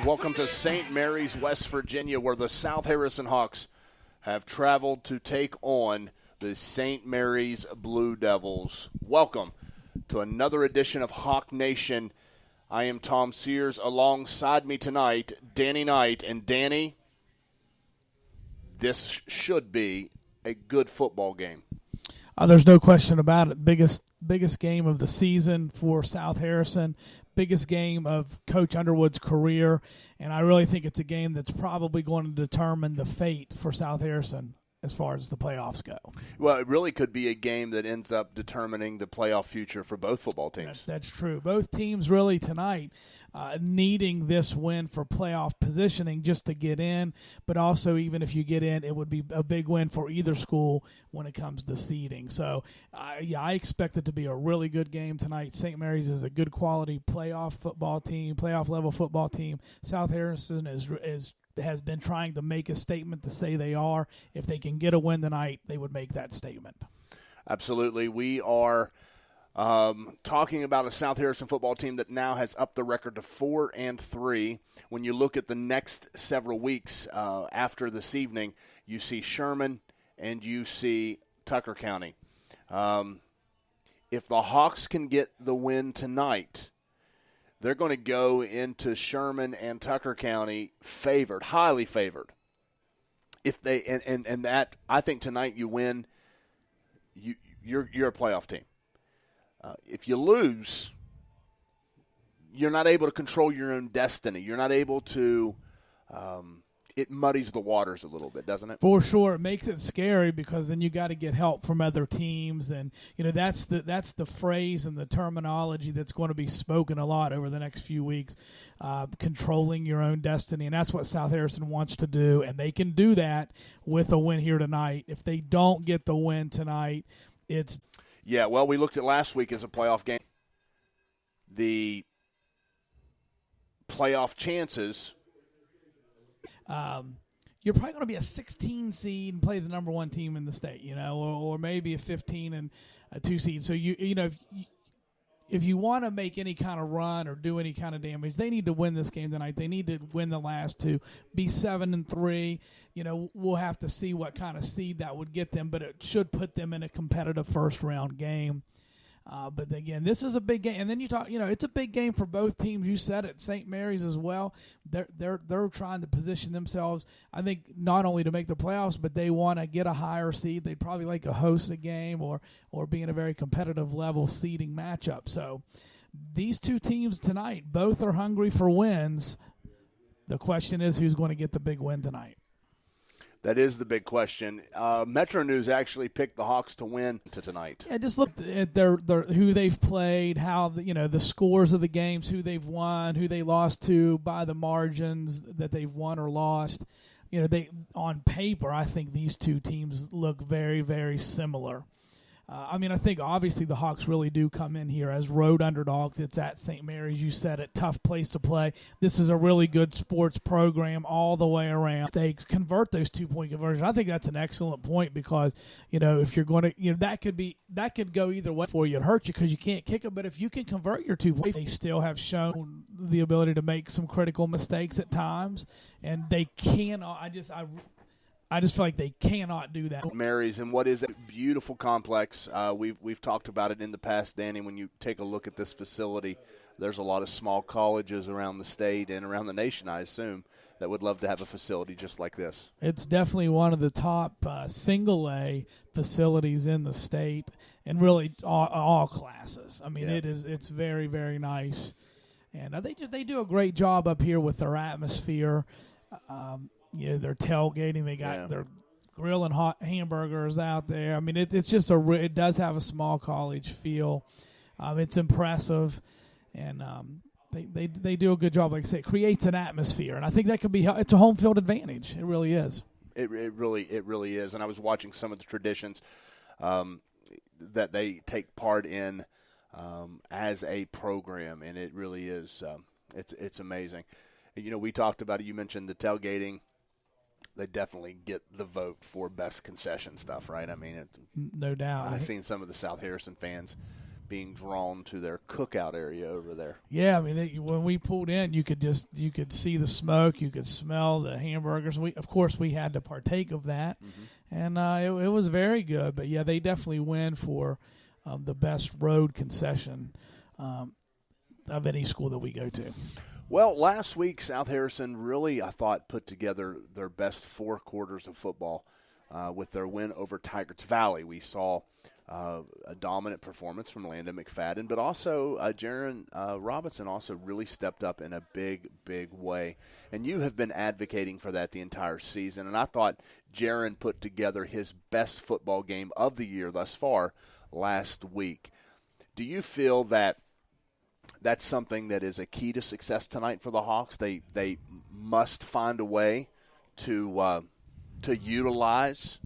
and welcome to St. Mary's, West Virginia, where the South Harrison Hawks have traveled to take on the St. Mary's Blue Devils. Welcome to another edition of Hawk Nation. I am Tom Sears. Alongside me tonight, Danny Knight. And Danny, this should be a good football game. There's no question about it. Biggest game of the season for South Harrison. Biggest game of Coach Underwood's career. And I really think it's a game that's probably going to determine the fate for South Harrison as far as the playoffs go. Well, it really could be a game that ends up determining the playoff future for both football teams. That's true. Both teams really tonight needing this win for playoff positioning just to get in, but also even if you get in, it would be a big win for either school when it comes to seeding. So, I expect it to be a really good game tonight. St. Mary's is a good quality playoff football team, playoff level football team. South Harrison has been trying to make a statement to say they are. If they can get a win tonight, they would make that statement. Absolutely. We are talking about a South Harrison football team that now has upped the record to 4-3. When you look at the next several weeks after this evening, you see Sherman and you see Tucker County. If the Hawks can get the win tonight, they're going to go into Sherman and Tucker County favored, highly favored. If they and that, I think tonight you win, you're a playoff team. If you lose, you're not able to control your own destiny. You're not able to. It muddies the waters a little bit, doesn't it? For sure, it makes it scary because then you got to get help from other teams, and that's the phrase and the terminology that's going to be spoken a lot over the next few weeks. Controlling your own destiny, and that's what South Harrison wants to do, and they can do that with a win here tonight. If they don't get the win tonight, it's. Yeah, well, we looked at last week as a playoff game. The playoff chances. You're probably going to be a 16 seed and play the number one team in the state, or maybe a 15 and a 2 seed. So if you want to make any kind of run or do any kind of damage, they need to win this game tonight. They need to win the last two, be 7-3. We'll have to see what kind of seed that would get them, but it should put them in a competitive first round game. But again, this is a big game, and then you talk. It's a big game for both teams. You said it, St. Mary's as well. They're trying to position themselves. I think not only to make the playoffs, but they want to get a higher seed. They'd probably like to host a game or be in a very competitive level seeding matchup. So these two teams tonight, both are hungry for wins. The question is, who's going to get the big win tonight? That is the big question. Metro News actually picked the Hawks to win tonight. Yeah, just look at their who they've played, how the scores of the games, who they've won, who they lost to by the margins that they've won or lost. They on paper, I think these two teams look very, very similar. I think obviously the Hawks really do come in here as road underdogs. It's at St. Mary's. You said it, tough place to play. This is a really good sports program all the way around. They convert those 2-point conversions. I think that's an excellent point because, if you're going to, that could go either way for you. It hurts you because you can't kick it, but if you can convert your 2 points, they still have shown the ability to make some critical mistakes at times, and they cannot. I just feel like they cannot do that. Mary's, and what is a beautiful complex. We've talked about it in the past, Danny. When you take a look at this facility, there's a lot of small colleges around the state and around the nation, I assume, that would love to have a facility just like this. It's definitely one of the top single-A facilities in the state, and really all classes. It's very, very nice, and they do a great job up here with their atmosphere. They're tailgating. They got their grilling hot hamburgers out there. It's just it does have a small college feel. It's impressive, and they do a good job. Like I say, it creates an atmosphere, and I think that could be. It's a home field advantage. It really is. It really is. And I was watching some of the traditions that they take part in as a program, and it really is. It's amazing. We talked about it. You mentioned the tailgating. They definitely get the vote for best concession stuff, right? No doubt. I've seen some of the South Harrison fans being drawn to their cookout area over there. Yeah, I mean, when we pulled in, you could see the smoke, you could smell the hamburgers. Of course, we had to partake of that, and it was very good. But yeah, they definitely win for the best road concession of any school that we go to. Well, last week, South Harrison really, I thought, put together their best 4 quarters of football with their win over Tigers Valley. We saw a dominant performance from Landon McFadden, but also Jaron Robinson also really stepped up in a big, big way. And you have been advocating for that the entire season, and I thought Jaron put together his best football game of the year thus far last week. Do you feel that that's something that is a key to success tonight for the Hawks? They must find a way to utilize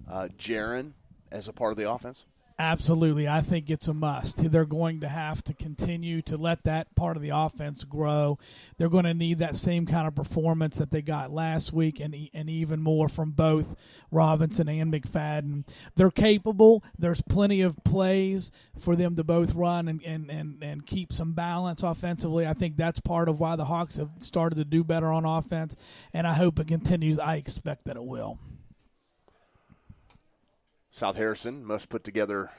Jaron as a part of the offense? Absolutely. I think it's a must. They're going to have to continue to let that part of the offense grow. They're going to need that same kind of performance that they got last week and even more from both Robinson and McFadden. They're capable. There's plenty of plays for them to both run and keep some balance offensively. I think that's part of why the Hawks have started to do better on offense, and I hope it continues. I expect that it will. South Harrison must put together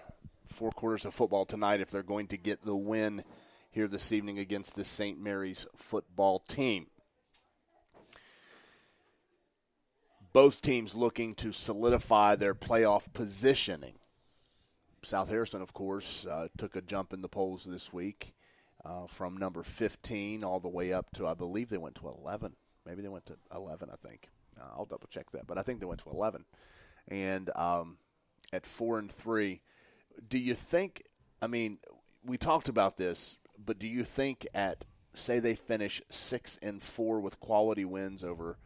4 quarters of football tonight if they're going to get the win here this evening against the St. Mary's football team. Both teams looking to solidify their playoff positioning. South Harrison, of course, took a jump in the polls this week from number 15 all the way up to, I believe they went to 11. Maybe they went to 11, I think. I'll double-check that, but I think they went to 11. And at 4-3, do you think, I mean, we talked about this, but do you think at, say they finish 6-4 with quality wins over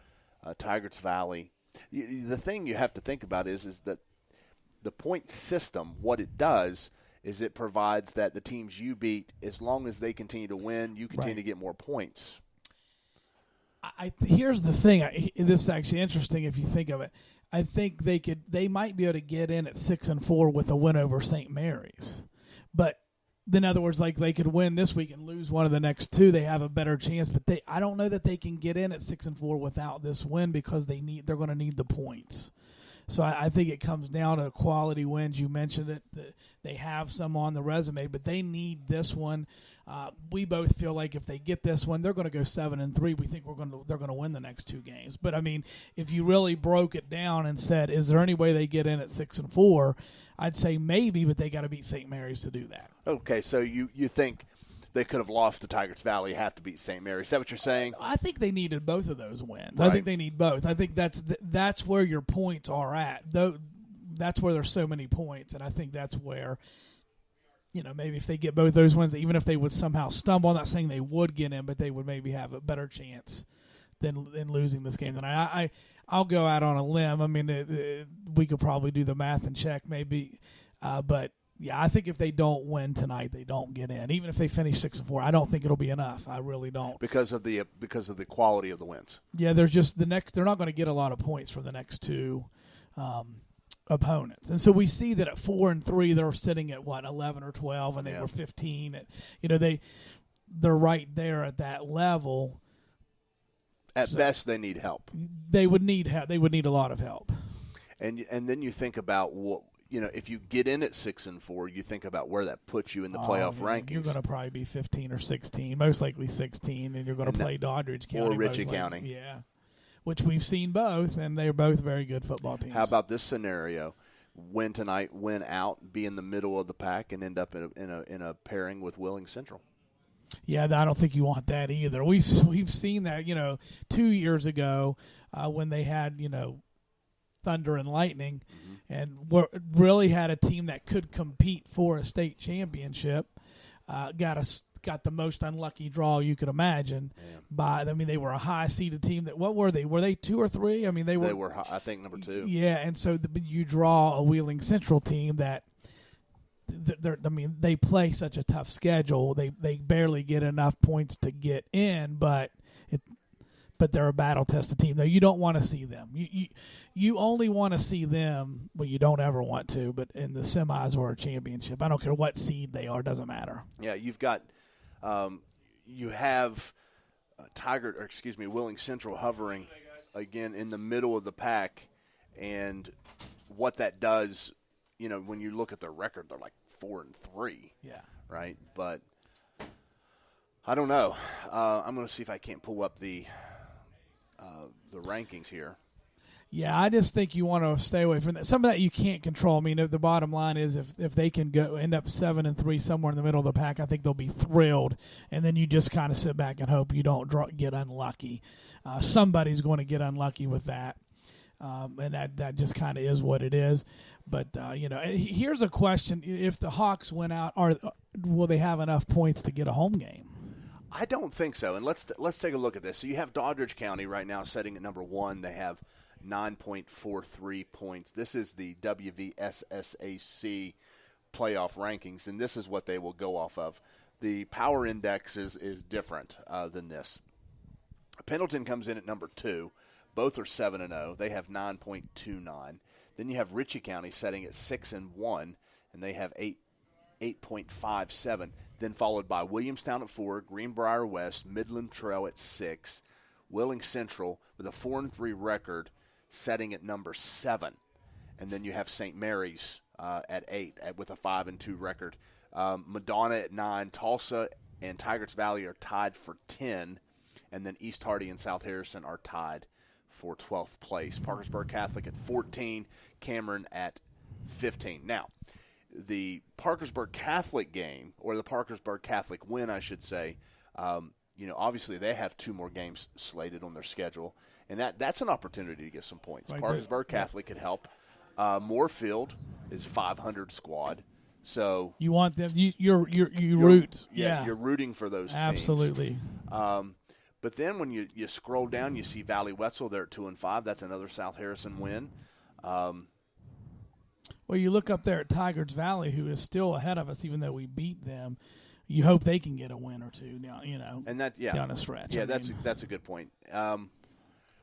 Tigers Valley, the thing you have to think about is that the point system, what it does is it provides that the teams you beat, as long as they continue to win, you continue to get more points. Here's the thing. This is actually interesting if you think of it. I think they might be able to get in at 6-4 with a win over St. Mary's. But in other words, like they could win this week and lose one of the next 2, they have a better chance. But I don't know that they can get in at 6-4 without this win because they're going to need the points. So I think it comes down to quality wins. You mentioned it. They have some on the resume, but they need this one. We both feel like if they get this one, they're going to go 7-3. We think they're going to win the next 2 games. But I mean, if you really broke it down and said, is there any way they get in at 6-4? I'd say maybe, but they got to beat St. Mary's to do that. Okay, so you think they could have lost to Tigers Valley, have to beat St. Mary's. Is that what you're saying? I think they needed both of those wins. Right. I think they need both. I think that's where your points are at. Though that's where there's so many points, and I think that's where, maybe if they get both those wins, even if they would somehow stumble, I'm not saying they would get in, but they would maybe have a better chance than losing this game. And I'll go out on a limb. I mean, we could probably do the math and check maybe, but. Yeah, I think if they don't win tonight, they don't get in. Even if they finish 6-4, I don't think it'll be enough. I really don't. Because of the quality of the wins. Yeah, there's just they're not going to get a lot of points for the next 2 opponents, and so we see that at 4-3, they're sitting at 11 or 12, and they were 15. They're right there at that level. At best, they need help. They would need help. They would need a lot of help. And then you think about what. If you get in at 6-4, you think about where that puts you in the playoff rankings. You're going to probably be 15 or 16, most likely 16, and you're going to play Doddridge County. Or Ritchie County. Yeah, which we've seen both, and they're both very good football teams. How about this scenario? Win tonight, win out, be in the middle of the pack, and end up in a pairing with Willing Central. Yeah, I don't think you want that either. We've seen that, 2 years ago when they had, Thunder and Lightning, and really had a team that could compete for a state championship. Got the most unlucky draw you could imagine. Yeah. They were a high seeded team. What were they? Were they 2 or 3? I mean, they were. I think number 2. Yeah, and so you draw a Wheeling Central team that. They play such a tough schedule. They barely get enough points to get in, but but they're a battle-tested team. Though you don't want to see them. You only want to see them, well, you don't ever want to, but in the semis or a championship. I don't care what seed they are, doesn't matter. Yeah, you've got you have Willing Central hovering again in the middle of the pack, and what that does, when you look at their record, they're like 4-3. Yeah. Right, but I don't know. I'm going to see if I can't pull up the rankings here. Yeah, I just think you want to stay away from that. Some of that you can't control. I mean, the bottom line is if they can end up 7-3 somewhere in the middle of the pack, I think they'll be thrilled. And then you just kind of sit back and hope you don't get unlucky. Somebody's going to get unlucky with that, and that just kind of is what it is. But here's a question: if the Hawks went out, will they have enough points to get a home game? I don't think so. And let's take a look at this. So you have Doddridge County right now sitting at number 1. They have 9.43 points. This is the WVSSAC playoff rankings, and this is what they will go off of. The power index is different than this. Pendleton comes in at number 2. Both are 7-0. They have 9.29. Then you have Ritchie County setting at 6-1, and they have 8.57. Then followed by Williamstown at 4, Greenbrier West, Midland Trail at 6, Willing Central with a 4-3 record, setting at number 7. And then you have St. Mary's at 8 with a 5-2 record. Madonna at 9. Tulsa and Tigers Valley are tied for 10. And then East Hardy and South Harrison are tied for 12th place. Parkersburg Catholic at 14. Cameron at 15. Now, the Parkersburg Catholic game, or the Parkersburg Catholic win, I should say, obviously they have 2 more games slated on their schedule. And that's an opportunity to get some points. Right. Parkersburg Catholic could help. Moorfield is 500 squad, so you want them. You root. Yeah, you're rooting for those teams. Absolutely. But then when you scroll down, you see Valley Wetzel. They're at 2-5. That's another South Harrison win. Well, you look up there at Tigers Valley, who is still ahead of us, even though we beat them. You hope they can get a win or two now. And that down a stretch. Yeah, that's a good point.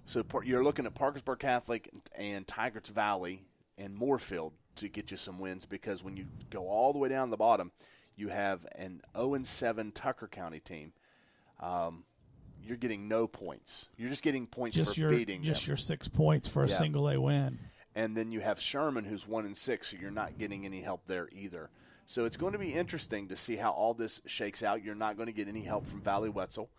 So you're looking at Parkersburg Catholic and Tigers Valley and Moorfield to get you some wins, because when you go all the way down the bottom, you have an 0-7 Tucker County team. You're getting no points. You're just getting points beating them. Just your 6 points for a single A win. And then you have Sherman, who's 1-6, so you're not getting any help there either. So it's going to be interesting to see how all this shakes out. You're not going to get any help from Valley Wetzel,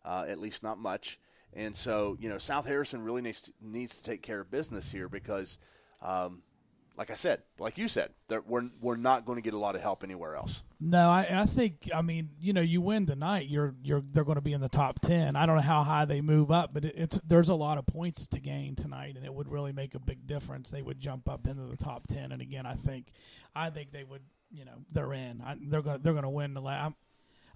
at least not much. And so, South Harrison really needs to take care of business here because, like you said, we're not going to get a lot of help anywhere else. No, I think, you win tonight, they're going to be in the top 10. I don't know how high they move up, but there's a lot of points to gain tonight, and it would really make a big difference. They would jump up into the top 10, and again, I think they would. They're in. They're going to win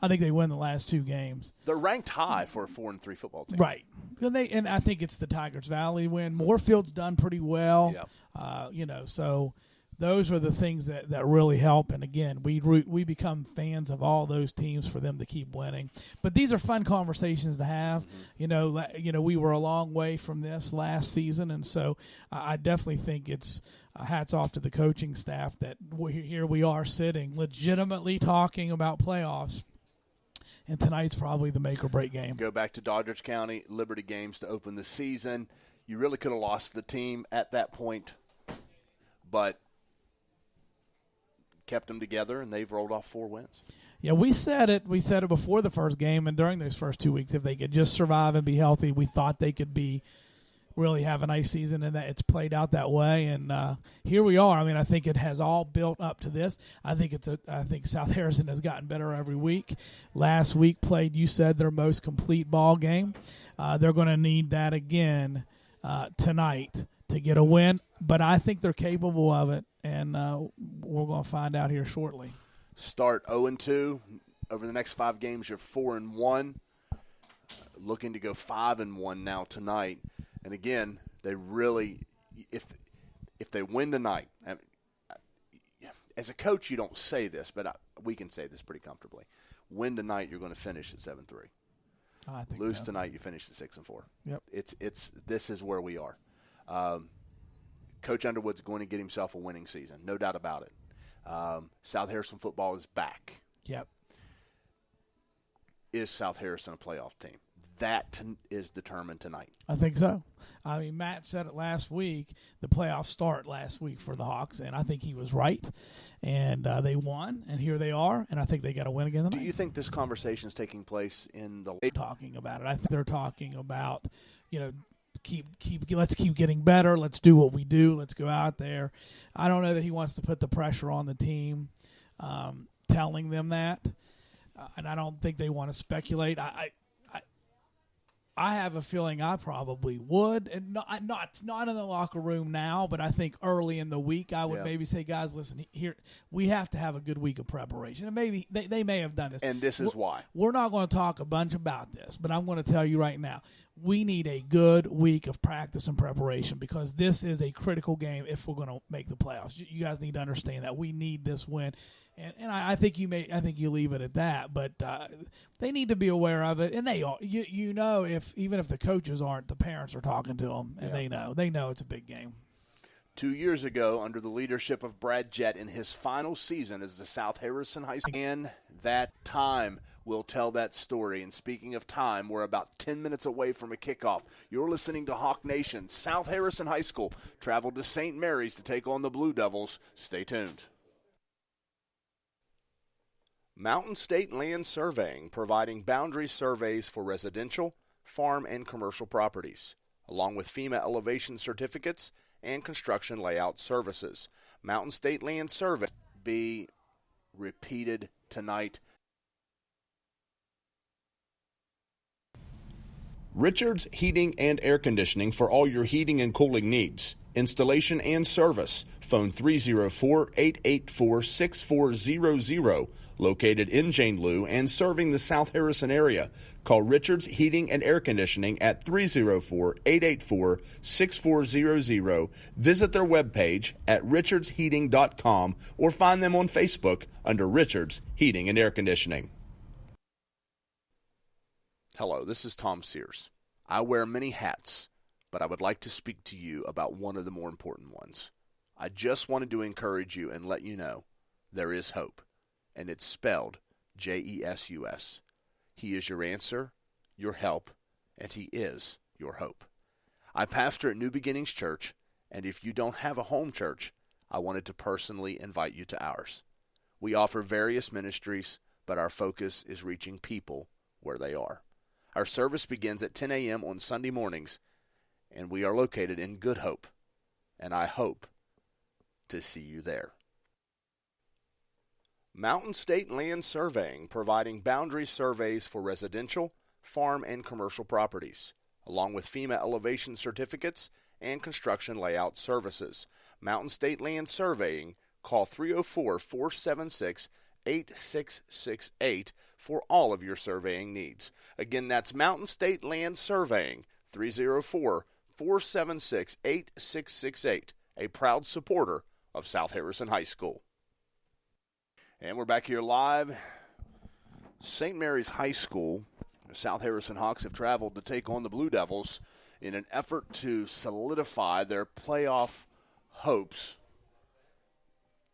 I think they win the last 2 games. They're ranked high for a 4-3 football team. Right. And I think it's the Tigers Valley win. Moorfield's done pretty well. Yep. So those are the things that really help. And again, we become fans of all those teams for them to keep winning. But these are fun conversations to have. Mm-hmm. We were a long way from this last season, and so I definitely think it's hats off to the coaching staff that here we are sitting legitimately talking about playoffs. And tonight's probably the make-or-break game. Go back to Doddridge County, Liberty games to open the season. You really could have lost the team at that point, but kept them together, and they've rolled off 4 wins. Yeah, we said it. We said it before the first game and during those first 2 weeks. If they could just survive and be healthy, we thought they could really have a nice season, and that it's played out that way. And here we are. I think it has all built up to this. I think South Harrison has gotten better every week. Last week played, you said, their most complete ball game. They're going to need that again tonight to get a win, but I think they're capable of it, and we're going to find out here shortly. Start 0-2. Over the next 5 games, you're 4-1. Looking to go 5-1 now tonight. And again, they really, if they win tonight, as a coach, you don't say this, but we can say this pretty comfortably. Win tonight, you're going to finish at 7-3. I think Lose so. tonight, you finish at 6-4. Yep. This is where we are. Coach Underwood's going to get himself a winning season, no doubt about it. South Harrison football is back. Yep. Is South Harrison a playoff team? That is determined tonight. I think so. I mean, Matt said it last week. The playoffs start last week for the Hawks, and I think he was right. And they won, and here they are, and I think they got to win again tonight. Do you think this conversation is taking place in the talking about it? I think they're talking about, let's keep getting better. Let's do what we do. Let's go out there. I don't know that he wants to put the pressure on the team, telling them that, and I don't think they want to speculate. I have a feeling I probably would, and not in the locker room now, but I think early in the week I would maybe say, guys, listen, here we have to have a good week of preparation, and maybe they may have done this. And this is why. We're not going to talk a bunch about this, but I'm going to tell you right now, we need a good week of practice and preparation because this is a critical game if we're going to make the playoffs. You guys need to understand that we need this win. And I think you leave it at that, but they need to be aware of it, and they are. Even if the coaches aren't, the parents are talking to them, and they know it's a big game. 2 years ago, under the leadership of Brad Jett in his final season as the South Harrison High School, and that time will tell that story. And speaking of time, we're about 10 minutes away from a kickoff. You're listening to Hawk Nation. South Harrison High School traveled to St. Mary's to take on the Blue Devils. Stay tuned. Mountain State Land Surveying, providing boundary surveys for residential, farm, and commercial properties, along with FEMA elevation certificates and construction layout services. Mountain State Land Survey be repeated tonight. Richards Heating and Air Conditioning for all your heating and cooling needs. Installation and service. Phone 304-884-6400. Located in Jane Lou and serving the South Harrison area. Call Richards Heating and Air Conditioning at 304-884-6400. Visit their webpage at richardsheating.com or find them on Facebook under Richards Heating and Air Conditioning. Hello, this is Tom Sears. I wear many hats, but I would like to speak to you about one of the more important ones. I just wanted to encourage you and let you know there is hope, and it's spelled Jesus. He is your answer, your help, and He is your hope. I pastor at New Beginnings Church, and if you don't have a home church, I wanted to personally invite you to ours. We offer various ministries, but our focus is reaching people where they are. Our service begins at 10 a.m. on Sunday mornings, and we are located in Good Hope, and I hope to see you there. Mountain State Land Surveying, providing boundary surveys for residential, farm, and commercial properties, along with FEMA elevation certificates and construction layout services. Mountain State Land Surveying, call 304-476-8668 for all of your surveying needs. Again, that's Mountain State Land Surveying, 304-476-8668, a proud supporter of South Harrison High School. And we're back here live. St. Mary's High School, the South Harrison Hawks have traveled to take on the Blue Devils in an effort to solidify their playoff hopes.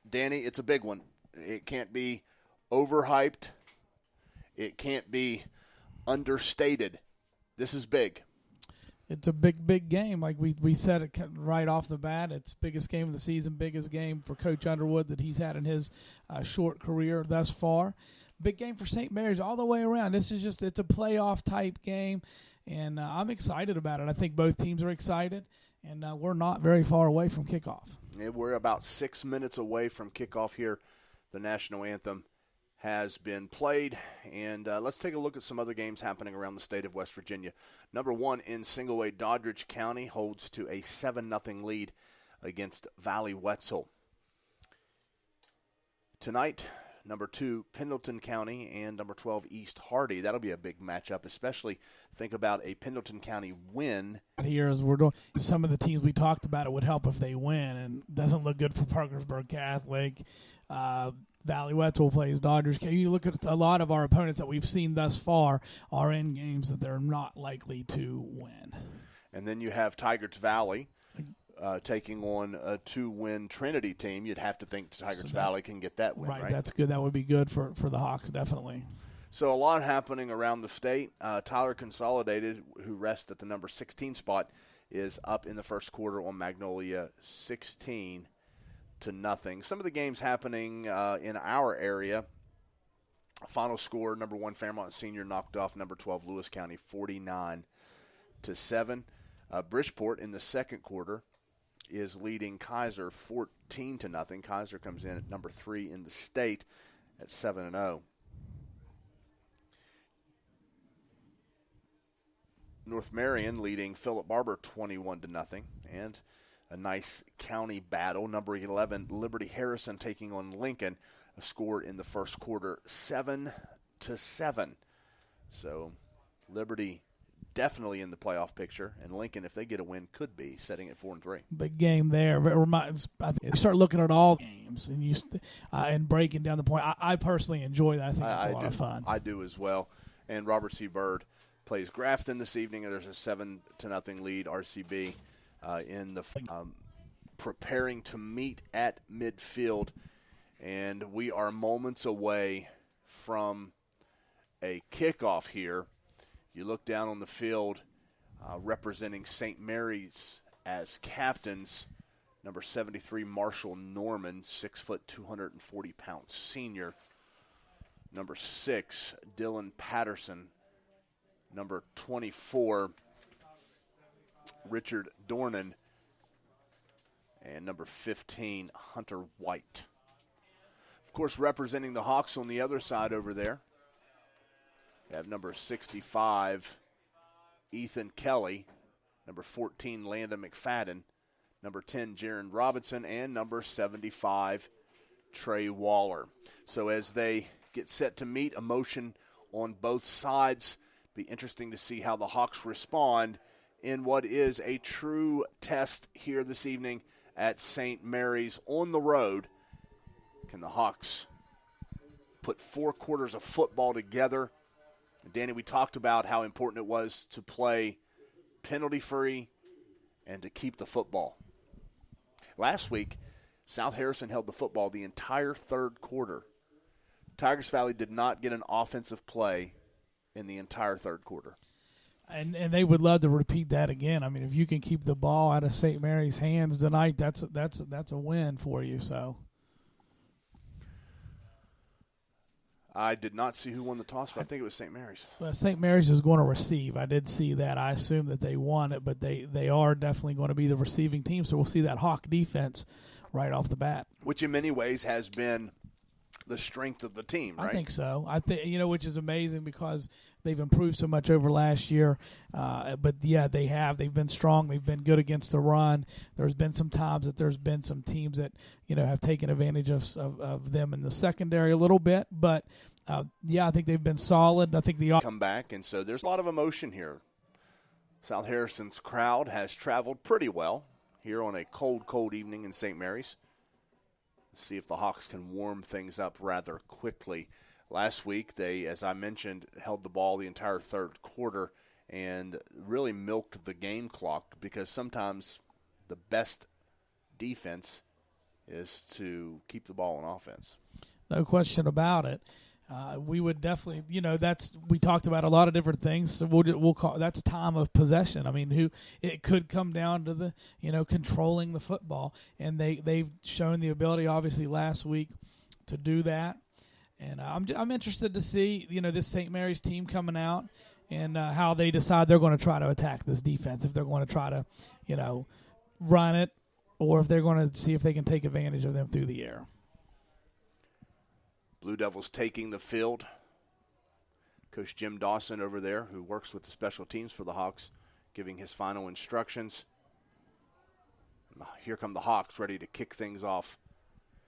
Danny, it's a big one. It can't be overhyped. It can't be understated. This is big. It's a big game. Like we said it right off the bat. It's biggest game of the season, biggest game for Coach Underwood that he's had in his short career thus far. Big game for St. Mary's all the way around. It's a playoff type game, and I'm excited about it. I think both teams are excited, and we're not very far away from kickoff. We're about 6 minutes away from kickoff here. The national anthem has been played, and let's take a look at some other games happening around the state of West Virginia. Number one in Single A, Doddridge County holds to a 7-0 lead against Valley Wetzel. Tonight, number 2, Pendleton County, and number 12, East Hardy. That'll be a big matchup, especially think about a Pendleton County win. Here, as we're doing some of the teams we talked about, it would help if they win, and doesn't look good for Parkersburg Catholic. Valley Wetzel plays Dodgers. You look at a lot of our opponents that we've seen thus far are in games that they're not likely to win. And then you have Tigers Valley taking on a 2-win Trinity team. You'd have to think Tigers Valley can get that win, right? That's good. That would be good for the Hawks, definitely. So a lot happening around the state. Tyler Consolidated, who rests at the number 16 spot, is up in the first quarter on Magnolia 16-0. Some of the games happening in our area. Final score, number 1 Fairmont Senior knocked off number 12 Lewis County 49-7. Bridgeport in the second quarter is leading Kaiser 14-0. Kaiser comes in at number 3 in the state at 7-0. North Marion leading Philip Barber 21-0, and a nice county battle. Number 11 Liberty Harrison taking on Lincoln, a score in the first quarter 7-7. So Liberty definitely in the playoff picture, and Lincoln, if they get a win, could be setting at 4-3. Big game there. It reminds. I think you start looking at all games and breaking down the point. I personally enjoy that. I think it's a lot of fun. I do as well. And Robert C. Byrd plays Grafton this evening, and there's a 7-0 lead. RCB in the preparing to meet at midfield, and we are moments away from a kickoff here. You look down on the field, representing St. Mary's as captains, number 73 Marshall Norman, 6 foot 240 pound senior. Number 6 Dylan Patterson. Number 24, Richard Dornan. And number 15, Hunter White. Of course, representing the Hawks on the other side over there, we have number 65, Ethan Kelly. Number 14, Landon McFadden. Number 10, Jaron Robinson. And number 75, Trey Waller. So as they get set to meet, emotion on both sides. Be interesting to see how the Hawks respond in what is a true test here this evening at St. Mary's on the road. Can the Hawks put 4 quarters of football together? And Danny, we talked about how important it was to play penalty-free and to keep the football. Last week, South Harrison held the football the entire third quarter. Tigers Valley did not get an offensive play in the entire third quarter. And they would love to repeat that again. I mean, if you can keep the ball out of St. Mary's hands tonight, that's a win for you. So I did not see who won the toss, but I think it was St. Mary's. St. Mary's is going to receive. I did see that. I assume that they won it, but they are definitely going to be the receiving team. So we'll see that Hawk defense right off the bat, which in many ways has been the strength of the team, right? I think so. I think which is amazing because they've improved so much over last year. But yeah, they have. They've been strong. They've been good against the run. There's been some times that there's been some teams that have taken advantage of them in the secondary a little bit. But yeah, I think they've been solid. I think the come back, and so there's a lot of emotion here. South Harrison's crowd has traveled pretty well here on a cold evening in St. Mary's. See if the Hawks can warm things up rather quickly. Last week, they, as I mentioned, held the ball the entire third quarter and really milked the game clock because sometimes the best defense is to keep the ball on offense. No question about it. We would definitely, we talked about a lot of different things. So we'll call that's time of possession. I mean, it could come down to the, controlling the football, and they've shown the ability, obviously, last week to do that. And I'm interested to see, this St. Mary's team coming out and how they decide they're going to try to attack this defense. If they're going to try to, run it, or if they're going to see if they can take advantage of them through the air. Blue Devils taking the field. Coach Jim Dawson over there, who works with the special teams for the Hawks, giving his final instructions. Here come the Hawks ready to kick things off.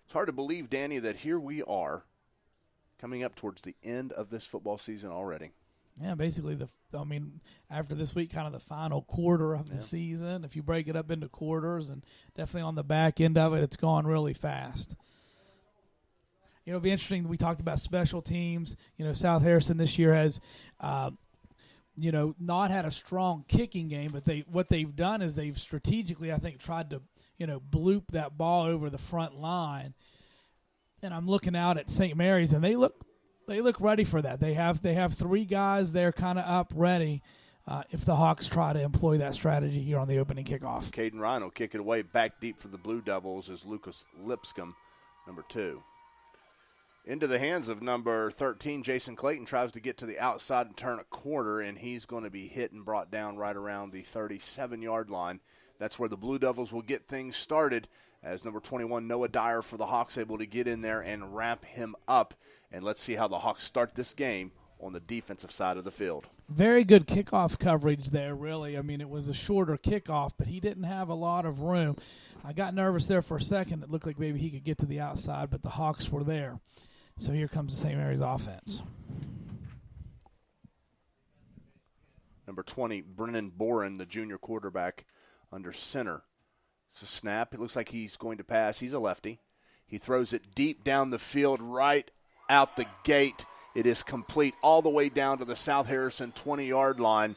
It's hard to believe, Danny, that here we are coming up towards the end of this football season already. Yeah, basically, after this week, kind of the final quarter of the season. If you break it up into quarters, and definitely on the back end of it, it's gone really fast. It'll be interesting. We talked about special teams. South Harrison this year has, not had a strong kicking game, but what they've done is they've strategically, I think, tried to, bloop that ball over the front line. And I'm looking out at St. Mary's, and they look ready for that. They have 3 guys there kind of up ready if the Hawks try to employ that strategy here on the opening kickoff. Caden Ryan will kick it away back deep for the Blue Devils as Lucas Lipscomb, number 2. Into the hands of number 13, Jason Clayton tries to get to the outside and turn a corner, and he's going to be hit and brought down right around the 37-yard line. That's where the Blue Devils will get things started as number 21, Noah Dyer for the Hawks, able to get in there and wrap him up. And let's see how the Hawks start this game on the defensive side of the field. Very good kickoff coverage there, really. I mean, it was a shorter kickoff, but he didn't have a lot of room. I got nervous there for a second. It looked like maybe he could get to the outside, but the Hawks were there. So here comes the St. Mary's offense. Number 20, Brennan Boren, the junior quarterback, under center. It's a snap. It looks like he's going to pass. He's a lefty. He throws it deep down the field right out the gate. It is complete all the way down to the South Harrison 20-yard line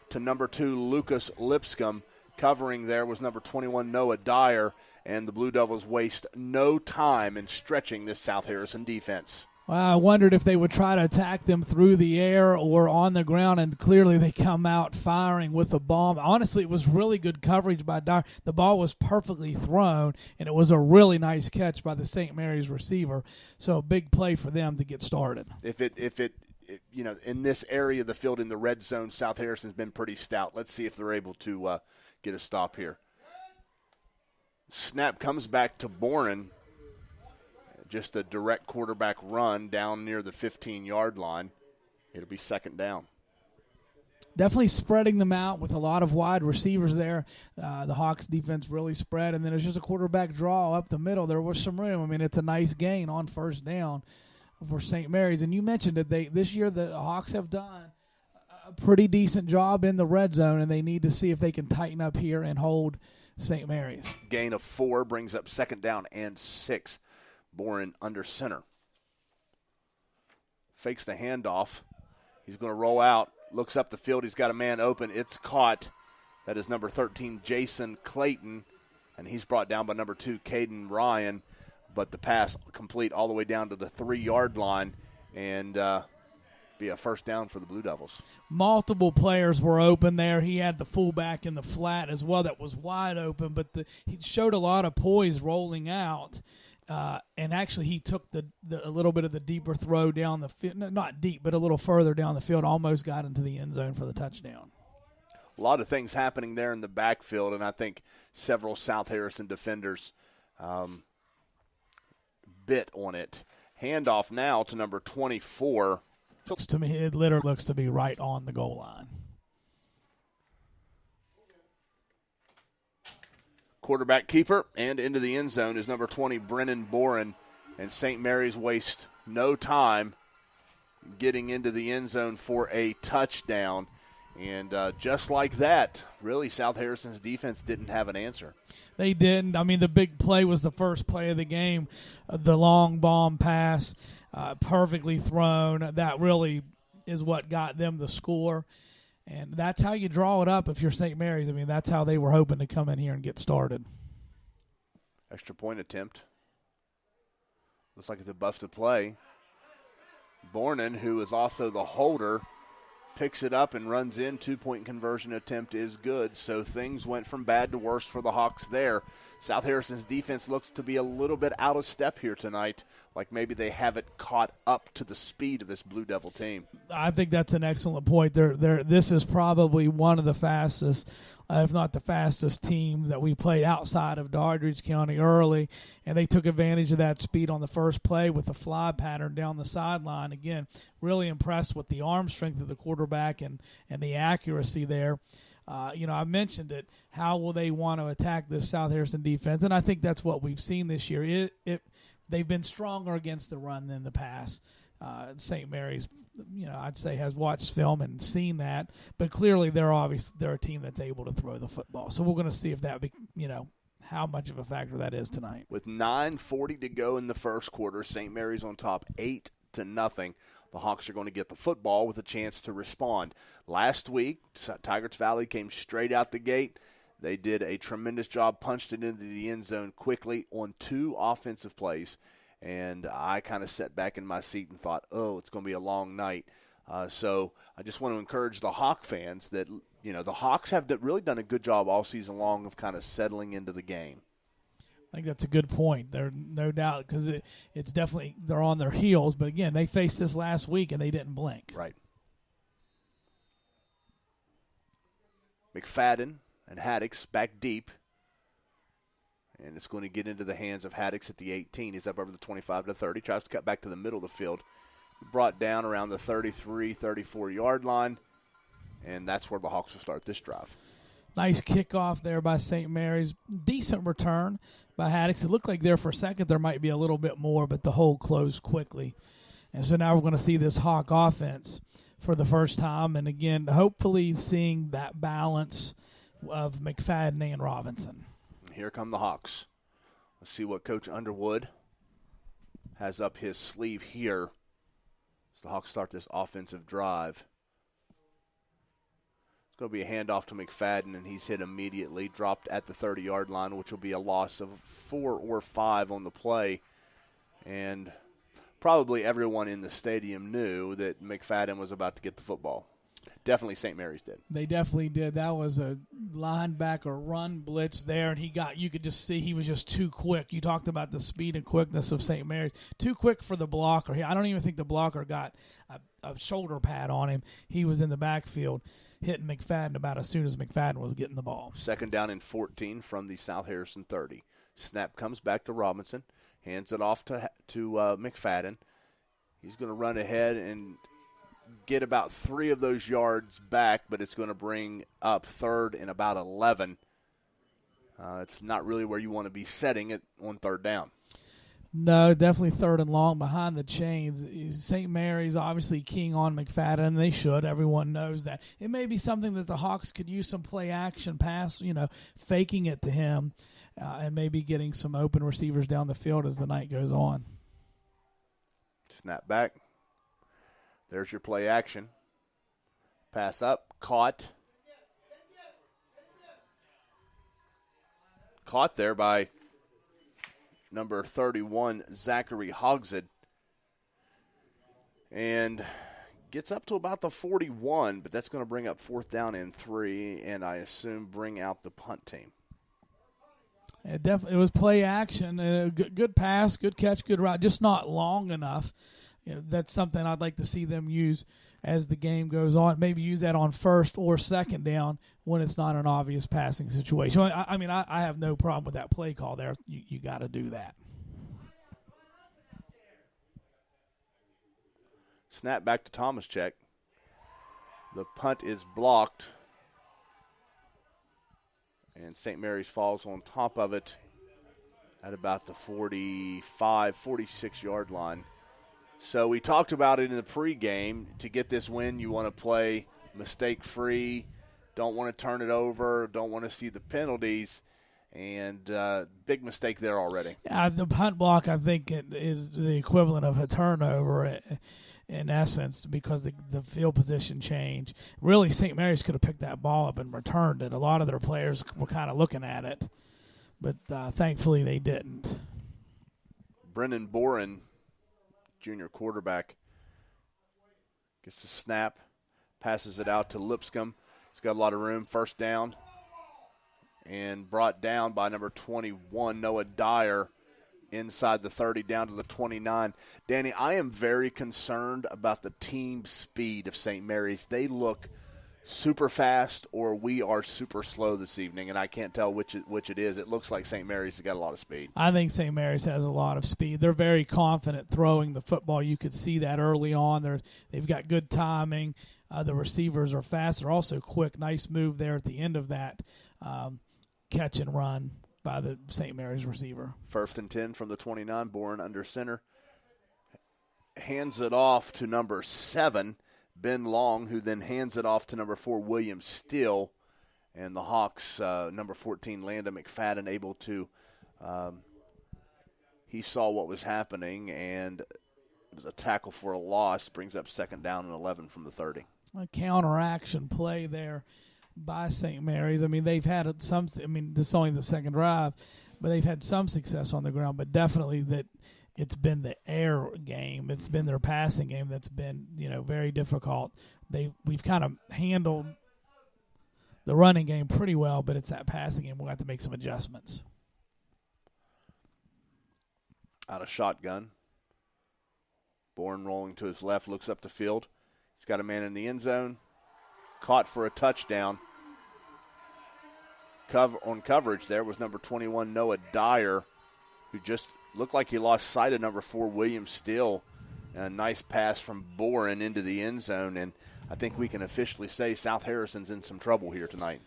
to number 2, Lucas Lipscomb. Covering there was number 21, Noah Dyer. And the Blue Devils waste no time in stretching this South Harrison defense. Well, I wondered if they would try to attack them through the air or on the ground, and clearly they come out firing with a bomb. Honestly, it was really good coverage by Dyer. The ball was perfectly thrown, and it was a really nice catch by the St. Mary's receiver. So a big play for them to get started. If it in this area of the field in the red zone, South Harrison's been pretty stout. Let's see if they're able to get a stop here. Snap comes back to Boren. Just a direct quarterback run down near the 15-yard line. It'll be second down. Definitely spreading them out with a lot of wide receivers there. The Hawks defense really spread, and then it's just a quarterback draw up the middle. There was some room. I mean, it's a nice gain on first down for St. Mary's. And you mentioned that this year the Hawks have done a pretty decent job in the red zone, and they need to see if they can tighten up here and hold St. Mary's. Gain of 4 brings up second down and 6. Boren under center. Fakes the handoff. He's going to roll out. Looks up the field. He's got a man open. It's caught. That is number 13, Jason Clayton. And he's brought down by number 2, Caden Ryan. But the pass complete all the way down to the 3-yard line. And be a first down for the Blue Devils. Multiple players were open there. He had the fullback in the flat as well that was wide open. But he showed a lot of poise rolling out. And actually, he took a little bit of the deeper throw down the field. Not deep, but a little further down the field. Almost got into the end zone for the touchdown. A lot of things happening there in the backfield, and I think several South Harrison defenders bit on it. Handoff now to number 24. To me, it literally looks to be right on the goal line. Quarterback keeper and into the end zone is number 20, Brennan Boren. And St. Mary's waste no time getting into the end zone for a touchdown. And just like that, really, South Harrison's defense didn't have an answer. They didn't. I mean, the big play was the first play of the game, the long bomb pass, perfectly thrown. That really is what got them the score. And that's how you draw it up if you're St. Mary's. I mean, that's how they were hoping to come in here and get started. Extra point attempt. Looks like it's a busted play. Bornan, who is also the holder, picks it up and runs in. 2-point conversion attempt is good. So things went from bad to worse for the Hawks there. South Harrison's defense looks to be a little bit out of step here tonight, like maybe they haven't caught up to the speed of this Blue Devil team. I think that's an excellent point. This is probably one of the fastest, if not the fastest team that we played outside of Doddridge County early, and they took advantage of that speed on the first play with the fly pattern down the sideline. Again, really impressed with the arm strength of the quarterback and the accuracy there. I mentioned it. How will they want to attack this South Harrison defense? And I think that's what we've seen this year. They've been stronger against the run than the pass. St. Mary's, I'd say has watched film and seen that, but clearly they're a team that's able to throw the football. So we're going to see if that, how much of a factor that is tonight. With 9:40 to go in the first quarter, St. Mary's on top 8-0. The Hawks are going to get the football with a chance to respond. Last week, Tigers Valley came straight out the gate. They did a tremendous job, punched it into the end zone quickly on 2 offensive plays. And I kind of sat back in my seat and thought, oh, it's going to be a long night. So I just want to encourage the Hawk fans that, the Hawks have really done a good job all season long of kind of settling into the game. I think that's a good point. There's no doubt because it's definitely they're on their heels. But, again, they faced this last week and they didn't blink. Right. McFadden and Haddix back deep. And it's going to get into the hands of Haddix at the 18. He's up over the 25-30. Tries to cut back to the middle of the field. Brought down around the 33, 34-yard line. And that's where the Hawks will start this drive. Nice kickoff there by St. Mary's. Decent return by Haddix. It looked like there for a second there might be a little bit more, but the hole closed quickly. And so now we're going to see this Hawk offense for the first time. And, again, hopefully seeing that balance of McFadden and Robinson. Here come the Hawks. Let's see what Coach Underwood has up his sleeve here as the Hawks start this offensive drive. It's going to be a handoff to McFadden, and he's hit immediately, dropped at the 30-yard line, which will be a loss of 4 or 5 on the play. And probably everyone in the stadium knew that McFadden was about to get the football. Definitely St. Mary's did. They definitely did. That was a linebacker run blitz there, and you could just see he was just too quick. You talked about the speed and quickness of St. Mary's. Too quick for the blocker. I don't even think the blocker got a shoulder pad on him. He was in the backfield hitting McFadden about as soon as McFadden was getting the ball. 2nd down and 14 from the South Harrison 30. Snap comes back to Robinson, hands it off to McFadden. He's going to run ahead and get about 3 of those yards back, but it's going to bring up 3rd and about 11. It's not really where you want to be setting it on 3rd down. No, definitely 3rd and long behind the chains. St. Mary's obviously keying on McFadden, and they should. Everyone knows that. It may be something that the Hawks could use some play action pass, faking it to him, and maybe getting some open receivers down the field as the night goes on. Snap back. There's your play action. Pass up, caught. Caught there by number 31, Zachary Hogshead. And gets up to about the 41, but that's going to bring up 4th down and 3, and I assume bring out the punt team. It was play action. Good pass, good catch, good route, just not long enough. That's something I'd like to see them use as the game goes on. Maybe use that on 1st or 2nd down when it's not an obvious passing situation. I have no problem with that play call there. You got to do that. Snap back to Thomaschek. The punt is blocked. And St. Mary's falls on top of it at about the 45, 46-yard line. So we talked about it in the pregame. To get this win, you want to play mistake-free, don't want to turn it over, don't want to see the penalties, and big mistake there already. The punt block, I think, is the equivalent of a turnover in essence because the field position change. Really, St. Mary's could have picked that ball up and returned it. A lot of their players were kind of looking at it, but thankfully they didn't. Brennan Boren, junior quarterback, gets the snap, passes it out to Lipscomb. He's got a lot of room. 1st down, and brought down by number 21, Noah Dyer, inside the 30 down to the 29. Danny, I am very concerned about the team speed of St. Mary's. They look super fast or we are super slow this evening, and I can't tell which it is. It looks like St. Mary's has got a lot of speed. I think St. Mary's has a lot of speed. They're very confident throwing the football. You could see that early on. They've got good timing. The receivers are fast. They're also quick. Nice move there at the end of that catch and run by the St. Mary's receiver. 1st and 10 from the 29, Bourne under center. Hands it off to number 7, Ben Long, who then hands it off to number 4, William Steele. And the Hawks, number 14, Landon McFadden, able to he saw what was happening, and it was a tackle for a loss, brings up 2nd down and 11 from the 30. A counteraction play there by St. Mary's. I mean, they've had this is only the second drive, but they've had some success on the ground, but definitely that it's been the air game. It's been their passing game that's been, very difficult. We've kind of handled the running game pretty well, but it's that passing game we'll have to make some adjustments. Out of shotgun. Bourne rolling to his left, looks up the field. He's got a man in the end zone. Caught for a touchdown. On coverage there was number 21, Noah Dyer, who just looked like he lost sight of number 4, William Steele. And a nice pass from Bourne into the end zone, and I think we can officially say South Harrison's in some trouble here tonight.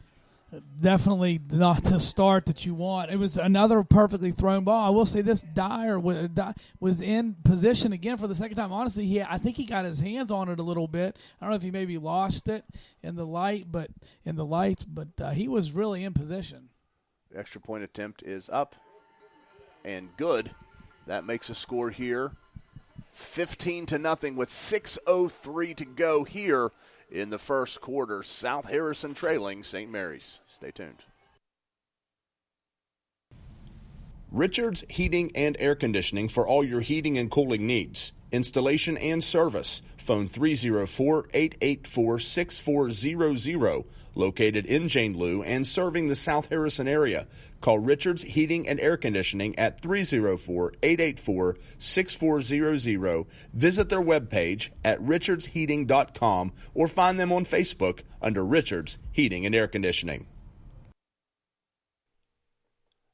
Definitely not the start that you want. It was another perfectly thrown ball. I will say this, Dyer was in position again for the second time. Honestly, I think he got his hands on it a little bit. I don't know if he maybe lost it in the lights, but he was really in position. The extra point attempt is up and good. That makes a score here 15-0 with 6:03 to go here in the first quarter. South Harrison trailing St. Mary's. Stay tuned. Richards Heating and Air Conditioning for all your heating and cooling needs. Installation and service. Phone 304-884-6400. Located in Jane Lou and serving the South Harrison area. Call Richards Heating and Air Conditioning at 304-884-6400. Visit their webpage at richardsheating.com or find them on Facebook under Richards Heating and Air Conditioning.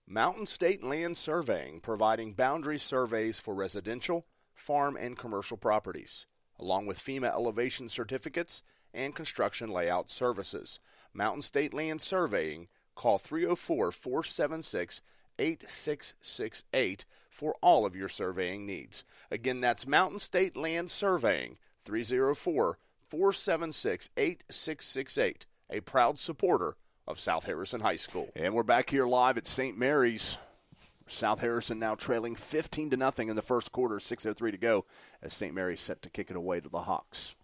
Mountain State Land Surveying, providing boundary surveys for residential, farm, and commercial properties, along with FEMA elevation certificates and construction layout services. Mountain State Land Surveying, call 304-476-8668 for all of your surveying needs. Again, that's Mountain State Land Surveying, 304-476-8668, a proud supporter of South Harrison High School. And we're back here live at St. Mary's. South Harrison now trailing 15-0 in the first quarter, 6:03 to go, as St. Mary's set to kick it away to the Hawks.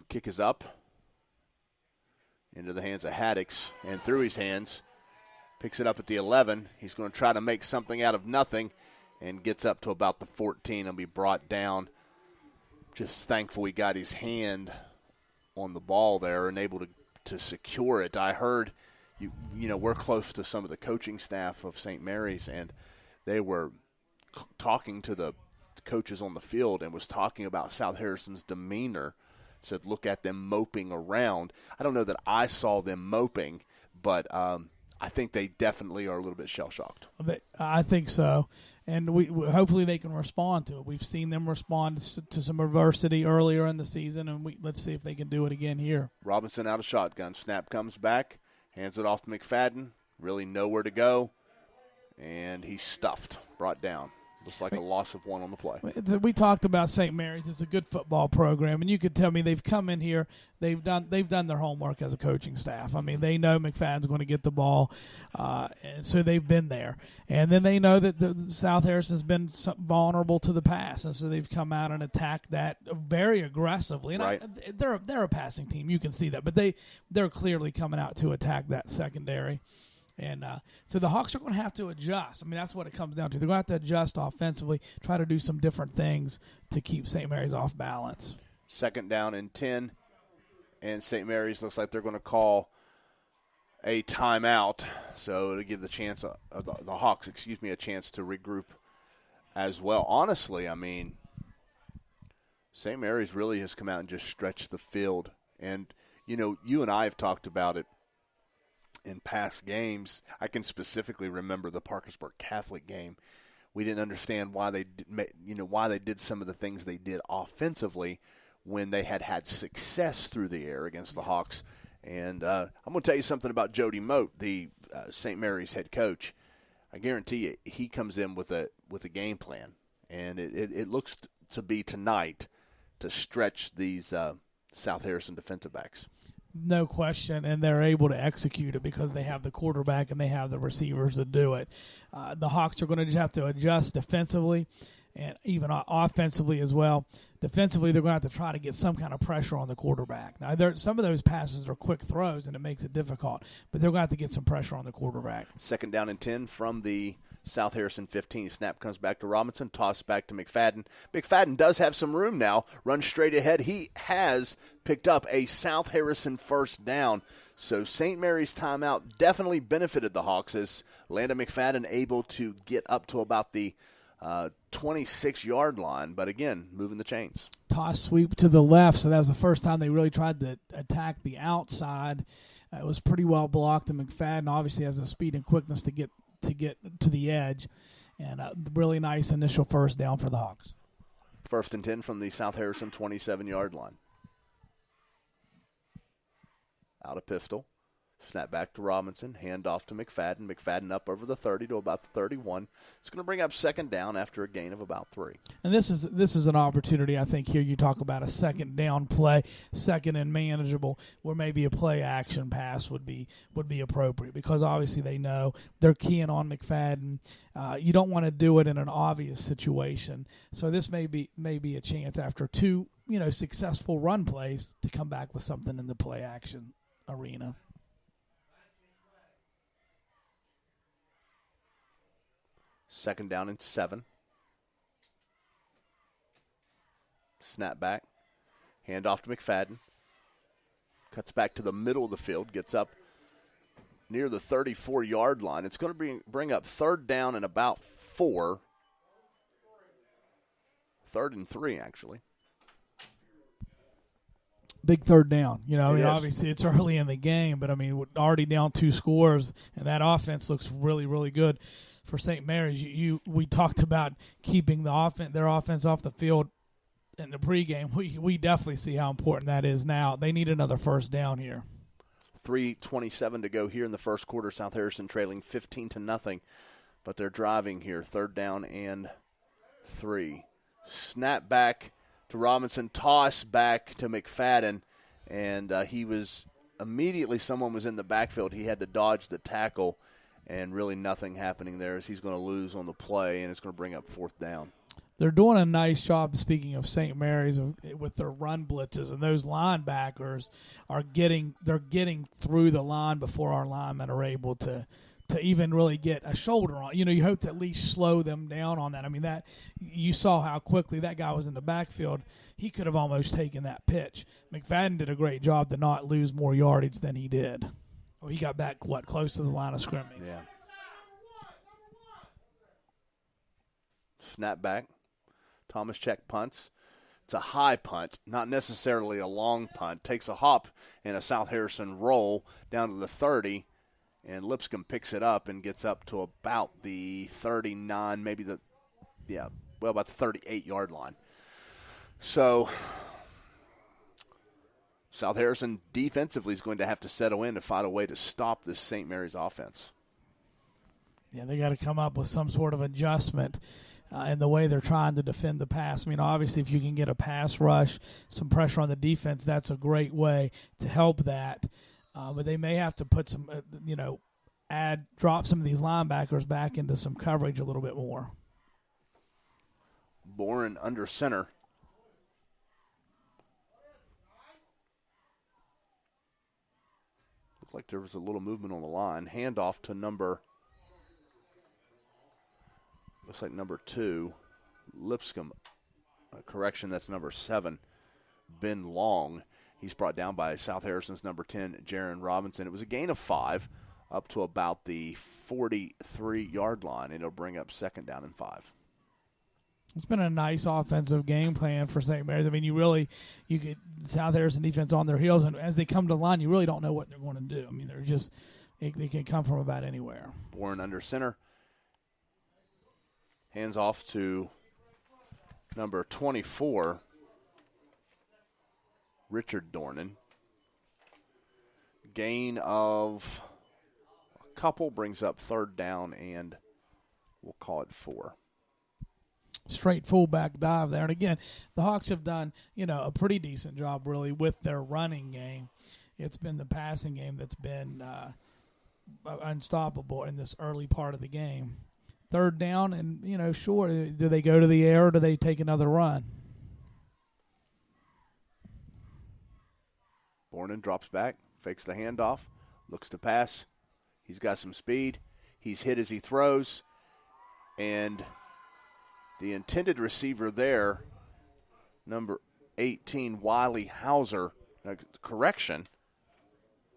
Kick is up into the hands of Haddix and through his hands. Picks it up at the 11. He's going to try to make something out of nothing and gets up to about the 14 and be brought down. Just thankful he got his hand on the ball there and able to secure it. I heard, we're close to some of the coaching staff of St. Mary's, and they were talking to the coaches on the field and was talking about South Harrison's demeanor. Said, look at them moping around. I don't know that I saw them moping, but I think they definitely are a little bit shell-shocked. I think so. And we hopefully they can respond to it. We've seen them respond to some adversity earlier in the season, and let's see if they can do it again here. Robinson out of shotgun. Snap comes back, hands it off to McFadden. Really nowhere to go, and he's stuffed, brought down. Looks like a loss of one on the play. We talked about St. Mary's. It's a good football program, and you could tell me they've come in here. They've done their homework as a coaching staff. I mean, they know McFadden's going to get the ball, and so they've been there. And then they know that the South Harrison's been vulnerable to the pass, and so they've come out and attacked that very aggressively. And right. They're a passing team. You can see that, but they're clearly coming out to attack that secondary. And so the Hawks are going to have to adjust. I mean, that's what it comes down to. They're going to have to adjust offensively, try to do some different things to keep St. Mary's off balance. 2nd down and 10, and St. Mary's looks like they're going to call a timeout. So it'll give the Hawks, a chance to regroup as well. Honestly, I mean, St. Mary's really has come out and just stretched the field. And, you and I have talked about it in past games. I can specifically remember the Parkersburg Catholic game. We didn't understand why they did some of the things they did offensively when they had success through the air against the Hawks. And I'm going to tell you something about Jody Moat, the St. Mary's head coach. I guarantee you he comes in with a game plan, and it looks to be tonight to stretch these South Harrison defensive backs. No question, and they're able to execute it because they have the quarterback and they have the receivers to do it. The Hawks are going to just have to adjust defensively and even offensively as well. Defensively, they're going to have to try to get some kind of pressure on the quarterback. Now, some of those passes are quick throws, and it makes it difficult, but they're going to have to get some pressure on the quarterback. 2nd down and 10 from the South Harrison 15. Snap comes back to Robinson, toss back to McFadden. McFadden does have some room now, runs straight ahead. He has picked up a South Harrison first down. So St. Mary's timeout definitely benefited the Hawks as Landon McFadden able to get up to about the 26-yard line, but again, moving the chains. Toss sweep to the left, so that was the first time they really tried to attack the outside. It was pretty well blocked, and McFadden obviously has the speed and quickness to get to the edge, and a really nice initial first down for the Hawks. 1st and 10 from the South Harrison 27-yard line. Out of pistol. Snap back to Robinson. Hand off to McFadden. McFadden up over the 30 to about the 31. It's going to bring up 2nd down after a gain of about 3. And this is an opportunity, I think, here you talk about a 2nd down play, 2nd and manageable, where maybe a play action pass would be appropriate because obviously they know they're keying on McFadden. You don't want to do it in an obvious situation. So this may be a chance after 2 successful run plays to come back with something in the play action arena. 2nd down and 7. Snap back. Hand off to McFadden. Cuts back to the middle of the field. Gets up near the 34-yard line. It's going to bring up 3rd down and about 4. 3rd and 3, actually. Big 3rd down. Obviously it's early in the game, but, we're already down 2 scores, and that offense looks really, really good. For St. Mary's, we talked about keeping their offense off the field in the pregame. We definitely see how important that is now. They need another first down here. 3:27 to go here in the first quarter. South Harrison trailing 15-0, but they're driving here. 3rd down and 3. Snap back to Robinson, toss back to McFadden, and he was immediately someone was in the backfield. He had to dodge the tackle. And really nothing happening there as he's going to lose on the play, and it's going to bring up 4th down. They're doing a nice job, speaking of St. Mary's, with their run blitzes, and those linebackers are getting through the line before our linemen are able to even really get a shoulder on. You hope to at least slow them down on that. That you saw how quickly that guy was in the backfield. He could have almost taken that pitch. McFadden did a great job to not lose more yardage than he did. Well, he got back, close to the line of scrimmage. Yeah. Snap back. Thomas check punts. It's a high punt, not necessarily a long punt. Takes a hop and a South Harrison roll down to the 30, and Lipscomb picks it up and gets up to about the 39, about the 38-yard line. So South Harrison defensively is going to have to settle in to find a way to stop this St. Mary's offense. Yeah, they got to come up with some sort of adjustment in the way they're trying to defend the pass. Obviously, if you can get a pass rush, some pressure on the defense, that's a great way to help that. But they may have to put some, drop some of these linebackers back into some coverage a little bit more. Boren under center. Like there was a little movement on the line. Handoff to number 2, Lipscomb. Correction, that's number 7, Ben Long. He's brought down by South Harrison's number 10, Jaron Robinson. It was a gain of 5 up to about the 43-yard line. It'll bring up 2nd down and 5. It's been a nice offensive game plan for St. Mary's. You get South Harrison defense on their heels, and as they come to the line, you really don't know what they're going to do. They're just they can come from about anywhere. Bourne under center. Hands off to number 24, Richard Dornan. Gain of a couple brings up 3rd down, and we'll call it 4. straight fullback dive there. And again, the Hawks have done, a pretty decent job really with their running game. It's been the passing game that's been unstoppable in this early part of the game. Third down, and, sure, do they go to the air or do they take another run? Bornan drops back, fakes the handoff, looks to pass. He's got some speed. He's hit as he throws. And the intended receiver there, number 18, Wiley Hauser, correction,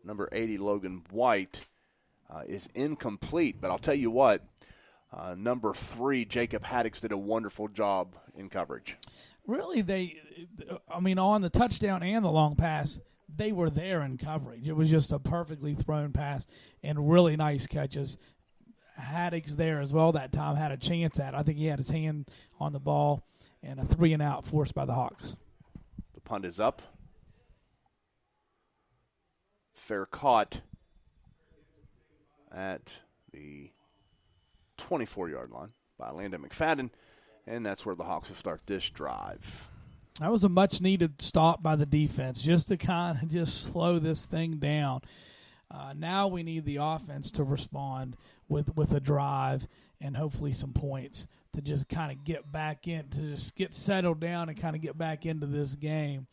number 80, Logan White, is incomplete. But I'll tell you what, number 3, Jacob Haddix, did a wonderful job in coverage. Really, on the touchdown and the long pass, they were there in coverage. It was just a perfectly thrown pass and really nice catches. Haddix there as well that time had a chance at it. I think he had his hand on the ball, and a 3-and-out forced by the Hawks. The punt is up. Fair caught at the 24-yard line by Landon McFadden, and that's where the Hawks will start this drive. That was a much-needed stop by the defense just to kind of just slow this thing down. Now we need the offense to respond with a drive and hopefully some points to just kind of get back in, to just get settled down and kind of get back into this game.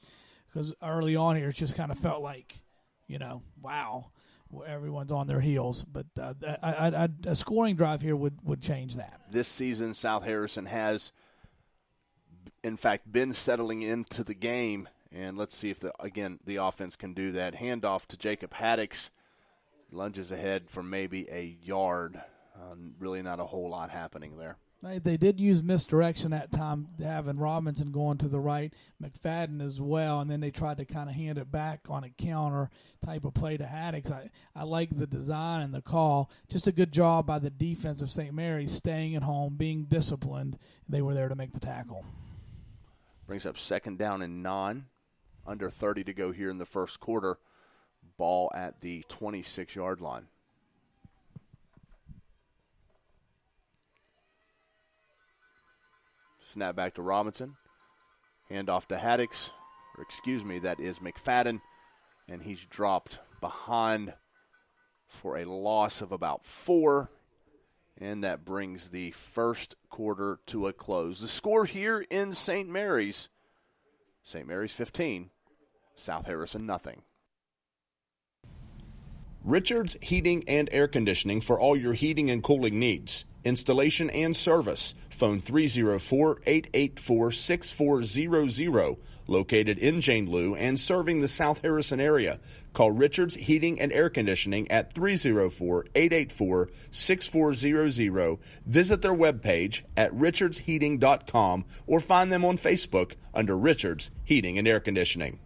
Because early on here, it just kind of felt like, wow, everyone's on their heels. But a scoring drive here would change that. This season, South Harrison has, in fact, been settling into the game. And let's see if, the offense can do that. Handoff to Jacob Haddix. Lunges ahead for maybe a yard. Really not a whole lot happening there. They did use misdirection that time, having Robinson going to the right, McFadden as well, and then they tried to kind of hand it back on a counter type of play to Haddix. I like the design and the call. Just a good job by the defense of St. Mary's, staying at home, being disciplined. They were there to make the tackle. Brings up 2nd down and 9. Under 30 to go here in the first quarter. Ball at the 26-yard line. Snap back to Robinson. Handoff to Haddix. That is McFadden. And he's dropped behind for a loss of about 4. And that brings the first quarter to a close. The score here in St. Mary's 15, South Harrison nothing. Richards Heating and Air Conditioning for all your heating and cooling needs. Installation and service. Phone 304-884-6400. Located in Jane Lew and serving the South Harrison area. Call Richards Heating and Air Conditioning at 304-884-6400. Visit their webpage at richardsheating.com or find them on Facebook under Richards Heating and Air Conditioning.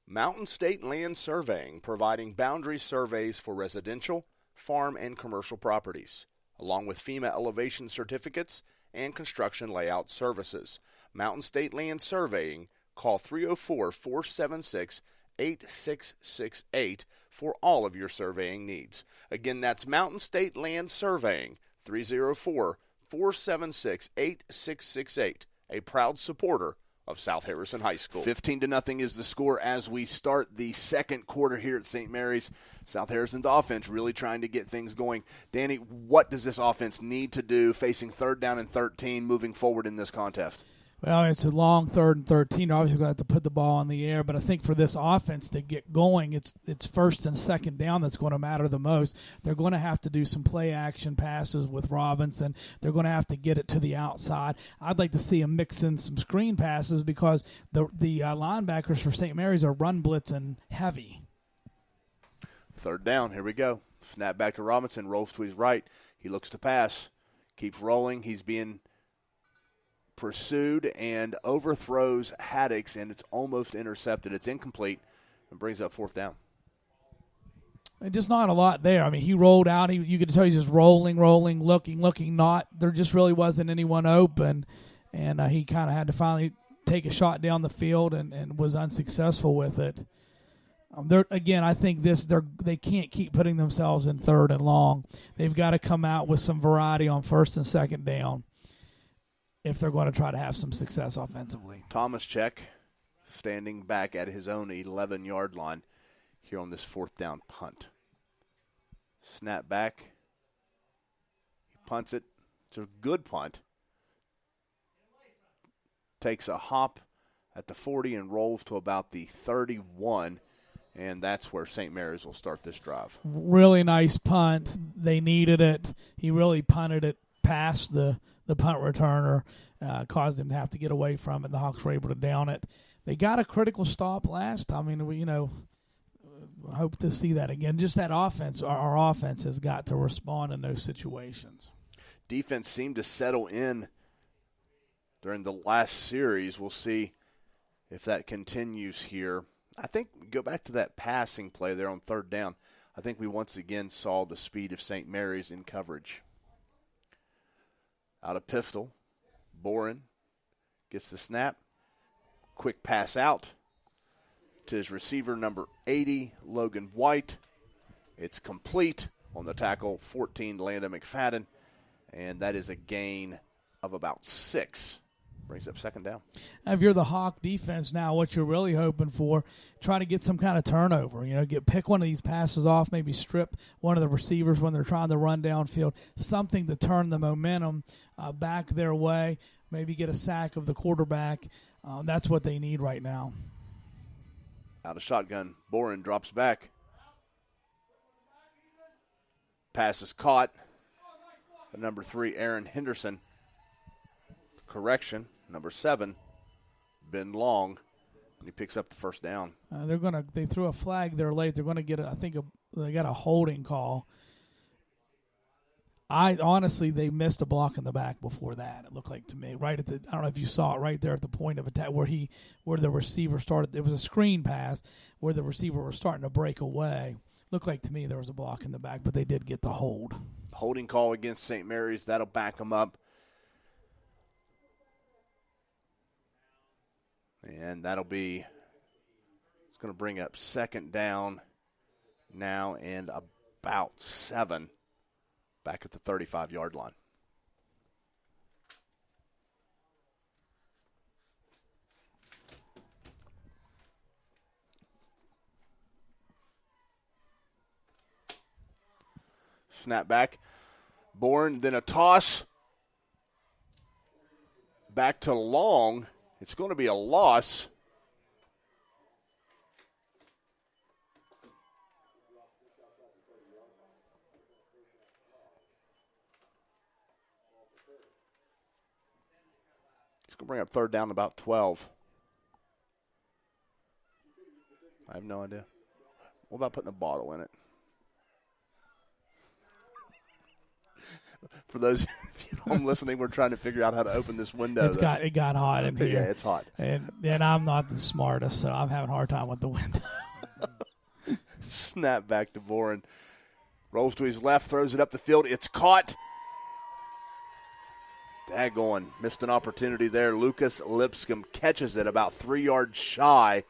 Mountain State Land Surveying, providing boundary surveys for residential, farm, and commercial properties, along with FEMA elevation certificates and construction layout services. Mountain State Land Surveying, call 304-476-8668 for all of your surveying needs. Again, that's Mountain State Land Surveying, 304-476-8668, a proud supporter of South Harrison High School. 15-0 is the score as we start the second quarter here at St. Mary's. South Harrison's offense really trying to get things going. Danny, what does this offense need to do facing 3rd down and 13 moving forward in this contest? Well, it's a long 3rd and 13. They're obviously going to have to put the ball in the air, but I think for this offense to get going, it's 1st and 2nd down that's going to matter the most. They're going to have to do some play action passes with Robinson. They're going to have to get it to the outside. I'd like to see them mix in some screen passes because the linebackers for St. Mary's are run blitzing heavy. 3rd down, here we go. Snap back to Robinson, rolls to his right. He looks to pass, keeps rolling. He's being pursued and overthrows Haddix, and it's almost intercepted. It's incomplete and brings up 4th down. And just not a lot there. I mean, he rolled out. You could tell he's just rolling, looking. Not there. Just really wasn't anyone open, and he kind of had to finally take a shot down the field and was unsuccessful with it. I think they can't keep putting themselves in third and long. They've got to come out with some variety on first and second down if they're going to try to have some success offensively. Thomas Check standing back at his own 11-yard line here on this fourth down punt. Snap back. He punts it. It's a good punt. Takes a hop at the 40 and rolls to about the 31. And that's where St. Mary's will start this drive. Really nice punt. They needed it. He really punted it past the punt returner, caused him to have to get away from it. The Hawks were able to down it. They got a critical stop last time. I mean, we hope to see that again. Just that offense, our offense has got to respond in those situations. Defense seemed to settle in during the last series. We'll see if that continues here. I think go back to that passing play there on third down. I think we once again saw the speed of St. Mary's in coverage. Out of pistol, Boren gets the snap. Quick pass out to his receiver, number 80, Logan White. It's complete on the tackle, 14, Landon McFadden, and that is a gain of about 6. Brings up second down. If you're the Hawk defense now, what you're really hoping for, try to get some kind of turnover. Pick one of these passes off, maybe strip one of the receivers when they're trying to run downfield, something to turn the momentum back their way, maybe get a sack of the quarterback. That's what they need right now. Out of shotgun, Boren drops back. Pass is caught by number 3, Aaron Henderson. Correction, number 7, Ben Long, and he picks up the first down. They threw a flag there late. They're going to get they got a holding call. They missed a block in the back before that. It looked like to me, right at I don't know if you saw it right there at the point of attack where the receiver started. It was a screen pass where the receiver was starting to break away. Looked like to me there was a block in the back, but they did get the hold. Holding call against St. Mary's. That'll back them up. And it's going to bring up second down now and about 7 back at the 35-yard line. Snap back. Bourne, then a toss. Back to Long. It's going to be a loss. It's going to bring up third down about 12. I have no idea. What about putting a bottle in it? For those of you at home listening, we're trying to figure out how to open this window. It got hot in here. Yeah, it's hot. And I'm not the smartest, so I'm having a hard time with the window. Snap back to Boren. Rolls to his left, throws it up the field. It's caught. Daggone. Missed an opportunity there. Lucas Lipscomb catches it about 3 yards shy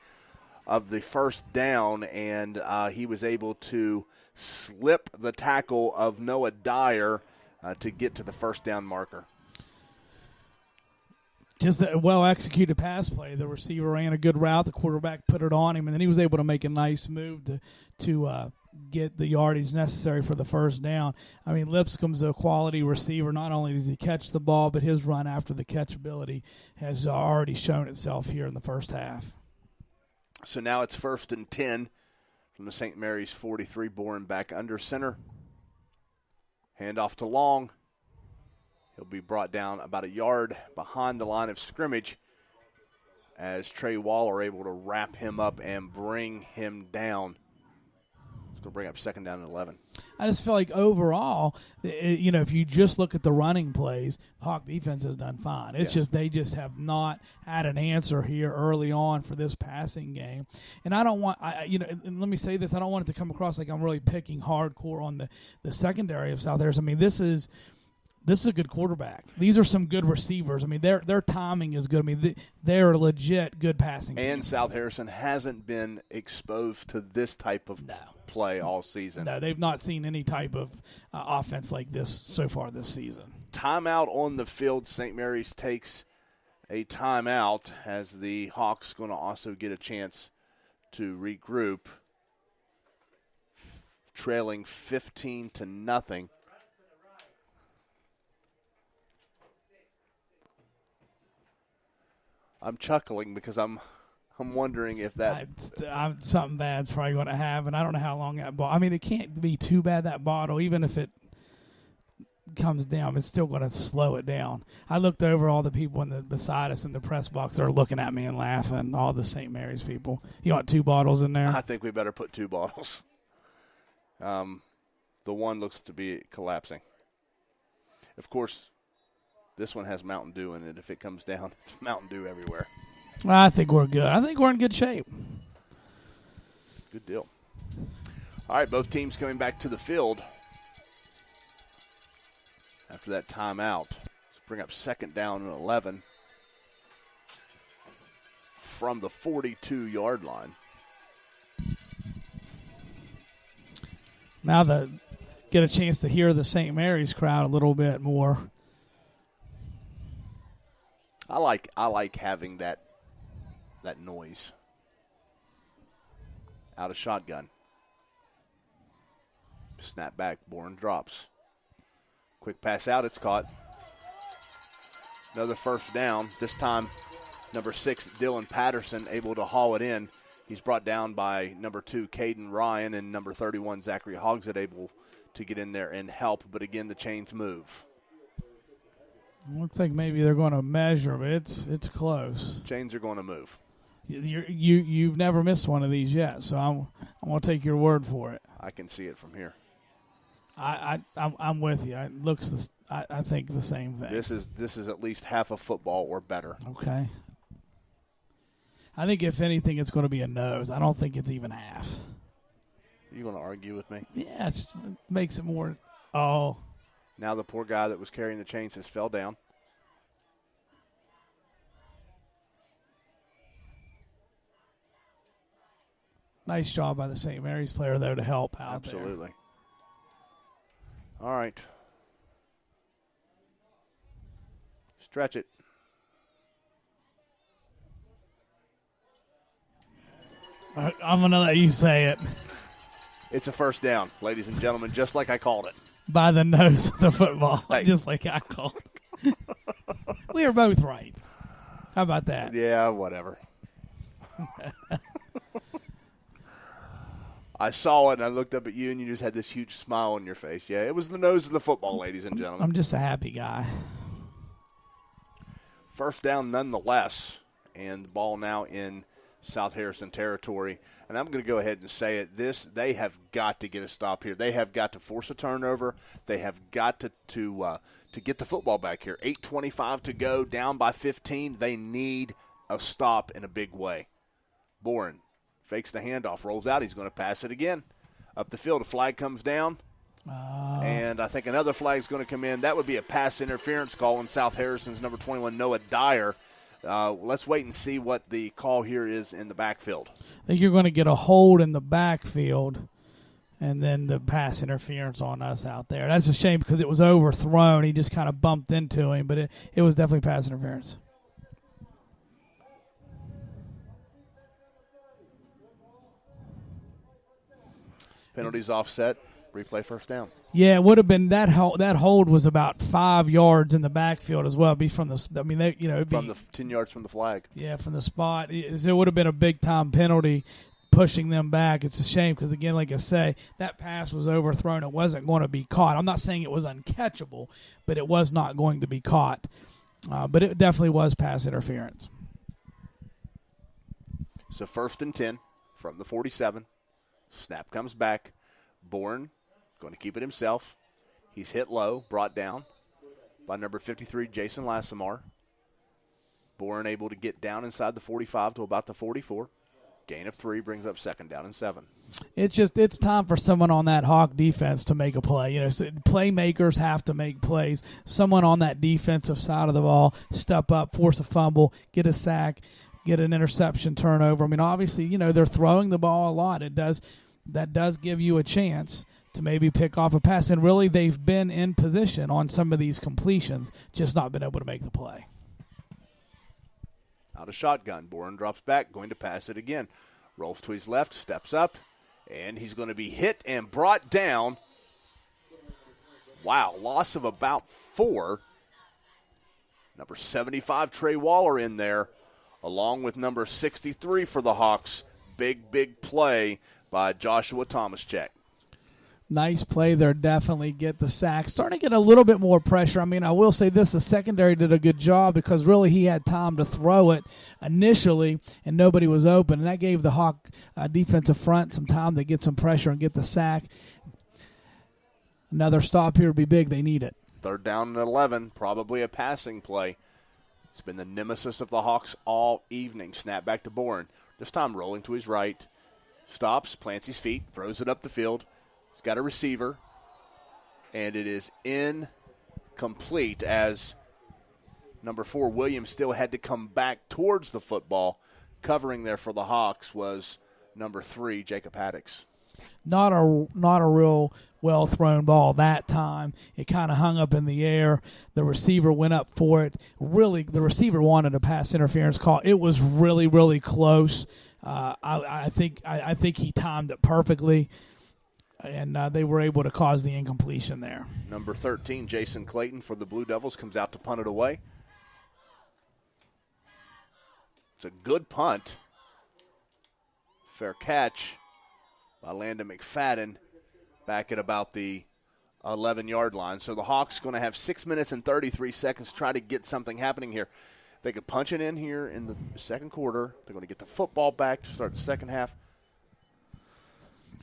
of the first down, and he was able to slip the tackle of Noah Dyer to get to the first down marker. Just a well-executed pass play. The receiver ran a good route. The quarterback put it on him, and then he was able to make a nice move to get the yardage necessary for the first down. I mean, Lipscomb's a quality receiver. Not only does he catch the ball, but his run after the catch ability has already shown itself here in the first half. So now it's 1st and 10 from the St. Mary's 43. Bourne back under center. Handoff to Long. He'll be brought down about a yard behind the line of scrimmage as Trey Waller able to wrap him up and bring him down. It's going to bring up second down and 11. I just feel like overall, if you just look at the running plays, the Hawk defense has done fine. It's just they just have not had an answer here early on for this passing game. And I don't want, and let me say this, I don't want it to come across like I'm really picking hardcore on the secondary of South Harris. I mean, this is This is a good quarterback. These are some good receivers. I mean, their timing is good. I mean, they're legit good passing. And South Harrison hasn't been exposed to this type of play all season. No, they've not seen any type of offense like this so far this season. Timeout on the field. St. Mary's takes a timeout as the Hawks going to also get a chance to regroup, trailing 15-0. I'm chuckling because I'm wondering if that something bad's probably going to happen. I don't know how long that ball. I mean, it can't be too bad, that bottle. Even if it comes down, it's still going to slow it down. I looked over, all the people beside us in the press box are looking at me and laughing. All the St. Mary's people. You want 2 bottles in there? I think we better put 2 bottles. The one looks to be collapsing. Of course, this one has Mountain Dew in it. If it comes down, it's Mountain Dew everywhere. Well, I think we're good. I think we're in good shape. Good deal. All right, both teams coming back to the field after that timeout. Let's bring up second down and 11 from the 42-yard line. Now get a chance to hear the St. Mary's crowd a little bit more. I like having that noise. Out of shotgun. Snap back. Bourne drops. Quick pass out. It's caught. Another first down. This time, number 6, Dylan Patterson, able to haul it in. He's brought down by number 2, Caden Ryan, and number 31, Zachary Hogsett, able to get in there and help. But again, the chains move. Looks like maybe they're going to measure, but it's close. Chains are going to move. You've never missed one of these yet, so I'm going to take your word for it. I can see it from here. I'm with you. It looks I think the same thing. This is at least half a football or better. Okay. I think if anything, it's going to be a nose. I don't think it's even half. You going to argue with me? Yeah, it makes it more. Oh. Now the poor guy that was carrying the chains has fell down. Nice job by the St. Mary's player, though, to help out. Absolutely. There. All right. Stretch it. I'm going to let you say it. It's a first down, ladies and gentlemen, just like I called it. By the nose of the football, hey. Just like I called it. We are both right. How about that? Yeah, whatever. I saw it, and I looked up at you, and you just had this huge smile on your face. Yeah, it was the nose of the football, ladies and gentlemen. I'm just a happy guy. First down nonetheless, and the ball now in South Harrison territory. And I'm going to go ahead and say it. They have got to get a stop here. They have got to force a turnover. They have got to get the football back here. 8:25 to go, down by 15. They need a stop in a big way. Bourne fakes the handoff, rolls out. He's going to pass it again. Up the field, a flag comes down. And I think another flag is going to come in. That would be a pass interference call on South Harrison's number 21, Noah Dyer. Let's wait and see what the call here is in the backfield. I think you're going to get a hold in the backfield and then the pass interference on us out there. That's a shame because it was overthrown. He just kind of bumped into him, but it was definitely pass interference. Penalties offset. Replay first down. Yeah, it would have been that hold was about 5 yards in the backfield as well. It'd be from the, I mean, it'd be from the 10 yards from the flag. Yeah, from the spot. It would have been a big time penalty, pushing them back. It's a shame because again, like I say, that pass was overthrown. It wasn't going to be caught. I'm not saying it was uncatchable, but it was not going to be caught. But it definitely was pass interference. So 1st and 10 from the 47. Snap comes back. Bourne going to keep it himself. He's hit low, brought down by number 53, Jason Lassamar. Bourne able to get down inside the 45 to about the 44. Gain of 3 brings up 2nd down and 7. It's time for someone on that Hawk defense to make a play. Playmakers have to make plays. Someone on that defensive side of the ball step up, force a fumble, get a sack, get an interception, turnover. I mean, obviously, they're throwing the ball a lot. That does give you a chance to maybe pick off a pass. And really, they've been in position on some of these completions, just not been able to make the play. Out of shotgun. Bourne drops back, going to pass it again. Rolls to his left, steps up, and he's going to be hit and brought down. Wow, loss of about 4. Number 75, Trey Waller, in there, along with number 63 for the Hawks. Big play by Joshua Thomaschek. Nice play there, definitely get the sack. Starting to get a little bit more pressure. I mean, I will say this, the secondary did a good job because really he had time to throw it initially and nobody was open. And that gave the Hawk defensive front some time to get some pressure and get the sack. Another stop here would be big. They need it. 3rd down and 11, probably a passing play. It's been the nemesis of the Hawks all evening. Snap back to Bourne. This time rolling to his right. Stops, plants his feet, throws it up the field. He's got a receiver, and it is incomplete as number 4, Williams, still had to come back towards the football. Covering there for the Hawks was number 3, Jacob Haddix. Not a real well-thrown ball that time. It kind of hung up in the air. The receiver went up for it. Really, the receiver wanted a pass interference call. It was really, really close. I think he timed it perfectly. And they were able to cause the incompletion there. Number 13, Jason Clayton for the Blue Devils, comes out to punt it away. It's a good punt. Fair catch by Landon McFadden back at about the 11-yard line. So the Hawks going to have 6 minutes and 33 seconds to try to get something happening here. If they could punch it in here in the second quarter, they're going to get the football back to start the second half.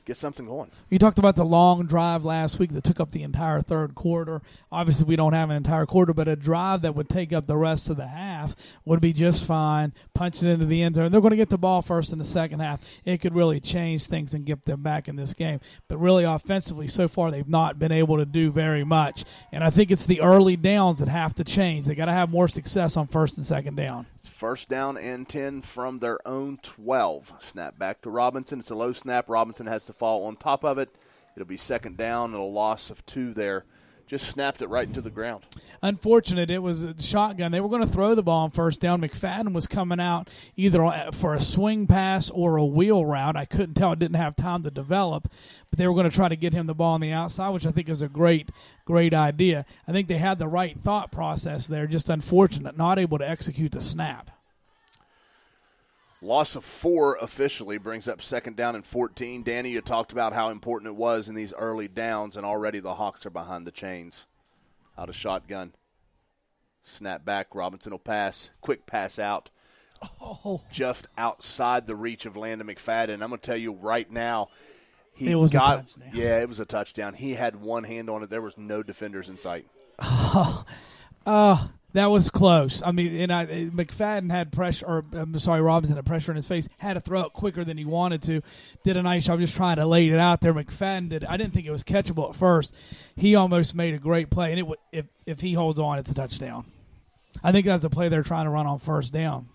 Get something going. You talked about the long drive last week that took up the entire third quarter. Obviously, we don't have an entire quarter, but a drive that would take up the rest of the half would be just fine. Punch it into the end zone. They're going to get the ball first in the second half. It could really change things and get them back in this game. But really, offensively, so far, they've not been able to do very much. And I think it's the early downs that have to change. They got to have more success on first and second down. 1st down and 10 from their own 12. Snap back to Robinson. It's a low snap. Robinson has to fall on top of it. It'll be 2nd down and a loss of 2 there. Just snapped it right into the ground. Unfortunate. It was a shotgun. They were going to throw the ball on 1st down. McFadden was coming out either for a swing pass or a wheel route. I couldn't tell. It didn't have time to develop. But they were going to try to get him the ball on the outside, which I think is a great idea. I think they had the right thought process there. Just unfortunate. Not able to execute the snap. Loss of 4 officially brings up 2nd down and 14. Danny, you talked about how important it was in these early downs, and already the Hawks are behind the chains. Out of shotgun. Snap back. Robinson will pass. Quick pass out. Oh. Just outside the reach of Landon McFadden. I'm going to tell you right now, it was a touchdown. Yeah, it was a touchdown. He had one hand on it. There was no defenders in sight. That was close. I mean, McFadden had pressure, Robinson had pressure in his face, had to throw it quicker than he wanted to. Did a nice job just trying to lay it out there. McFadden did. I didn't think it was catchable at first. He almost made a great play, and if he holds on, it's a touchdown. I think that's a play they're trying to run on 1st down.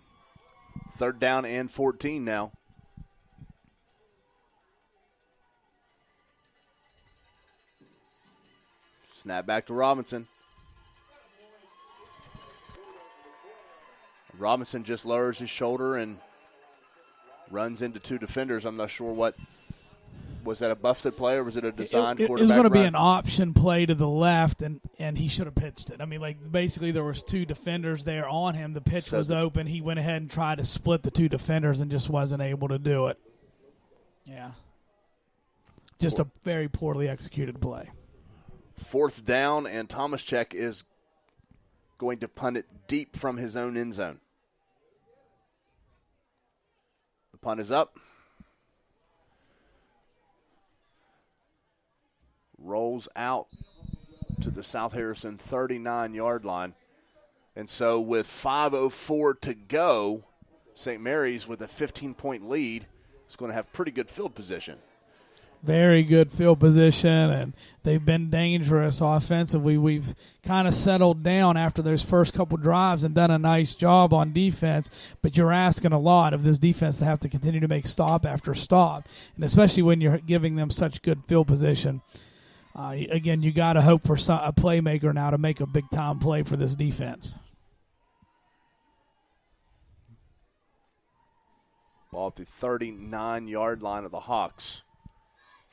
3rd down and 14 now. Snap back to Robinson. Robinson just lowers his shoulder and runs into 2 defenders. I'm not sure what. Was that a busted play or was it a designed quarterback? It was going to be an option play to the left, and he should have pitched it. I mean, basically there was 2 defenders there on him. The pitch was open. He went ahead and tried to split the 2 defenders and just wasn't able to do it. Yeah. Just a very poorly executed play. 4th down, and Thomaschek is going to punt it deep from his own end zone. The punt is up. Rolls out to the South Harrison 39-yard line. And so with 5:04 to go, St. Mary's with a 15-point lead is going to have pretty good field position. Very good field position, and they've been dangerous offensively. We've kind of settled down after those first couple drives and done a nice job on defense, but you're asking a lot of this defense to have to continue to make stop after stop, and especially when you're giving them such good field position. Again, you got to hope for a playmaker now to make a big-time play for this defense. Ball at the 39-yard line of the Hawks.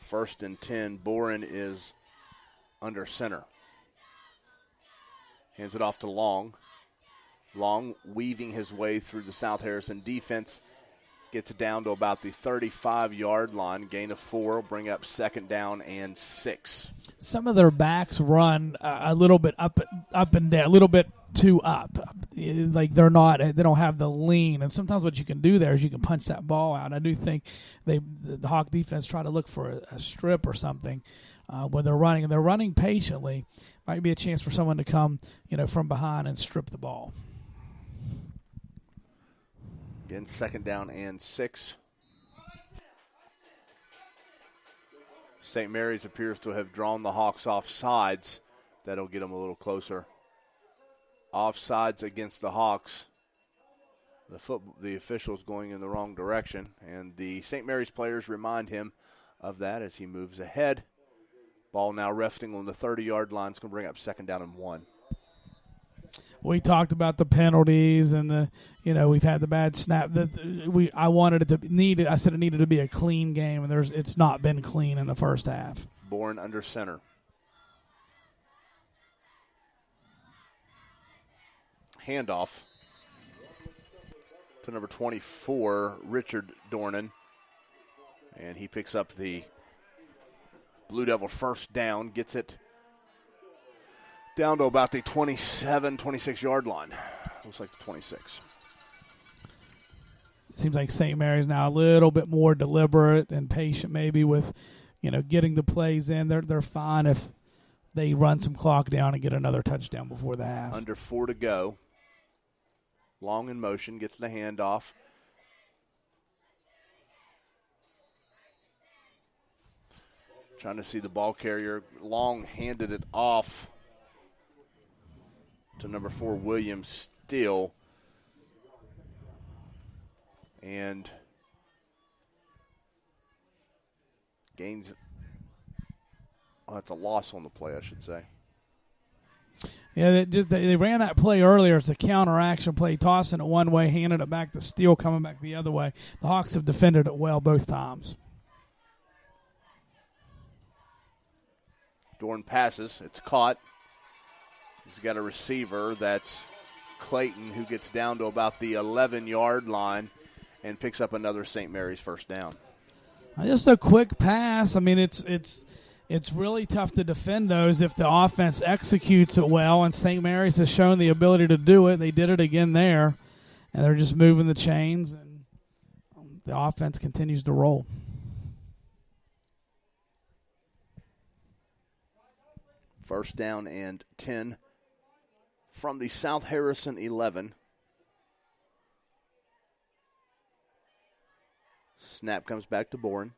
1st and 10. Boren is under center. Hands it off to Long. Long weaving his way through the South Harrison defense. Gets it down to about the 35-yard line. Gain of 4 will bring up 2nd down and 6. Some of their backs run a little bit up and down, a little bit too up. Like they don't have the lean. And sometimes what you can do there is you can punch that ball out. I do think the Hawk defense try to look for a strip or something when they're running. And they're running patiently. Might be a chance for someone to come, from behind and strip the ball. Again, 2nd down and 6. St. Mary's appears to have drawn the Hawks off sides. That'll get them a little closer. Offsides against the Hawks. The official's going in the wrong direction, and the St. Mary's players remind him of that as he moves ahead. Ball now resting on the 30-yard line. It's going to bring up 2nd down and 1. We talked about the penalties and we've had the bad snap. I said it needed to be a clean game, and it's not been clean in the first half. Bourne under center. Handoff to number 24, Richard Dornan, and he picks up the Blue Devil 1st down, gets it down to about the 27, 26-yard line. Looks like the 26. It seems like St. Mary's now a little bit more deliberate and patient maybe with, getting the plays in. They're fine if they run some clock down and get another touchdown before the half. Under 4 to go. Long in motion, gets the handoff. Trying to see the ball carrier. Long handed it off to number 4, William Steele. And gains. Oh, that's a loss on the play, I should say. Yeah, they ran that play earlier. It's a counter-action play, tossing it one way, handing it back to Steele, coming back the other way. The Hawks have defended it well both times. Dorn passes. It's caught. He's got a receiver. That's Clayton, who gets down to about the 11-yard line and picks up another St. Mary's 1st down. Just a quick pass. I mean, it's really tough to defend those if the offense executes it well, and St. Mary's has shown the ability to do it. They did it again there, and they're just moving the chains, and the offense continues to roll. First down and 10 from the South Harrison 11. Snap comes back to Bourne.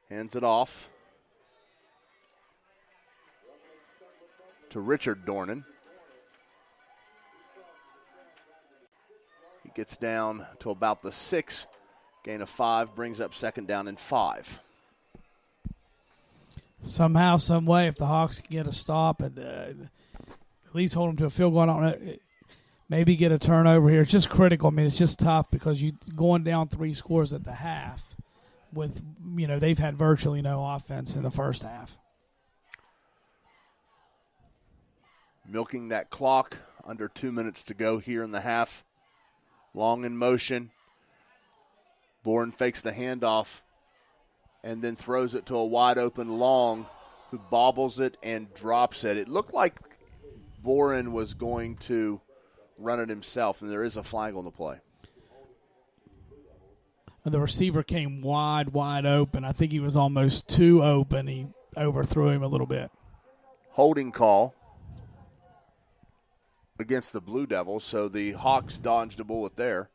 Hands it off to Richard Dornan. He gets down to about the 6. Gain of 5 brings up 2nd down and 5. Somehow, some way, if the Hawks can get a stop and at least hold them to a field goal, I don't know, maybe get a turnover here. It's just critical. I mean, it's just tough because you going down 3 scores at the half with, they've had virtually no offense in the first half. Milking that clock, under 2 minutes to go here in the half. Long in motion. Bourne fakes the handoff and then throws it to a wide-open Long, who bobbles it and drops it. It looked like Boren was going to run it himself, and there is a flag on the play. The receiver came wide open. I think he was almost too open. He overthrew him a little bit. Holding call against the Blue Devils, so the Hawks dodged a bullet there.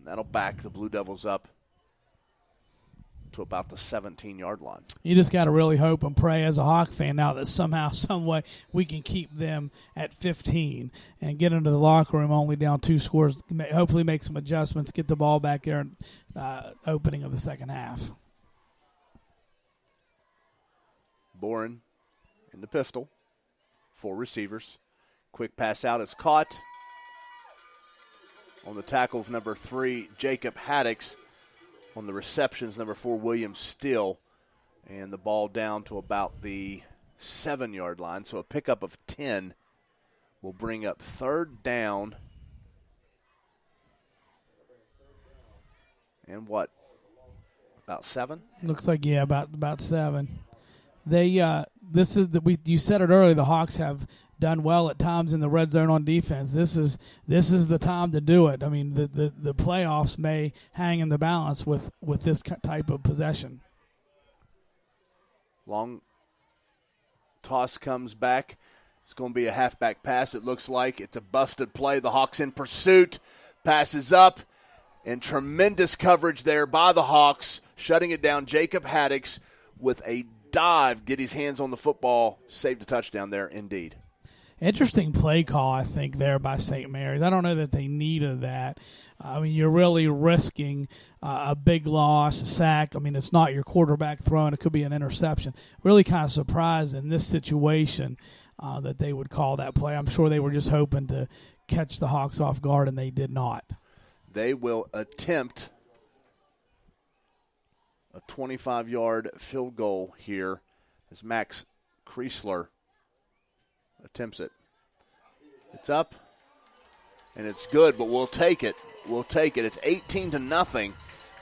That'll back the Blue Devils up to about the 17-yard line. You just got to really hope and pray as a Hawk fan now that somehow, some way, we can keep them at 15 and get into the locker room only down 2 scores. Hopefully make some adjustments, get the ball back there in opening of the second half. Boren in the pistol. 4 receivers. Quick pass out is caught. On the tackles, number 3, Jacob Haddix. On the receptions, number 4, William Steele. And the ball down to about the 7-yard line. So a pickup of 10 will bring up 3rd down. And what? About 7? Looks like, yeah, about 7. They you said it earlier, the Hawks have done well at times in the red zone on defense. This is the time to do it. I mean, the playoffs may hang in the balance with this type of possession. Long toss comes back. It's going to be a halfback pass, it looks like. It's a busted play. The Hawks in pursuit. Passes up. And tremendous coverage there by the Hawks. Shutting it down, Jacob Haddix with a dive. Get his hands on the football. Saved a touchdown there, indeed. Interesting play call, I think, there by St. Mary's. I don't know that they needed that. I mean, you're really risking a big loss, a sack. I mean, it's not your quarterback throwing. It could be an interception. Really kind of surprised in this situation that they would call that play. I'm sure they were just hoping to catch the Hawks off guard, and they did not. They will attempt a 25-yard field goal here as Max Kreisler attempts it. It's up, and it's good, but we'll take it. We'll take it. It's 18-0,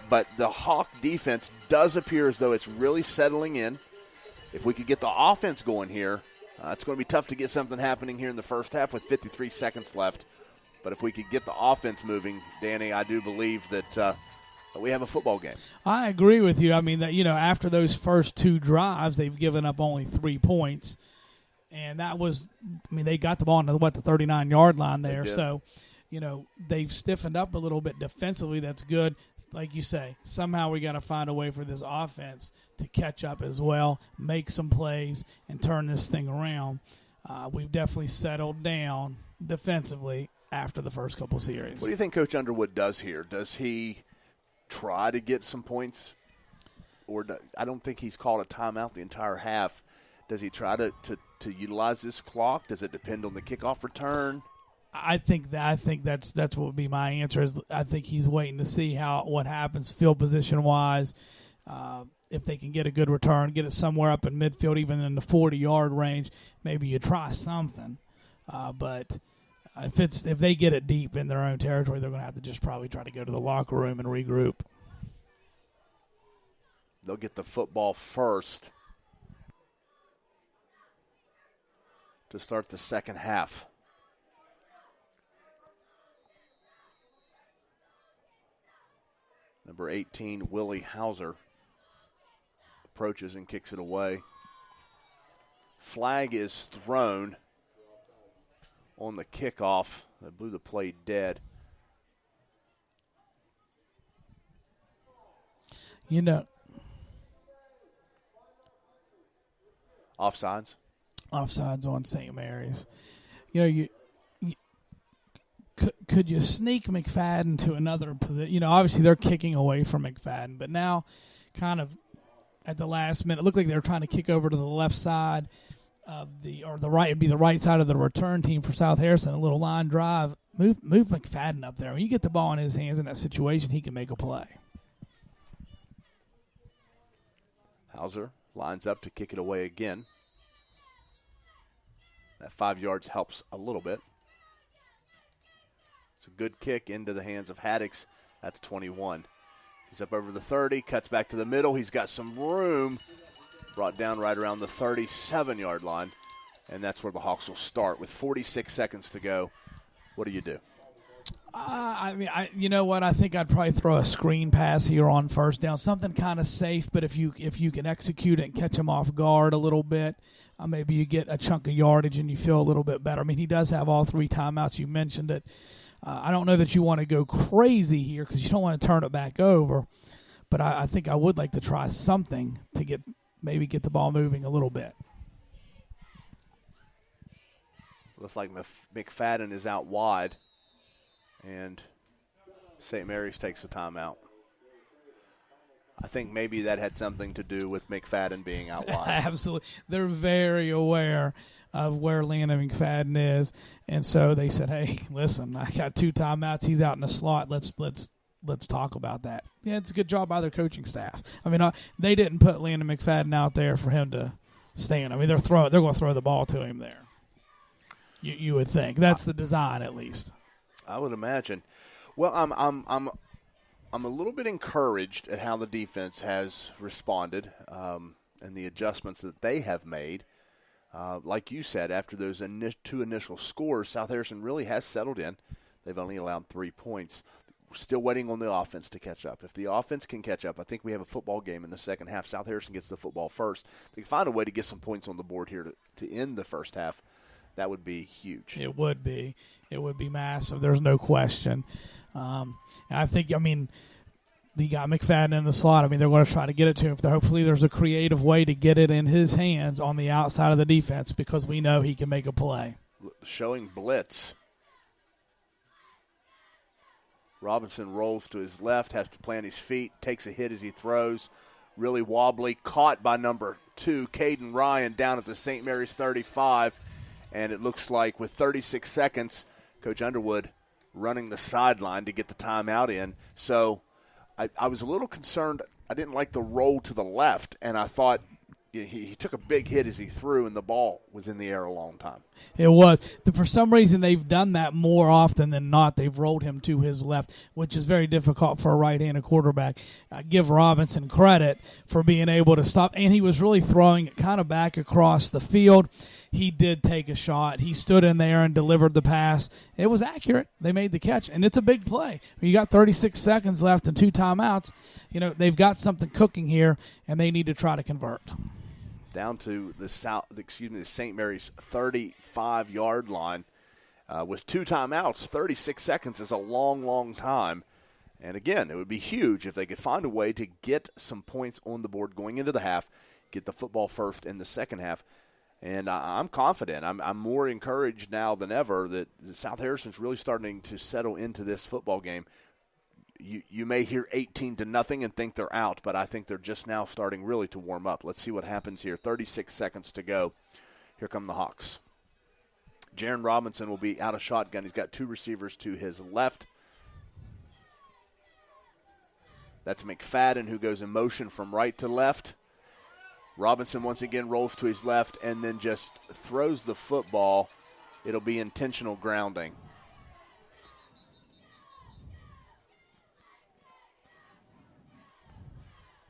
but the Hawk defense does appear as though it's really settling in. If we could get the offense going here, it's going to be tough to get something happening here in the first half with 53 seconds left. But if we could get the offense moving, Danny, I do believe that we have a football game. I agree with you. I mean, that after those first 2 drives, they've given up only 3 points. And that was, I mean, they got the ball into, the 39-yard line there. So, they've stiffened up a little bit defensively. That's good. Like you say, somehow we got to find a way for this offense to catch up as well, make some plays, and turn this thing around. We've definitely settled down defensively after the first couple series. What do you think Coach Underwood does here? Does he try to get some points? Or I don't think he's called a timeout the entire half. Does he try to utilize this clock? Does it depend on the kickoff return? I think that's what would be my answer. Is I think he's waiting to see what happens field position wise. If they can get a good return, get it somewhere up in midfield, even in the 40-yard range, maybe you try something. But if they get it deep in their own territory, they're going to have to just probably try to go to the locker room and regroup. They'll get the football first to start the second half. Number 18, Willie Hauser, approaches and kicks it away. Flag is thrown on the kickoff. That blew the play dead. Offsides. Offsides on St. Mary's. Could you sneak McFadden to another position? Obviously they're kicking away from McFadden, but now kind of at the last minute, it looked like they were trying to kick over to the left side of the right, it'd be the right side of the return team for South Harrison, a little line drive. Move McFadden up there. When you get the ball in his hands in that situation, he can make a play. Hauser lines up to kick it away again. That 5 yards helps a little bit. It's a good kick into the hands of Haddix at the 21. He's up over the 30, cuts back to the middle. He's got some room. Brought down right around the 37-yard line. And that's where the Hawks will start with 46 seconds to go. What do you do? You know what? I think I'd probably throw a screen pass here on first down, something kind of safe. But if you can execute it and catch him off guard a little bit, maybe you get a chunk of yardage and you feel a little bit better. I mean, he does have all 3 timeouts. You mentioned it. I don't know that you want to go crazy here because you don't want to turn it back over. But I think I would like to try something to maybe get the ball moving a little bit. Looks like McFadden is out wide, and St. Mary's takes the timeout. I think maybe that had something to do with McFadden being out wide. Absolutely. They're very aware of where Landon McFadden is, and so they said, hey, listen, I got 2 timeouts. He's out in the slot. Let's talk about that. Yeah, it's a good job by their coaching staff. I mean, they didn't put Landon McFadden out there for him to stand. I mean, they're going to throw the ball to him there. You would think that's the design, at least. I would imagine. Well, I'm a little bit encouraged at how the defense has responded and the adjustments that they have made. Like you said, after those 2 initial scores, South Harrison really has settled in. They've only allowed 3 points. We're still waiting on the offense to catch up. If the offense can catch up, I think we have a football game in the second half. South Harrison gets the football first. If they can find a way to get some points on the board here to end the first half, that would be huge. It would be. It would be massive. There's no question. I think, you got McFadden in the slot. I mean, they're going to try to get it to him. Hopefully there's a creative way to get it in his hands on the outside of the defense because we know he can make a play. Showing blitz. Robinson rolls to his left, has to plant his feet, takes a hit as he throws. Really wobbly, caught by number 2, Caden Ryan, down at the St. Mary's 35. And it looks like with 36 seconds, Coach Underwood running the sideline to get the timeout in. So I was a little concerned. I didn't like the roll to the left, and I thought he took a big hit as he threw, and the ball was in the air a long time. It was. For some reason, they've done that more often than not. They've rolled him to his left, which is very difficult for a right-handed quarterback. I give Robinson credit for being able to stop, and he was really throwing it kind of back across the field. He did take a shot. He stood in there and delivered the pass. It was accurate. They made the catch, and it's a big play. You got 36 seconds left and 2 timeouts. They've got something cooking here, and they need to try to convert. Down to the St. Mary's 35-yard line with 2 timeouts. 36 seconds is a long, long time. And again, it would be huge if they could find a way to get some points on the board going into the half, get the football first in the second half. And I'm confident. I'm more encouraged now than ever that South Harrison's really starting to settle into this football game. You may hear 18-0 and think they're out, but I think they're just now starting really to warm up. Let's see what happens here. 36 seconds to go. Here come the Hawks. Jaron Robinson will be out of shotgun. He's got 2 receivers to his left. That's McFadden, who goes in motion from right to left. Robinson once again rolls to his left and then just throws the football. It'll be intentional grounding.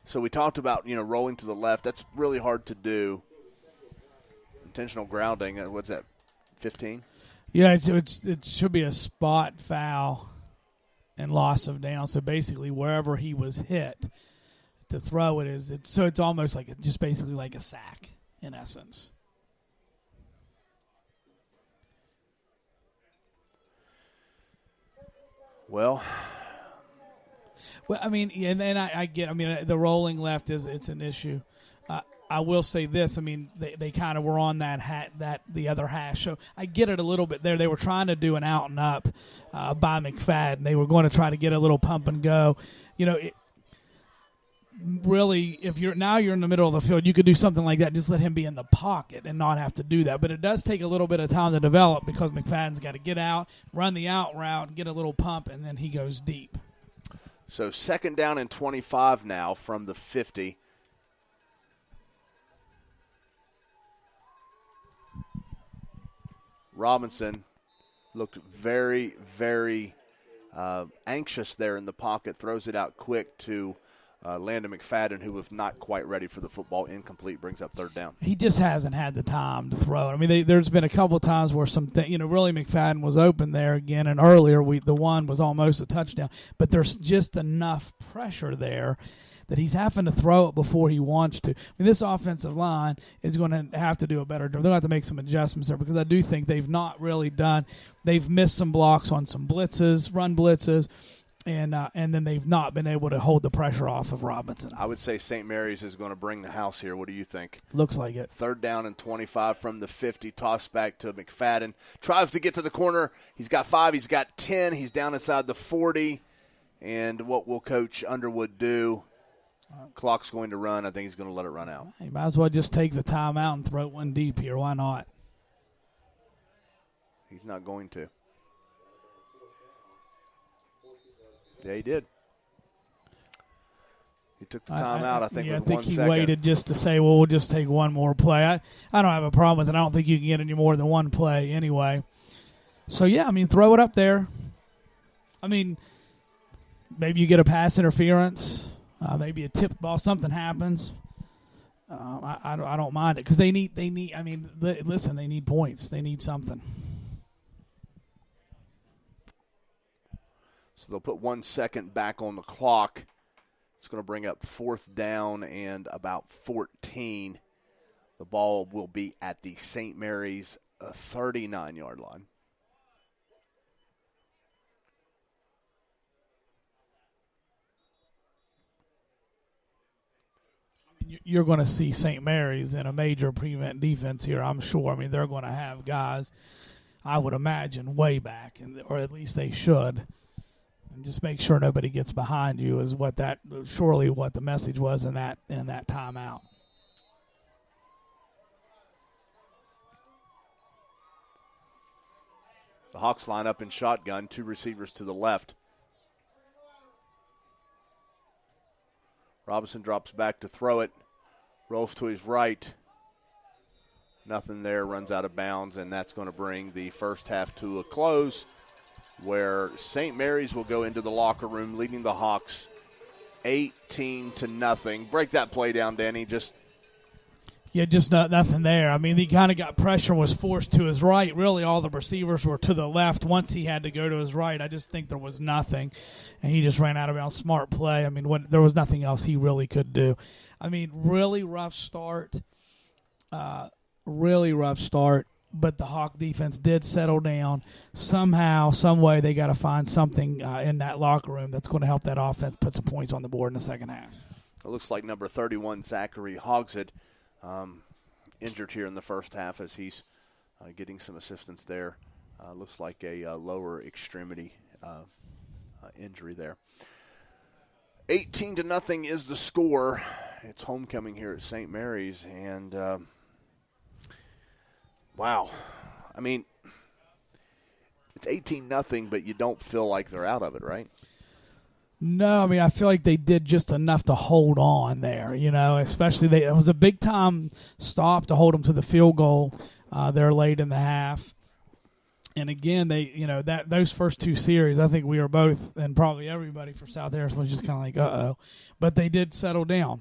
So we talked about, rolling to the left. That's really hard to do. Intentional grounding, what's that, 15? Yeah, it should be a spot foul and loss of down. So basically wherever he was hit to throw it is, so it's almost like just basically like a sack in essence. Well, I mean, and I get. I mean, the rolling left it's an issue. I will say this. I mean, they kind of were on that the other hash. So I get it a little bit there. They were trying to do an out and up by McFadden. They were going to try to get a little pump and go. Really, if you're in the middle of the field, you could do something like that. Just let him be in the pocket and not have to do that. But it does take a little bit of time to develop because McFadden's got to get out, run the out route, get a little pump, and then he goes deep. So 2nd down and 25 now from the 50. Robinson looked very, very anxious there in the pocket, throws it out quick to Landon McFadden, who was not quite ready for the football. Incomplete, brings up 3rd down. He just hasn't had the time to throw it. I mean, there's been a couple of times where really McFadden was open there again, and earlier the one was almost a touchdown. But there's just enough pressure there that he's having to throw it before he wants to. I mean, this offensive line is going to have to do a better job. They're going to have to make some adjustments there because I do think they've not really done. They've missed some blocks on some blitzes, run blitzes, and then they've not been able to hold the pressure off of Robinson. I would say St. Mary's is going to bring the house here. What do you think? Looks like it. 3rd down and 25 from the 50. Toss back to McFadden. Tries to get to the corner. He's got 5. He's got 10. He's down inside the 40. And what will Coach Underwood do? Clock's going to run. I think he's going to let it run out. You might as well just take the timeout and throw it one deep here. Why not? He's not going to. Yeah, he did. He took the timeout, I think, with 1 second. I think he waited just to say, well, we'll just take one more play. I don't have a problem with it. I don't think you can get any more than one play anyway. So, yeah, I mean, throw it up there. I mean, maybe you get a pass interference, maybe a tipped ball, something happens. I don't mind it because they need. I mean, listen, they need points. They need something. So they'll put 1 second back on the clock. It's going to bring up 4th down and about 14. The ball will be at the St. Mary's 39-yard line. You're going to see St. Mary's in a major prevent defense here, I'm sure. I mean, they're going to have guys, I would imagine, way back, or at least they should. And just make sure nobody gets behind you is what the message was in that timeout. The Hawks line up in shotgun, 2 receivers to the left. Robinson drops back to throw it, rolls to his right. Nothing there, runs out of bounds, and that's going to bring the first half to a close, where St. Mary's will go into the locker room leading the Hawks 18-0. Break that play down, Danny. Just nothing there. I mean, he kind of got pressure, was forced to his right. Really, all the receivers were to the left. Once he had to go to his right, I just think there was nothing, and he just ran out of bounds. Smart play. I mean, there was nothing else he really could do. I mean, really rough start. But the Hawk defense did settle down. Somehow, some way, they got to find something in that locker room that's going to help that offense put some points on the board in the second half. It looks like number 31, Zachary Hogshead, injured here in the first half as he's getting some assistance there. Looks like a lower extremity injury there. 18-0 is the score. It's homecoming here at St. Mary's, and wow. I mean, it's 18-0, but you don't feel like they're out of it, right? No, I mean, I feel like they did just enough to hold on there, especially it was a big-time stop to hold them to the field goal there late in the half. And again, those first 2 series, I think we were both, and probably everybody for South Harris was just kind of like, uh-oh. But they did settle down.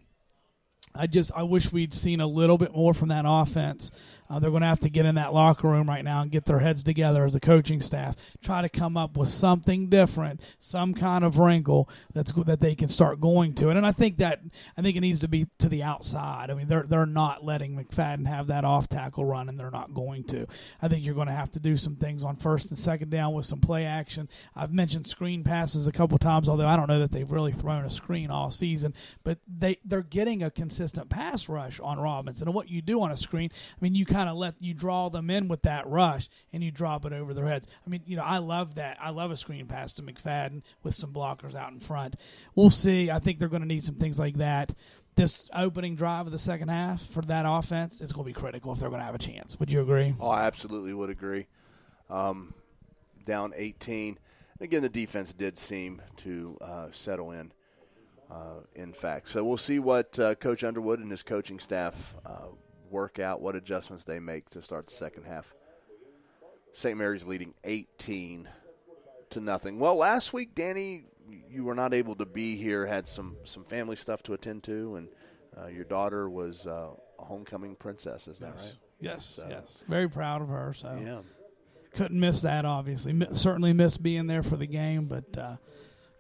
I wish we'd seen a little bit more from that offense. They're going to have to get in that locker room right now and get their heads together as a coaching staff, try to come up with something different, some kind of wrinkle that they can start going to. And I think it needs to be to the outside. I mean, they're not letting McFadden have that off tackle run, and they're not going to. I think you're going to have to do some things on first and second down with some play action. I've mentioned screen passes a couple times, although I don't know that they've really thrown a screen all season, but they're getting a consistent pass rush on Robinson. And what you do on a screen, I mean, you kind of you draw them in with that rush and you drop it over their heads. I mean, I love that. I love a screen pass to McFadden with some blockers out in front. We'll see. I think they're going to need some things like that. This opening drive of the second half for that offense is going to be critical if they're going to have a chance. Would you agree? Oh, I absolutely would agree. Down 18. Again, the defense did seem to settle in fact. So we'll see what Coach Underwood and his coaching staff work out, what adjustments they make to start the second half. St. Mary's leading 18-0. Well, last week, Danny, you were not able to be here, had some family stuff to attend to, and your daughter was a homecoming princess. Is that right? Yes, yes. Very proud of her. So yeah. Couldn't miss that, obviously. Certainly missed being there for the game, but,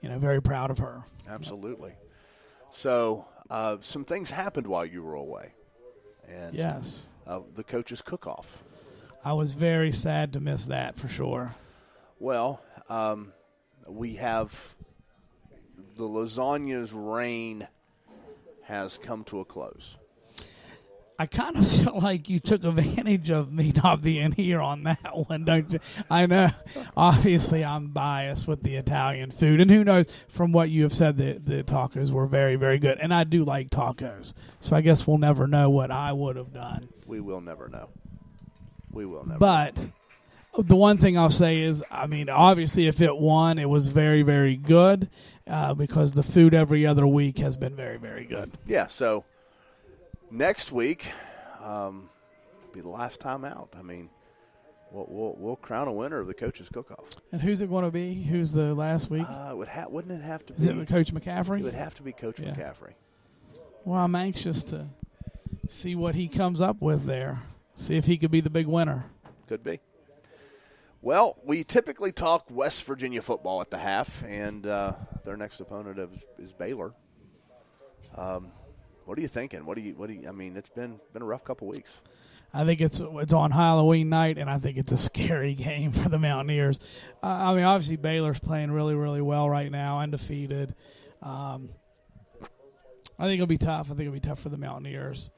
very proud of her. Absolutely. So some things happened while you were away. And Yes. The coach's cook-off. I was very sad to miss that for sure. Well, we have the lasagna's reign has come to a close. I kind of feel like you took advantage of me not being here on that one, don't you? I know. Obviously, I'm biased with the Italian food. And who knows, from what you have said, the tacos were very, very good. And I do like tacos. So I guess we'll never know what I would have done. We will never know. We will never But the one thing I'll say is, I mean, obviously, if it won, it was very, very good because the food every other week has been very, very good. Yeah, so next week be the last time out. I mean, we'll crown a winner of the coach's cook-off. And who's it going to be? Who's the last week? Wouldn't it have to be? Is it Coach McCaffrey? It would have to be Coach McCaffrey. Well, I'm anxious to see what he comes up with there. See if he could be the big winner. Could be. Well, we typically talk West Virginia football at the half, and their next opponent is Baylor. What are you thinking? What do you? I mean, it's been a rough couple weeks. I think it's on Halloween night, and I think it's a scary game for the Mountaineers. I mean, obviously Baylor's playing really, really well right now, undefeated. I think it'll be tough. I think it'll be tough for the Mountaineers.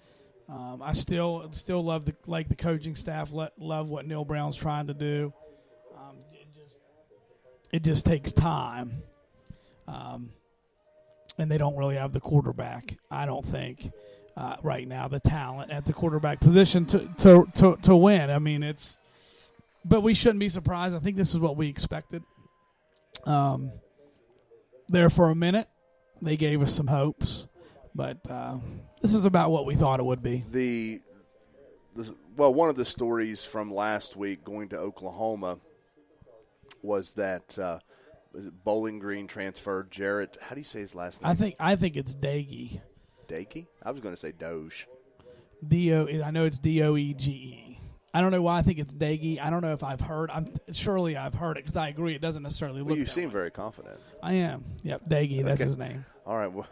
I still love the coaching staff. Love what Neil Brown's trying to do. It just takes time, and they don't really have the quarterback. I don't think right now the talent at the quarterback position to win. I mean, but we shouldn't be surprised. I think this is what we expected. There for a minute, they gave us some hopes. But this is about what we thought it would be. One of the stories from last week going to Oklahoma was that Bowling Green transferred Jarrett. How do you say his last name? I think it's Dagey. Dagey? I was going to say Doge. I know it's Doege. I don't know why I think it's Dagey. I don't know if I've heard. Surely I've heard it because I agree. It doesn't necessarily look. Well, you that seem way. very confident. I am. Yep, Dagey. That's his name. All right. Well,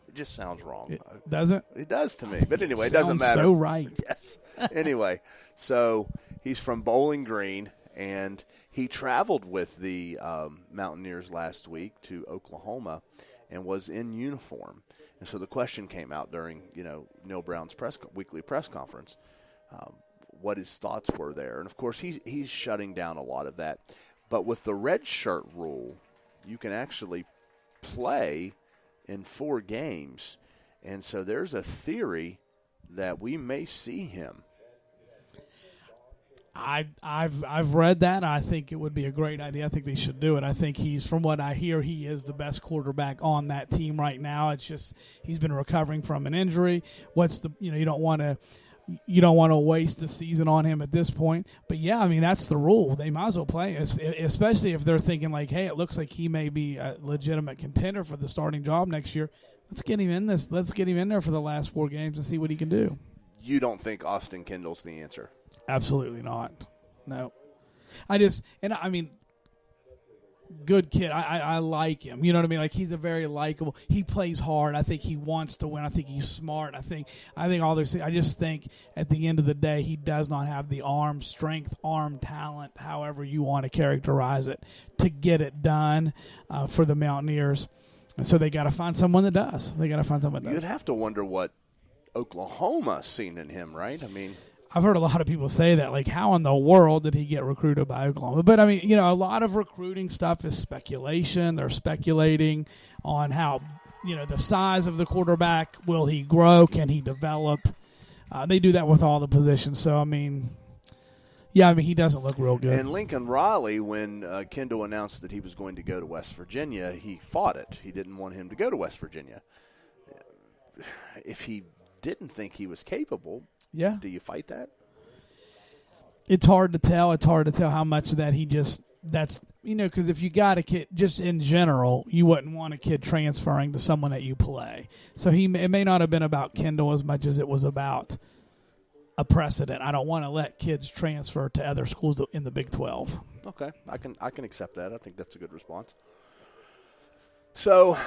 it just sounds wrong. It doesn't? It does to me. But anyway, it doesn't matter. So right. Yes. Anyway, so he's from Bowling Green, and he traveled with the Mountaineers last week to Oklahoma and was in uniform. And so the question came out during, Neil Brown's weekly press conference, what his thoughts were there. And, of course, he's shutting down a lot of that. But with the red shirt rule, you can actually play in 4 games. And so there's a theory that we may see him. I've read that. I think it would be a great idea. I think they should do it. I think from what I hear, he is the best quarterback on that team right now. It's just he's been recovering from an injury. You don't want to waste the season on him at this point. But yeah, I mean that's the rule. They might as well play, especially if they're thinking like, hey, it looks like he may be a legitimate contender for the starting job next year. Let's get him in this. Let's get him in there for the last 4 games and see what he can do. You don't think Austin Kendall's the answer? Absolutely not. No. Good kid. I like him. You know what I mean? Like he's a very likable. He plays hard. I think he wants to win. I think he's smart. I think all those things. I just think at the end of the day, he does not have the arm strength, arm talent, however you want to characterize it, to get it done for the Mountaineers. And so they got to find someone that does. You'd have to wonder what Oklahoma's seen in him, right? I mean, I've heard a lot of people say that, like, how in the world did he get recruited by Oklahoma? But, I mean, a lot of recruiting stuff is speculation. They're speculating on how, the size of the quarterback. Will he grow? Can he develop? They do that with all the positions. So, I mean, he doesn't look real good. And Lincoln Riley, when Kendall announced that he was going to go to West Virginia, he fought it. He didn't want him to go to West Virginia. If he didn't think he was capable, do you fight that? It's hard to tell. It's hard to tell how much of that because if you got a kid, just in general, you wouldn't want a kid transferring to someone that you play. So it may not have been about Kendall as much as it was about a precedent. I don't want to let kids transfer to other schools in the Big 12. Okay, I can accept that. I think that's a good response. So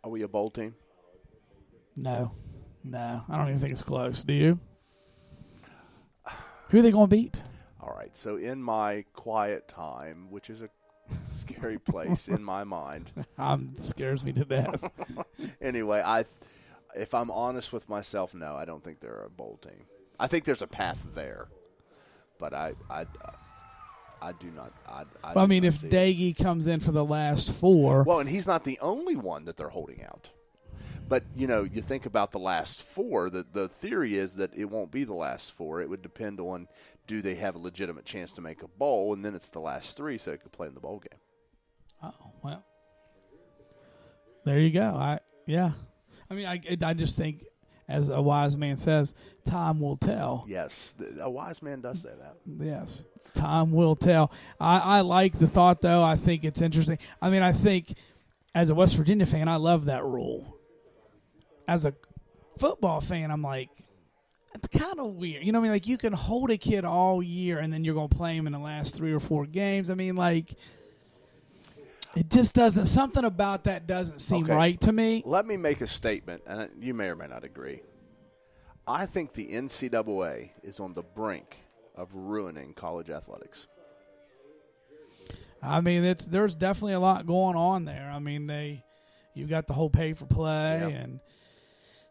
Are we a bowl team? No, I don't even think it's close. Do you? Who are they going to beat? All right. So in my quiet time, which is a scary place in my mind. Scares me to death. Anyway, if I'm honest with myself, no, I don't think they're a bowl team. I think there's a path there, but I do not. I mean, if Daggy comes in for the last 4. Well, and he's not the only one that they're holding out. But, you think about the last 4. The theory is that it won't be the last 4. It would depend on, do they have a legitimate chance to make a bowl, and then it's the last 3 so it could play in the bowl game. Oh, well. There you go. I just think, as a wise man says, time will tell. Yes, a wise man does say that. Yes, time will tell. I like the thought, though. I think it's interesting. I mean, I think, as a West Virginia fan, I love that rule. As a football fan, I'm like, it's kind of weird. You know what I mean? Like, you can hold a kid all year, and then you're going to play him in the last 3 or 4 games. I mean, like, it just doesn't – something about that doesn't seem right to me. Let me make a statement, and you may or may not agree. I think the NCAA is on the brink of ruining college athletics. I mean, there's definitely a lot going on there. I mean, you've got the whole pay for play, and –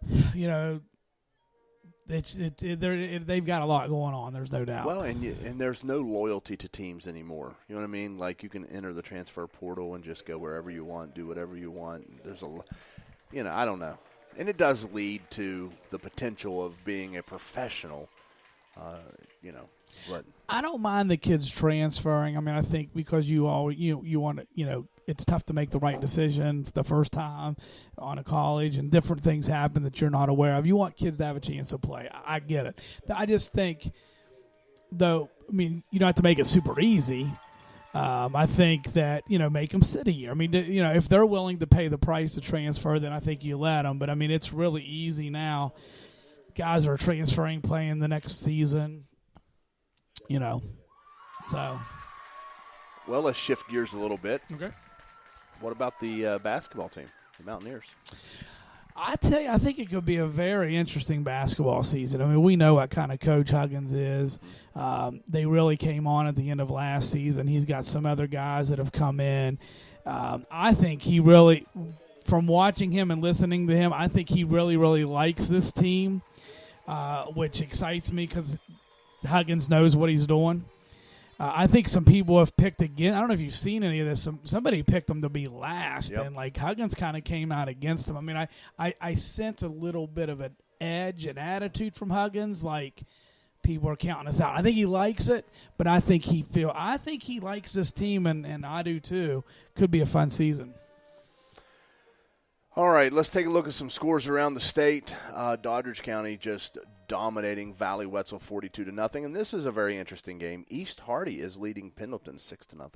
they've got a lot going on. There's no doubt. Well, and there's no loyalty to teams anymore. You know what I mean? Like, you can enter the transfer portal and just go wherever you want, do whatever you want. There's I don't know. And it does lead to the potential of being a professional, But I don't mind the kids transferring. I mean, I think because you want to, it's tough to make the right decision the first time on a college, and different things happen that you're not aware of. You want kids to have a chance to play. I get it. I just think, though, I mean, you don't have to make it super easy. I think that, make them sit a year. I mean, if they're willing to pay the price to transfer, then I think you let them. But, I mean, it's really easy now. Guys are transferring, playing the next season, so. Well, let's shift gears a little bit. Okay. What about the basketball team, the Mountaineers? I tell you, I think it could be a very interesting basketball season. I mean, we know what kind of coach Huggins is. They really came on at the end of last season. He's got some other guys that have come in. I think he really, from watching him and listening to him, I think he really, really likes this team, which excites me because Huggins knows what he's doing. I think some people have picked again. I don't know if you've seen any of this. Somebody picked them to be last, and like Huggins kind of came out against them. I mean, I sense a little bit of an edge and attitude from Huggins, like people are counting us out. I think he likes it, but I think he likes this team, and I do too. Could be a fun season. All right, let's take a look at some scores around the state. Doddridge County just dominating Valley Wetzel 42-0, and this is a very interesting game. East Hardy is leading Pendleton 6-0.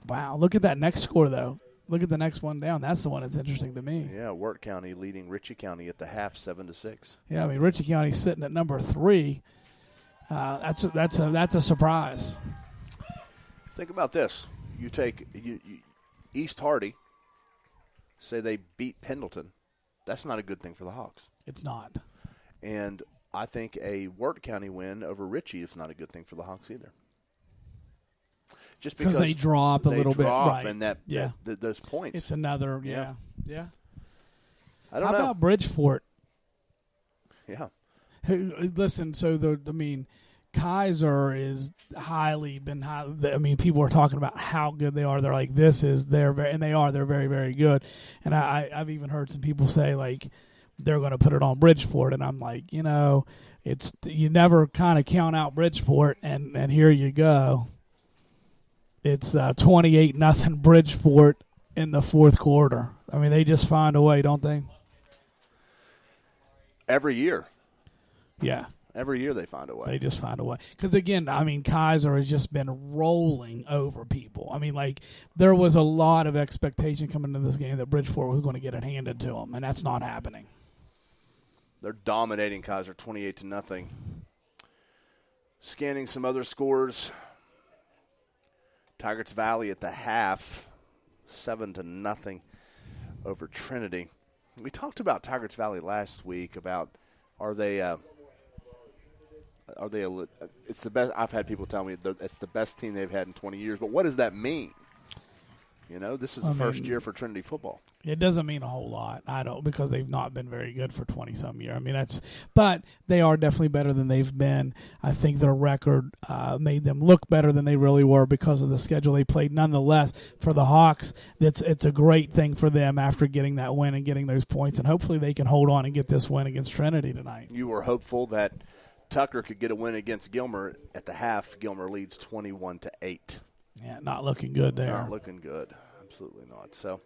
Wow, look at that next score though. Look at the next one down. That's the one that's interesting to me. Yeah, Wirt County leading Ritchie County at the half 7-6. Yeah, I mean Ritchie County's sitting at number 3. That's a surprise. Think about this. You take East Hardy. Say they beat Pendleton. That's not a good thing for the Hawks. It's not. And I think a Wirt County win over Ritchie is not a good thing for the Hawks either. Just because they drop a little bit, right? And those points. It's another, yeah. I don't know. How about Bridgeport? Yeah. Listen, Kaiser is people are talking about how good they are. They're like, they are very, very good. And I've even heard some people say, like, they're going to put it on Bridgeport. And I'm like, it's, you never kind of count out Bridgeport, and here you go. It's 28-0 Bridgeport in the fourth quarter. I mean, they just find a way, don't they? Every year. Yeah. Every year they find a way. They just find a way. Because, again, I mean, Kaiser has just been rolling over people. I mean, like, there was a lot of expectation coming into this game that Bridgeport was going to get it handed to them, and that's not happening. They're dominating Kaiser 28-0. Scanning some other scores. Tigers Valley at the half, 7-0. over Trinity. We talked about Tigers Valley last week about are they it's the best. I've had people tell me it's the best team they've had in 20 years. But what does that mean? This is the first year for Trinity football. It doesn't mean a whole lot, because they've not been very good for 20-some years. But they are definitely better than they've been. I think their record made them look better than they really were because of the schedule they played. Nonetheless, for the Hawks, it's a great thing for them after getting that win and getting those points, and hopefully they can hold on and get this win against Trinity tonight. You were hopeful that Tucker could get a win against Gilmer at the half. Gilmer leads 21-8. Yeah, not looking good there. Not looking good. Absolutely not. So,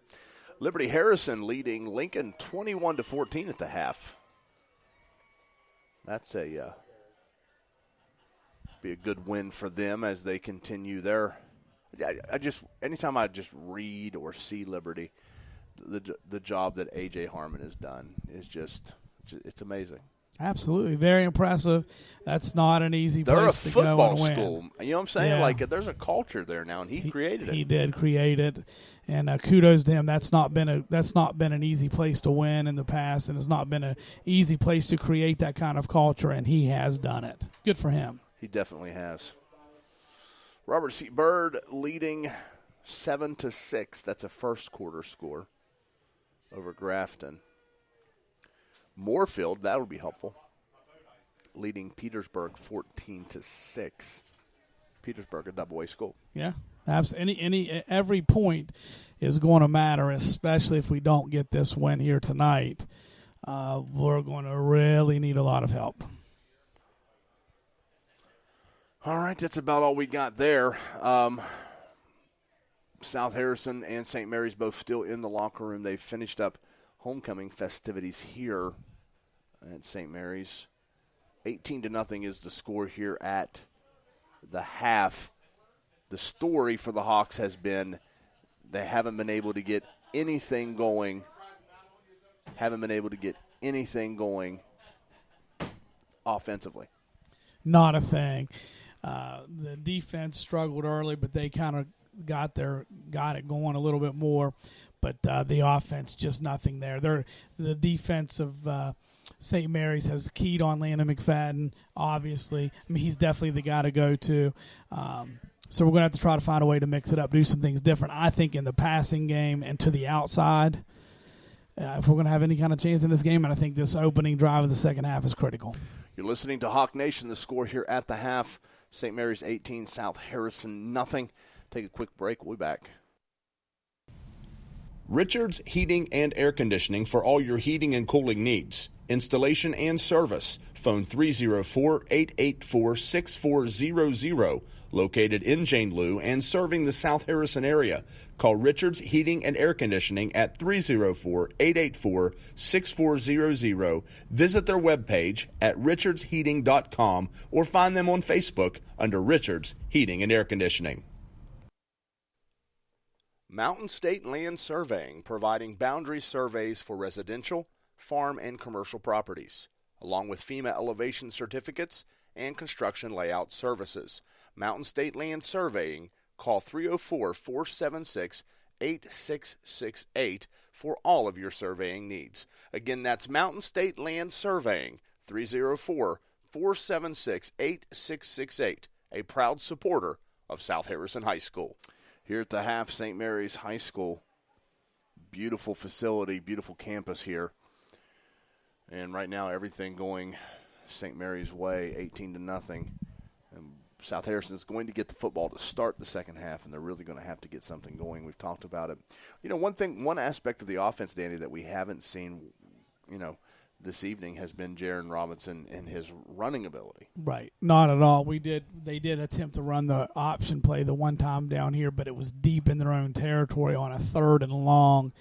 Liberty Harrison leading Lincoln 21-14 at the half. That's be a good win for them as they continue their. Anytime I just read or see Liberty, the job that A.J. Harmon has done is it's amazing. Absolutely. Very impressive. That's not an easy They're place to go and win. They're a football school. You know what I'm saying? Yeah. Like, there's a culture there now, and he created it. He did create it, and kudos to him. That's not been an easy place to win in the past, and it's not been an easy place to create that kind of culture, and he has done it. Good for him. He definitely has. Robert C. Byrd leading 7-6. That's a first quarter score over Grafton. Moorfield, that'll be helpful, leading Petersburg 14-6. Petersburg, a double-A school. Yeah, absolutely. Every point is going to matter, especially if we don't get this win here tonight. We're going to really need a lot of help. All right, that's about all we got there. South Harrison and St. Mary's both still in the locker room. They've finished up homecoming festivities here at St. Mary's. 18-0 is the score here at the half. The story for the Hawks has been they haven't been able to get anything going. Offensively. Not a thing. The defense struggled early, but they kind of got it going a little bit more. But the offense, just nothing there. The defense of St. Mary's has keyed on Landon McFadden, obviously. I mean, he's definitely the guy to go to. So we're going to have to try to find a way to mix it up, do some things different. I think in the passing game and to the outside, if we're going to have any kind of chance in this game, and I think this opening drive of the second half is critical. You're listening to Hawk Nation. The score here at the half, St. Mary's 18, South Harrison nothing. Take a quick break. We'll be back. Richards Heating and Air Conditioning for all your heating and cooling needs. Installation and service. Phone 304-884-6400. Located in Jane Lew and serving the South Harrison area. Call Richards Heating and Air Conditioning at 304-884-6400. Visit their webpage at richardsheating.com or find them on Facebook under Richards Heating and Air Conditioning. Mountain State Land Surveying, providing boundary surveys for residential, farm, and commercial properties, along with FEMA elevation certificates and construction layout services. Mountain State Land Surveying, call 304-476-8668 for all of your surveying needs. Again, that's Mountain State Land Surveying, 304-476-8668, a proud supporter of South Harrison High School. Here at the half, St. Mary's High School. Beautiful facility, beautiful campus here. And right now, everything going St. Mary's way, 18-0. And South Harrison's going to get the football to start the second half, and they're really going to have to get something going. We've talked about it. One aspect of the offense, Danny, that we haven't seen, this evening has been Jaron Robinson and his running ability. Right. Not at all. They did attempt to run the option play the one time down here, but it was deep in their own territory on a 3rd and long.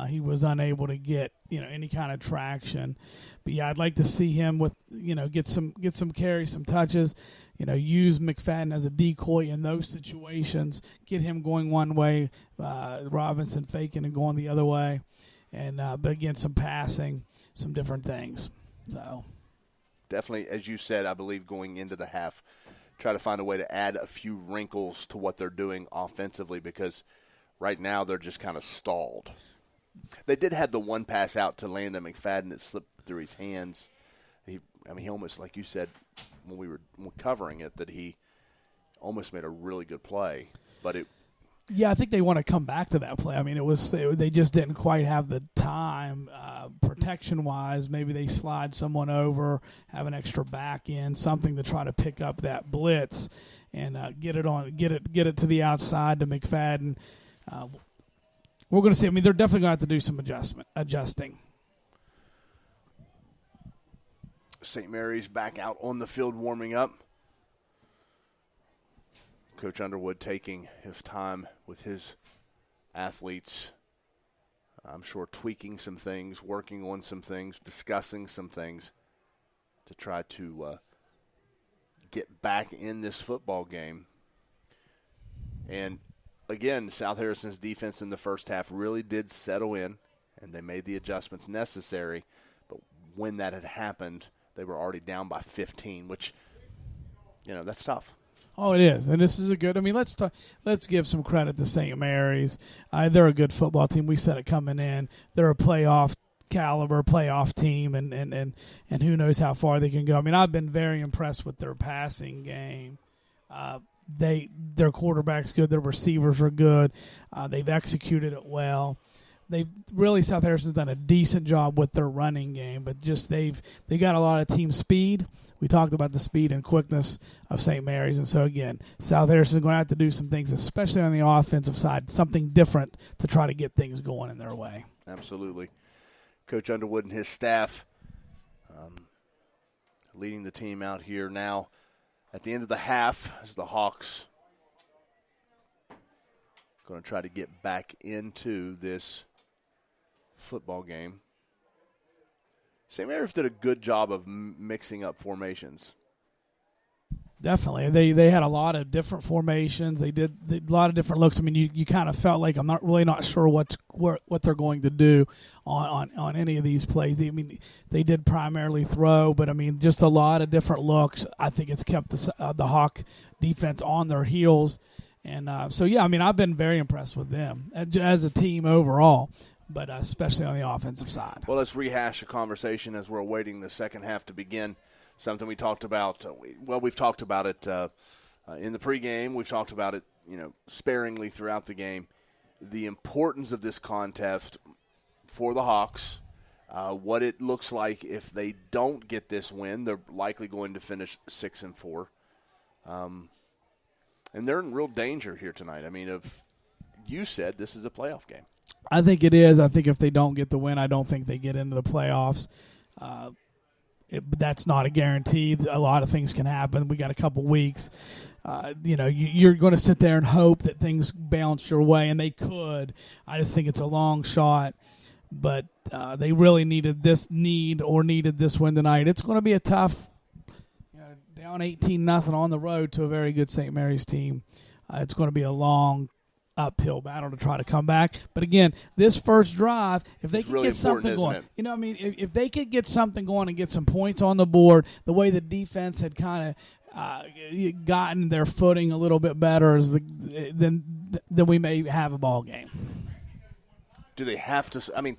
He was unable to get, any kind of traction. But yeah, I'd like to see him with, get some carries, some touches, use McFadden as a decoy in those situations, get him going one way, Robinson faking and going the other way. And but again, some passing, some different things. So definitely, as you said, I believe going into the half, try to find a way to add a few wrinkles to what they're doing offensively, because right now they're just kind of stalled. They did have the one pass out to Landon McFadden that slipped through his hands. He almost, like you said when we were covering it, that he almost made a really good play. But I think they want to come back to that play. I mean, they just didn't quite have the time, protection-wise. Maybe they slide someone over, have an extra back in, something to try to pick up that blitz and get it to the outside to McFadden. We're going to see. I mean, they're definitely going to have to do some adjusting. St. Mary's back out on the field warming up. Coach Underwood taking his time with his athletes. I'm sure tweaking some things, working on some things, discussing some things to try to get back in this football game. And, again, South Harrison's defense in the first half really did settle in, and they made the adjustments necessary. But when that had happened, they were already down by 15, which, that's tough. Oh, it is, and this is a good. I mean, let's give some credit to St. Mary's. They're a good football team. We said it coming in. They're a playoff caliber playoff team, and who knows how far they can go. I mean, I've been very impressed with their passing game. Their quarterback's good. Their receivers are good. They've executed it well. South Harrison's done a decent job with their running game, but just they got a lot of team speed. We talked about the speed and quickness of St. Mary's, and so again, South Harrison's going to have to do some things, especially on the offensive side, something different to try to get things going in their way. Absolutely. Coach Underwood and his staff leading the team out here now at the end of the half as the Hawks going to try to get back into this football game. St. Mary's did a good job of mixing up formations. Definitely. They had a lot of different formations. They did a lot of different looks. I mean, you kind of felt like I'm not sure what they're going to do on any of these plays. I mean, they did primarily throw, but I mean, just a lot of different looks. I think it's kept the Hawk defense on their heels. And I mean, I've been very impressed with them as a team overall, but especially on the offensive side. Well, let's rehash a conversation as we're awaiting the second half to begin. Something we talked about. We've talked about it in the pregame. We've talked about it, sparingly throughout the game. The importance of this contest for the Hawks. What it looks like if they don't get this win, they're likely going to finish 6-4. And they're in real danger here tonight. I mean, you said this is a playoff game. I think it is. I think if they don't get the win, I don't think they get into the playoffs. That's not a guarantee. A lot of things can happen. We got a couple weeks. You're going to sit there and hope that things bounce your way, and they could. I just think it's a long shot. But they really needed this win tonight. It's going to be a tough, down 18-0 on the road to a very good St. Mary's team. It's going to be a long uphill battle to try to come back. But again, this first drive, if they could get something going, if they could get something going and get some points on the board, the way the defense had kind of gotten their footing a little bit better, then we may have a ball game. Do they have to? I mean,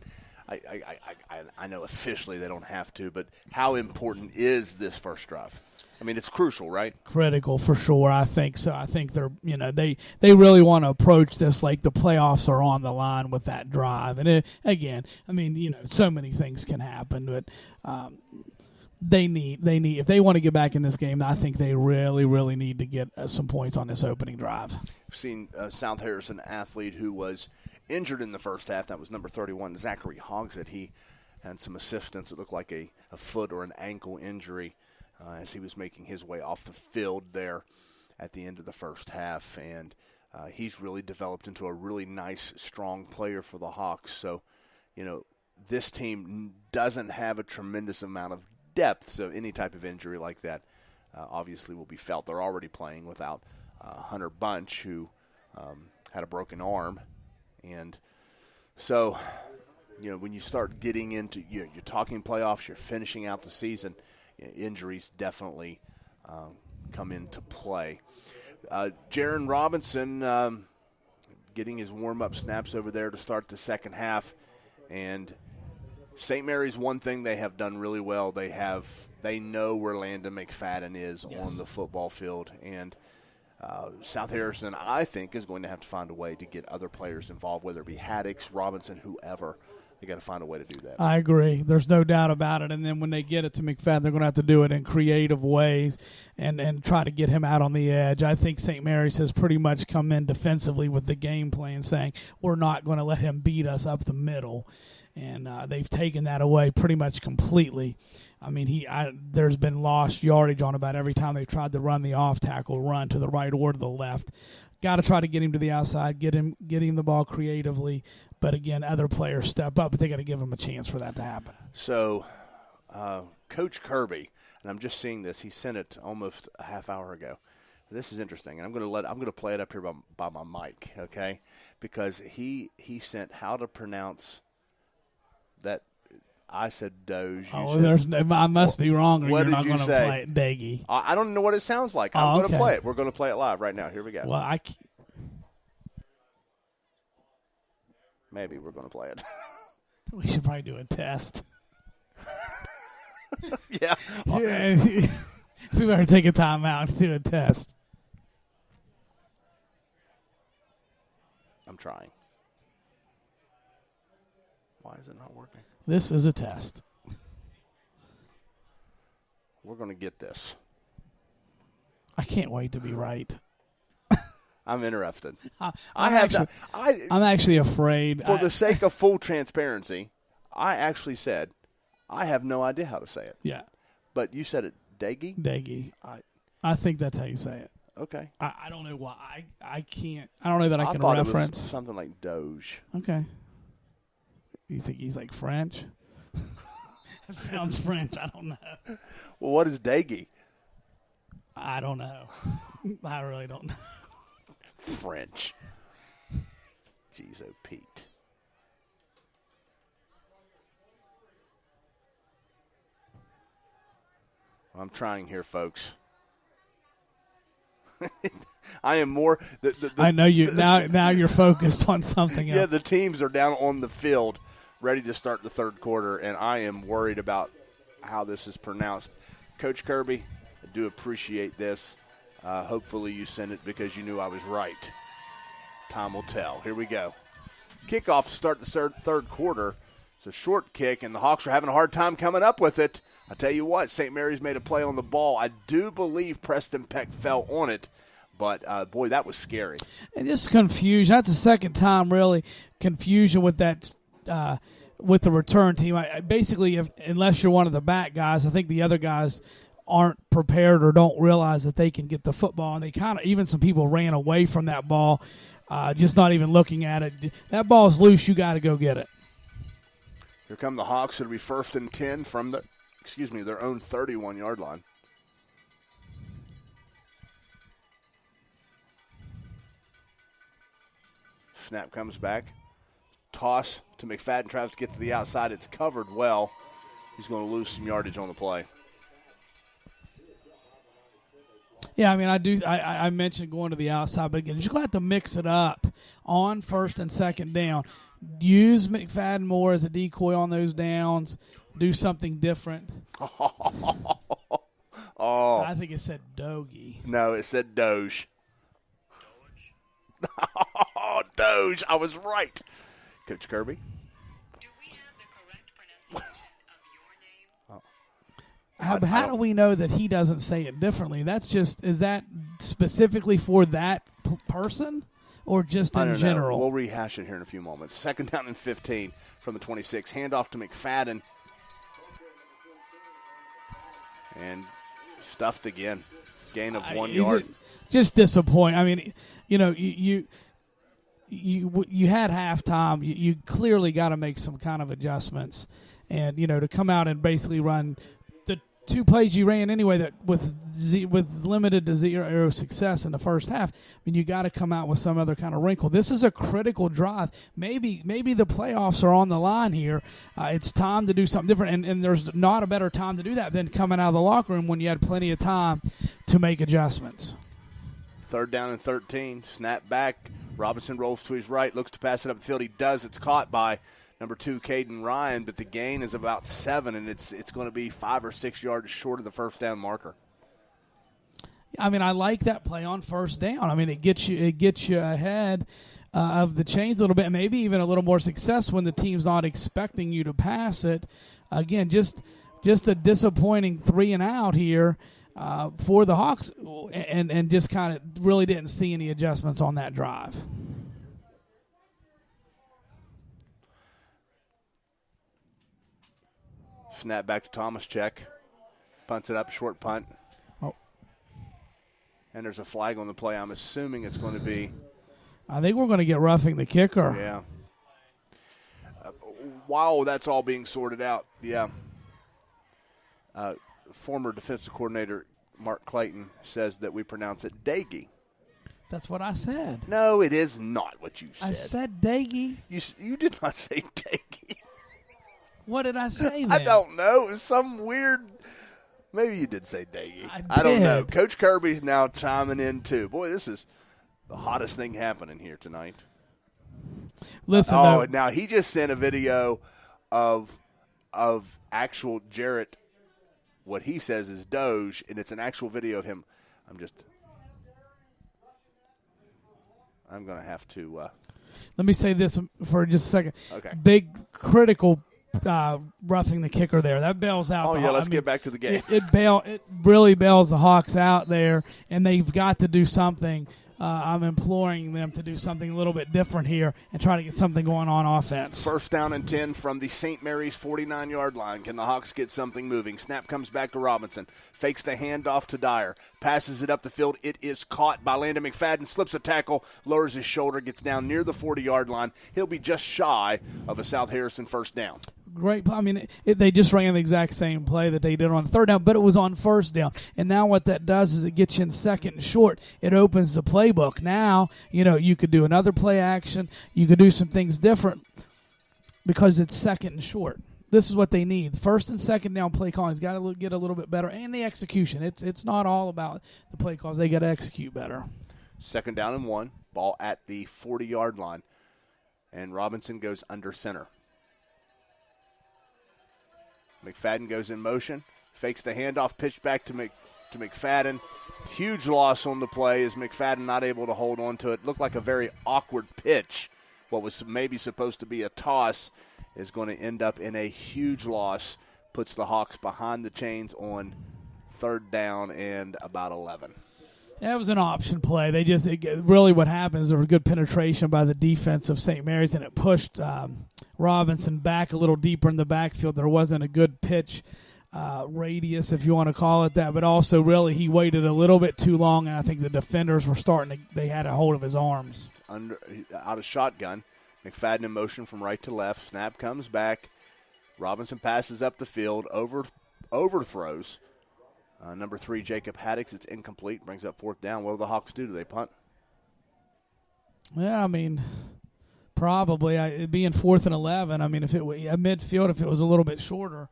I know officially they don't have to, but how important is this first drive? I mean, it's crucial, right? Critical for sure. I think so. I think they're, they really want to approach this like the playoffs are on the line with that drive. And again, I mean, so many things can happen, but they need if they want to get back in this game, I think they really, really need to get some points on this opening drive. We've seen South Harrison athlete who was injured in the first half. That was number 31, Zachary Hogsett. He had some assistance. It looked like a foot or an ankle injury as he was making his way off the field there at the end of the first half. And he's really developed into a really nice, strong player for the Hawks. So, this team doesn't have a tremendous amount of depth, so any type of injury like that obviously will be felt. They're already playing without Hunter Bunch, who had a broken arm. And so, when you start getting into, you're talking playoffs, you're finishing out the season, injuries definitely come into play. Jaron Robinson getting his warm-up snaps over there to start the second half. And St. Mary's, one thing they have done really well, they know where Landon McFadden is on the football field. And South Harrison, I think, is going to have to find a way to get other players involved, whether it be Haddix, Robinson, whoever. They got to find a way to do that. I agree. There's no doubt about it. And then when they get it to McFadden, they're going to have to do it in creative ways and try to get him out on the edge. I think St. Mary's has pretty much come in defensively with the game plan, saying we're not going to let him beat us up the middle. And they've taken that away pretty much completely. I mean, there's been lost yardage on about every time they've tried to run the off-tackle run to the right or to the left. Got to try to get him to the outside, get him the ball creatively. But, again, other players step up, but they got to give him a chance for that to happen. So, Coach Kirby, and I'm just seeing this. He sent it almost a half hour ago. This is interesting, and I'm going to play it up here by my mic, okay? Because he sent how to pronounce that. I said Doge. I must be wrong, or what you're not going to say? play it. Daggy. I don't know what it sounds like. I'm going to play it. We're going to play it live right now. Here we go. Well, maybe we're going to play it. We should probably do a test. Yeah. We better take a time out and do a test. I'm trying. Why is it not working? This is a test. We're going to get this. I can't wait to be right. I'm interested. I'm actually afraid. For the sake of full transparency, I actually said I have no idea how to say it. Yeah. But you said it, Daggy? Daggy. I think that's how you say it. Okay. I don't know why. I can't. I don't know that I can thought reference. It was something like Doge. Okay. You think he's like French? That sounds French. I don't know. Well, what is Daggy? I don't know. I really don't know. French. Jeez, oh, Pete. I'm trying here, folks. I am more. I know you now. You're focused on something else. Yeah, the teams are down on the field, ready to start the third quarter, and I am worried about how this is pronounced. Coach Kirby, I do appreciate this. Hopefully you sent it because you knew I was right. Time will tell. Here we go. Kickoff to start the third quarter. It's a short kick, and the Hawks are having a hard time coming up with it. I tell you what, St. Mary's made a play on the ball. I do believe Preston Peck fell on it, but, boy, that was scary. And just confusion. That's the second time, really, confusion with that with the return team. Basically, unless you're one of the back guys, I think the other guys aren't prepared or don't realize that they can get the football. And they kind of, even some people ran away from that ball, just not even looking at it. That ball's loose. You got to go get it. Here come the Hawks. It'll be 1st and 10 from their own 31-yard line. Snap comes back. Toss to McFadden, tries to get to the outside. It's covered well. He's going to lose some yardage on the play. Yeah, I mean, I mentioned going to the outside, but again, you're just going to have to mix it up on 1st and 2nd down. Use McFadden more as a decoy on those downs. Do something different. Oh. I think it said Dogie. No, it said Doge. Doge. I was right. Coach Kirby? Do we have the correct pronunciation of your name? How do we know that he doesn't say it differently? Is that specifically for that person or just in general? We'll rehash it here in a few moments. 2nd down and 15 from the 26. Handoff to McFadden. And stuffed again. Gain of 1 yard. Just disappointing. I mean, you had halftime. You clearly got to make some kind of adjustments. And, to come out and basically run the 2 plays you ran anyway that with limited to zero success in the first half, I mean, you got to come out with some other kind of wrinkle. This is a critical drive. Maybe the playoffs are on the line here. It's time to do something different, and there's not a better time to do that than coming out of the locker room when you had plenty of time to make adjustments. 3rd down and 13. Snap back. Robinson rolls to his right, looks to pass it up the field. He does. It's caught by number 2, Caden Ryan, but the gain is about 7, and it's going to be 5 or 6 yards short of the first down marker. I mean, I like that play on first down. I mean, it gets you ahead of the chains a little bit, maybe even a little more success when the team's not expecting you to pass it. Again, just a disappointing 3 and out here for the Hawks, and just kind of really didn't see any adjustments on that drive. Snap back to Thomas, check. Punts it up, short punt. Oh. And there's a flag on the play. I'm assuming it's going to be. I think we're going to get roughing the kicker. Yeah. While that's all being sorted out, yeah. Former defensive coordinator Mark Clayton says that we pronounce it Daggy. That's what I said. No, it is not what you said. I said Daggy. You did not say Daggy. What did I say then? I don't know. It was some weird. Maybe you did say Daggy. I don't know. did. Coach Kirby's now chiming in too. Boy, this is the hottest thing happening here tonight. Listen. Now he just sent a video of actual Jarrett. What he says is Doge, and it's an actual video of him. I'm going to have to. Let me say this for just a second. Okay. Big critical roughing the kicker there. That bails out. Oh, yeah, let's get back to the game. It really bails the Hawks out there, and they've got to do something. I'm imploring them to do something a little bit different here and try to get something going on offense. First down and 10 from the St. Mary's 49-yard line. Can the Hawks get something moving? Snap comes back to Robinson. Fakes the handoff to Dyer. Passes it up the field. It is caught by Landon McFadden. Slips a tackle. Lowers his shoulder. Gets down near the 40-yard line. He'll be just shy of a South Harrison first down. Great. I mean, they just ran the exact same play that they did on third down, but it was on first down. And now what that does is it gets you in second and short. It opens the playbook. Now, you could do another play action. You could do some things different because it's second and short. This is what they need. First and second down play calling's got to get a little bit better, and the execution. It's not all about the play calls. They got to execute better. Second down and 1. Ball at the 40-yard line. And Robinson goes under center. McFadden goes in motion, fakes the handoff, pitch back to McFadden. Huge loss on the play as McFadden not able to hold on to it. Looked like a very awkward pitch. What was maybe supposed to be a toss is going to end up in a huge loss. Puts the Hawks behind the chains on third down and about 11. That was an option play. Really what happens, there was good penetration by the defense of St. Mary's, and it pushed Robinson back a little deeper in the backfield. There wasn't a good pitch radius, if you want to call it that, but also really he waited a little bit too long, and I think the defenders were they had a hold of his arms. Out of shotgun, McFadden in motion from right to left. Snap comes back. Robinson passes up the field, overthrows. Number 3, Jacob Haddix, it's incomplete, brings up fourth down. What do the Hawks do? Do they punt? Yeah, I mean, probably. It'd be in 4th and 11. I mean, if it was midfield, if it was a little bit shorter,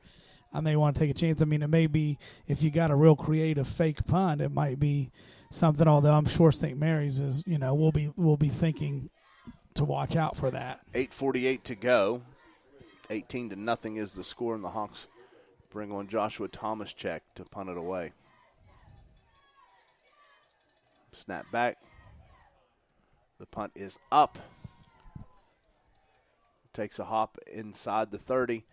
I may want to take a chance. I mean, it may be, if you got a real creative fake punt, it might be something, although I'm sure St. Mary's is, we'll be thinking to watch out for that. 8:48 to go. 18-0 is the score, and the Hawks bring on Joshua Thomas-Check to punt it away. Snap back. The punt is up. Takes a hop inside the 30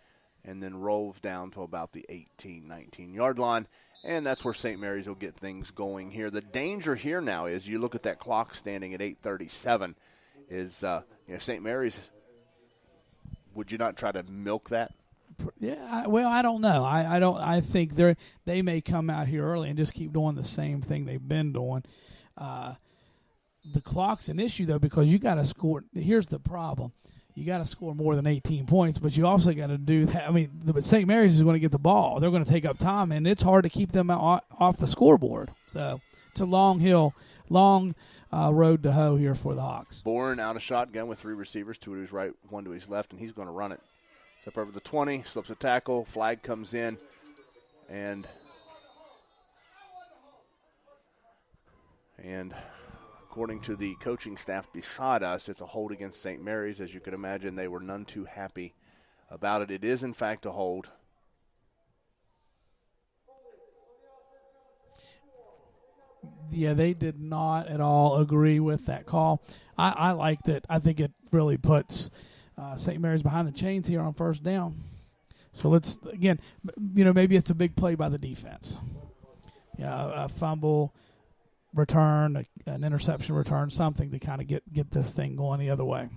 and then rolls down to about the 18, 19-yard line. And that's where St. Mary's will get things going here. The danger here now is you look at that clock standing at 8:37 is St. Mary's, would you not try to milk that? Yeah, I don't know. I think they may come out here early and just keep doing the same thing they've been doing. The clock's an issue though because you got to score. Here's the problem: you got to score more than 18 points, but you also got to do that. I mean, but St. Mary's is going to get the ball. They're going to take up time, and it's hard to keep them off the scoreboard. So it's a long road to hoe here for the Hawks. Bourne out of shotgun with 3 receivers, 2 to his right, 1 to his left, and he's going to run it. Up over the 20, slips a tackle, flag comes in, and According to the coaching staff beside us, it's a hold against St. Mary's. As you can imagine, they were none too happy about it. It is, in fact, a hold. Yeah, they did not at all agree with that call. I liked it. I think it really puts St. Mary's behind the chains here on first down. So let's, again, maybe it's a big play by the defense. Yeah, a fumble return, an interception return, something to kind of get this thing going the other way.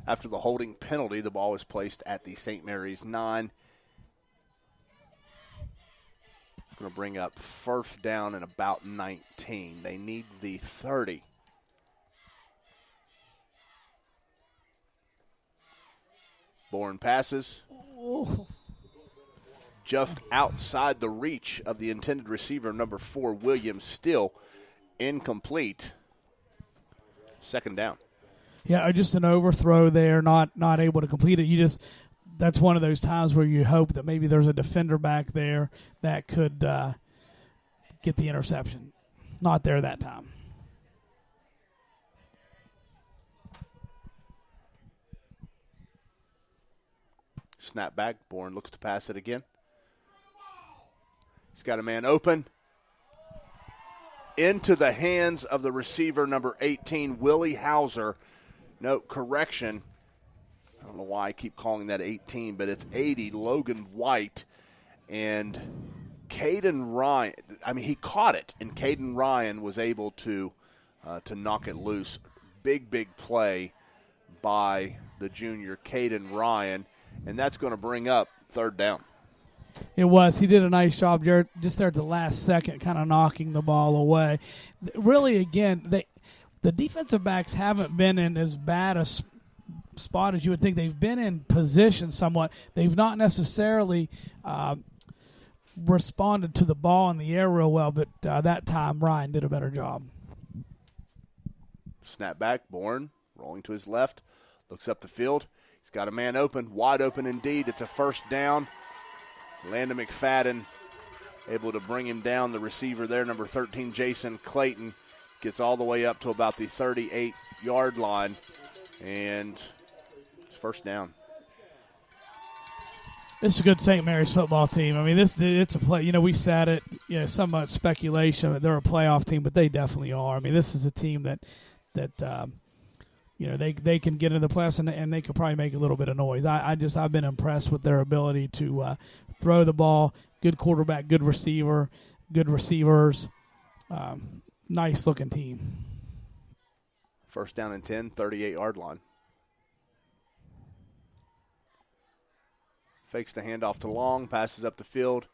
After the holding penalty, the ball was placed at the St. Mary's 9. It's going to bring up first down and about 19. They need the 30. Bourne passes. Oh. Just outside the reach of the intended receiver, number 4, Williams, still incomplete. Second down. Yeah, just an overthrow there, not able to complete it. That's one of those times where you hope that maybe there's a defender back there that could get the interception. Not there that time. Snap back. Bourne looks to pass it again. He's got a man open. Into the hands of the receiver, number 18, Willie Hauser. No, correction. I don't know why I keep calling that 18, but it's 80, Logan White. And Caden Ryan, he caught it, and Caden Ryan was able to knock it loose. Big play by the junior, Caden Ryan, and that's going to bring up third down. It was. He did a nice job just there at the last second, kind of knocking the ball away. Really, again, the defensive backs haven't been in as bad a spot as you would think. They've been in position somewhat. They've not necessarily responded to the ball in the air real well, but that time Ryan did a better job. Snap back, Bourne rolling to his left, looks up the field. He's got a man open, wide open indeed. It's a first down. Landon McFadden able to bring him down. The receiver there, number 13, Jason Clayton, gets all the way up to about the 38-yard line, and it's first down. This is a good St. Mary's football team. It's a play. We said it, somewhat speculation that they're a playoff team, but they definitely are. This is a team that they can get into the playoffs and they could probably make a little bit of noise. I've been impressed with their ability to throw the ball. Good quarterback, good receiver, good receivers. Nice looking team. First down and 10, 38-yard line. Fakes the handoff to Long, passes up the field.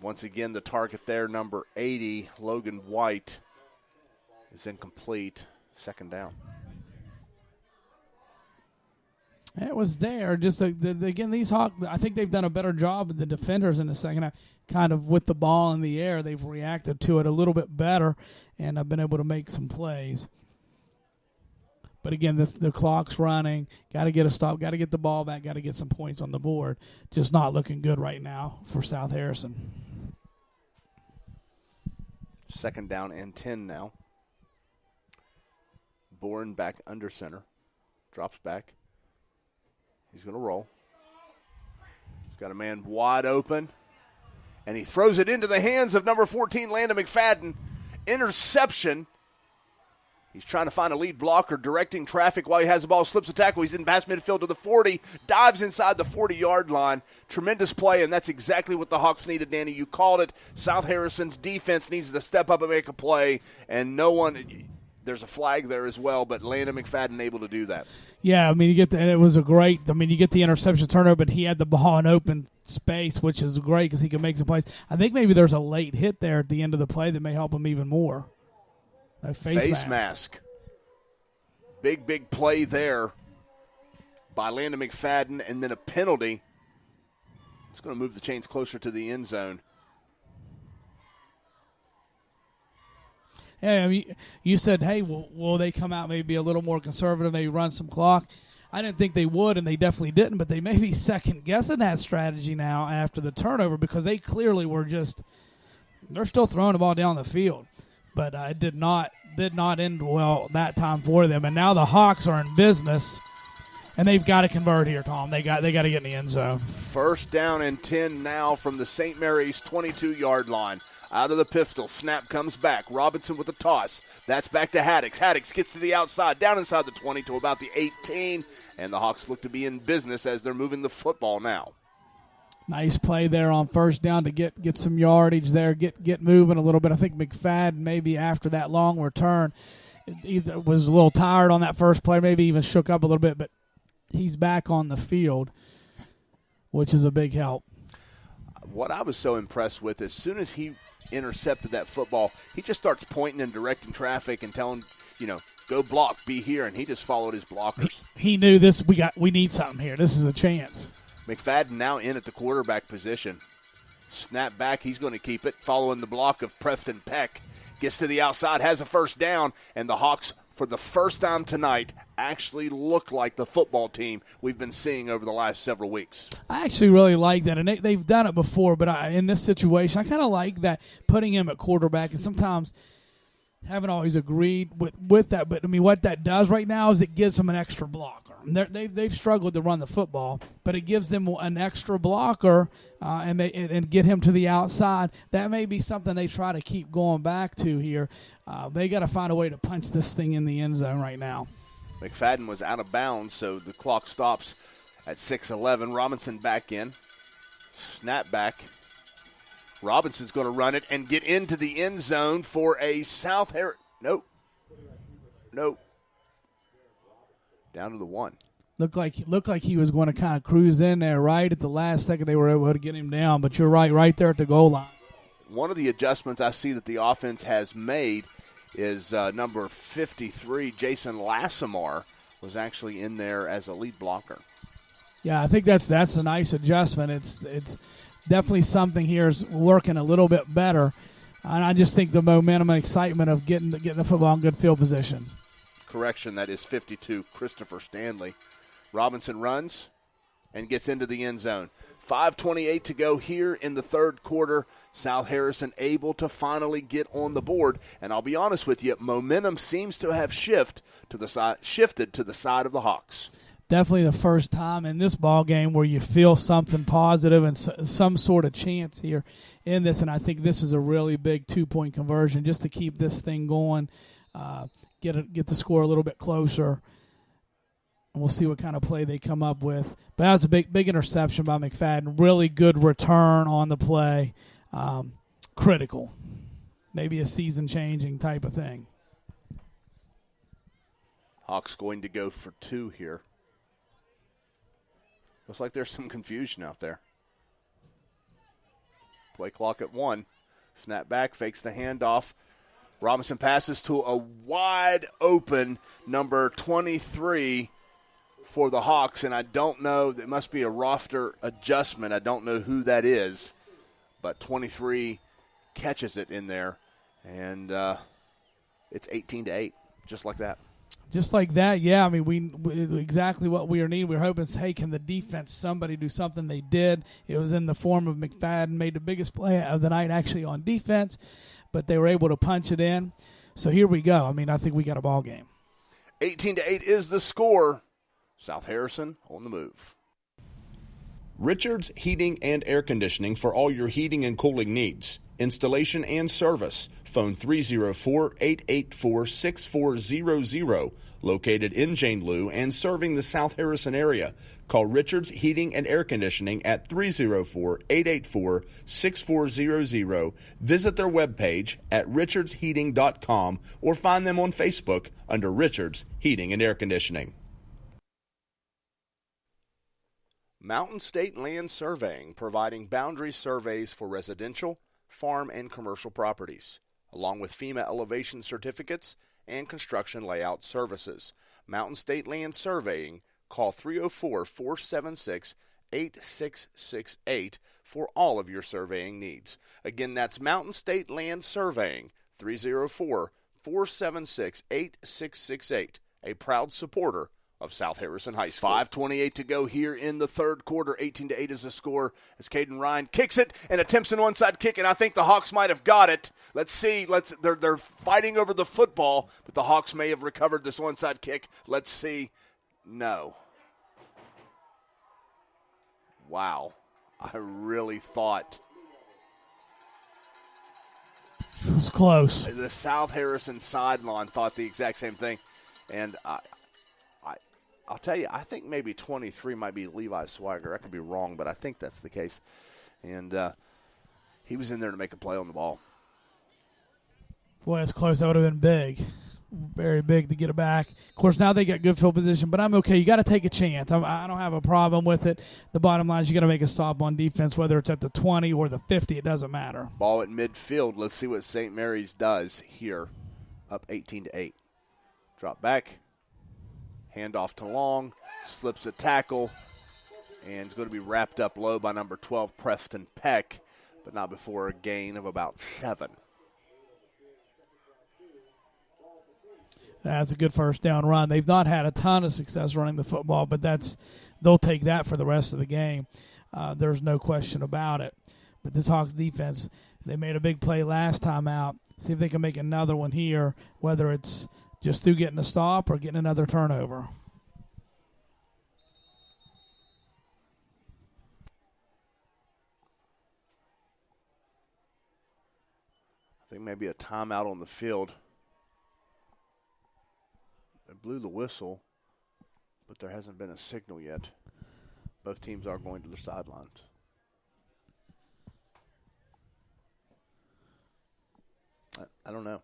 Once again, the target there, number 80, Logan White, is incomplete. Second down. It was there. Just again, these Hawks, I think they've done a better job of the defenders in the second half. Kind of with the ball in the air, they've reacted to it a little bit better and have been able to make some plays. But again, the clock's running. Got to get a stop. Got to get the ball back. Got to get some points on the board. Just not looking good right now for South Harrison. Second down and 10 now. Bourne back under center. Drops back. He's going to roll. He's got a man wide open. And he throws it into the hands of number 14, Landon McFadden. Interception. He's trying to find a lead blocker, directing traffic while he has the ball, slips a tackle. He's in past midfield to the 40, dives inside the 40-yard line. Tremendous play, and that's exactly what the Hawks needed, Danny. You called it. South Harrison's defense needs to step up and make a play, and no one – there's a flag there as well, but Landon McFadden able to do that. Yeah, you get and it was a great – you get the interception turnover, but he had the ball in open space, which is great because he can make some plays. I think maybe there's a late hit there at the end of the play that may help him even more. A face mask. Big play there by Landon McFadden, and then a penalty. It's going to move the chains closer to the end zone. Yeah, you said, hey, will they come out maybe a little more conservative, maybe run some clock? I didn't think they would, and they definitely didn't, but they may be second-guessing that strategy now after the turnover because they clearly were just They're still throwing the ball down the field, but it did not end well that time for them. And now the Hawks are in business, and they've got to convert here, Tom. They got to get in the end zone. First down and 10 now from the St. Mary's 22-yard line. Out of the pistol, snap comes back. Robinson with a toss. That's back to Haddix. Haddix gets to the outside, down inside the 20 to about the 18, and the Hawks look to be in business as they're moving the football now. Nice play there on first down to get some yardage there, get moving a little bit. I think McFadden maybe after that long return either was a little tired on that first play, maybe even shook up a little bit, but he's back on the field, which is a big help. What I was so impressed with, as soon as he intercepted that football, he just starts pointing and directing traffic and telling, go block, be here, and he just followed his blockers. He knew this. We need something here. This is a chance. McFadden now in at the quarterback position. Snap back, he's going to keep it, following the block of Preston Peck. Gets to the outside, has a first down, and the Hawks, for the first time tonight, actually look like the football team we've been seeing over the last several weeks. I actually really like that, and they've done it before, but in this situation, I kind of like that, putting him at quarterback, and sometimes haven't always agreed with that, but, what that does right now is it gives them an extra blocker. They've struggled to run the football, but it gives them an extra blocker and get him to the outside. That may be something they try to keep going back to here. They got to find a way to punch this thing in the end zone right now. McFadden was out of bounds, so the clock stops at 6:11. Robinson back in. Snap back. Robinson's going to run it and get into the end zone for a South Harris. Nope. Down to the 1. Looked like he was going to kind of cruise in there right at the last second. They were able to get him down, but you're right there at the goal line. One of the adjustments I see that the offense has made is number 53, Jason Lassimar, was actually in there as a lead blocker. Yeah, I think that's a nice adjustment. It's definitely something here is working a little bit better, and I just think the momentum and excitement of getting the football in good field position. Correction, that is 52, Christopher Stanley. Robinson runs and gets into the end zone. 5:28 to go here in the third quarter. South Harrison able to finally get on the board. And I'll be honest with you, momentum seems to have shifted to the side of the Hawks. Definitely the first time in this ball game where you feel something positive and some sort of chance here in this. And I think this is a really big 2-point conversion just to keep this thing going, get the score a little bit closer. And we'll see what kind of play they come up with. But that was a big interception by McFadden. Really good return on the play. Critical. Maybe a season-changing type of thing. Hawks going to go for 2 here. Looks like there's some confusion out there. Play clock at 1. Snap back, fakes the handoff. Robinson passes to a wide open number 23 for the Hawks, and I don't know, it must be a roster adjustment. I don't know who that is, but 23 catches it in there, and it's 18-8, just like that. Just like that, yeah. I mean, we exactly what we are needing. We're hoping, hey, can the defense, somebody do something? They did. It was in the form of McFadden, made the biggest play of the night actually on defense, but they were able to punch it in. So here we go. I mean, I think we got a ball game. 18-8 is the score. South Harrison on the move. Richards Heating and Air Conditioning for all your heating and cooling needs. Installation and service. Phone 304-884-6400. Located in Jane Lew and serving the South Harrison area. Call Richards Heating and Air Conditioning at 304-884-6400. Visit their webpage at richardsheating.com or find them on Facebook under Richards Heating and Air Conditioning. Mountain State Land Surveying, providing boundary surveys for residential, farm, and commercial properties, along with FEMA elevation certificates and construction layout services. Mountain State Land Surveying, call 304-476-8668 for all of your surveying needs. Again, that's Mountain State Land Surveying, 304-476-8668, a proud supporter of South Harrison High School. 5:28 to go here in the third quarter. 18-8 is the score as Caden Ryan kicks it and attempts an onside kick, and I think the Hawks might have got it. Let's see. They're fighting over the football, but the Hawks may have recovered this onside kick. Let's see. No. Wow. I really thought it was close. The South Harrison sideline thought the exact same thing, and I'll tell you, I think maybe 23 might be Levi Swagger. I could be wrong, but I think that's the case. And he was in there to make a play on the ball. Boy, that's close. That would have been big. Very big to get it back. Of course, now they got good field position, but I'm okay. You got to take a chance. I don't have a problem with it. The bottom line is you got to make a stop on defense, whether it's at the 20 or the 50. It doesn't matter. Ball at midfield. Let's see what St. Mary's does here. Up 18-8. Drop back. Handoff to Long. Slips a tackle. And it's going to be wrapped up low by number 12, Preston Peck, but not before a gain of about 7. That's a good first down run. They've not had a ton of success running the football, but they'll take that for the rest of the game. There's no question about it. But this Hawks defense, they made a big play last time out. See if they can make another one here, whether it's just through getting a stop or getting another turnover. I think maybe a timeout on the field. They blew the whistle, but there hasn't been a signal yet. Both teams are going to the sidelines. I don't know.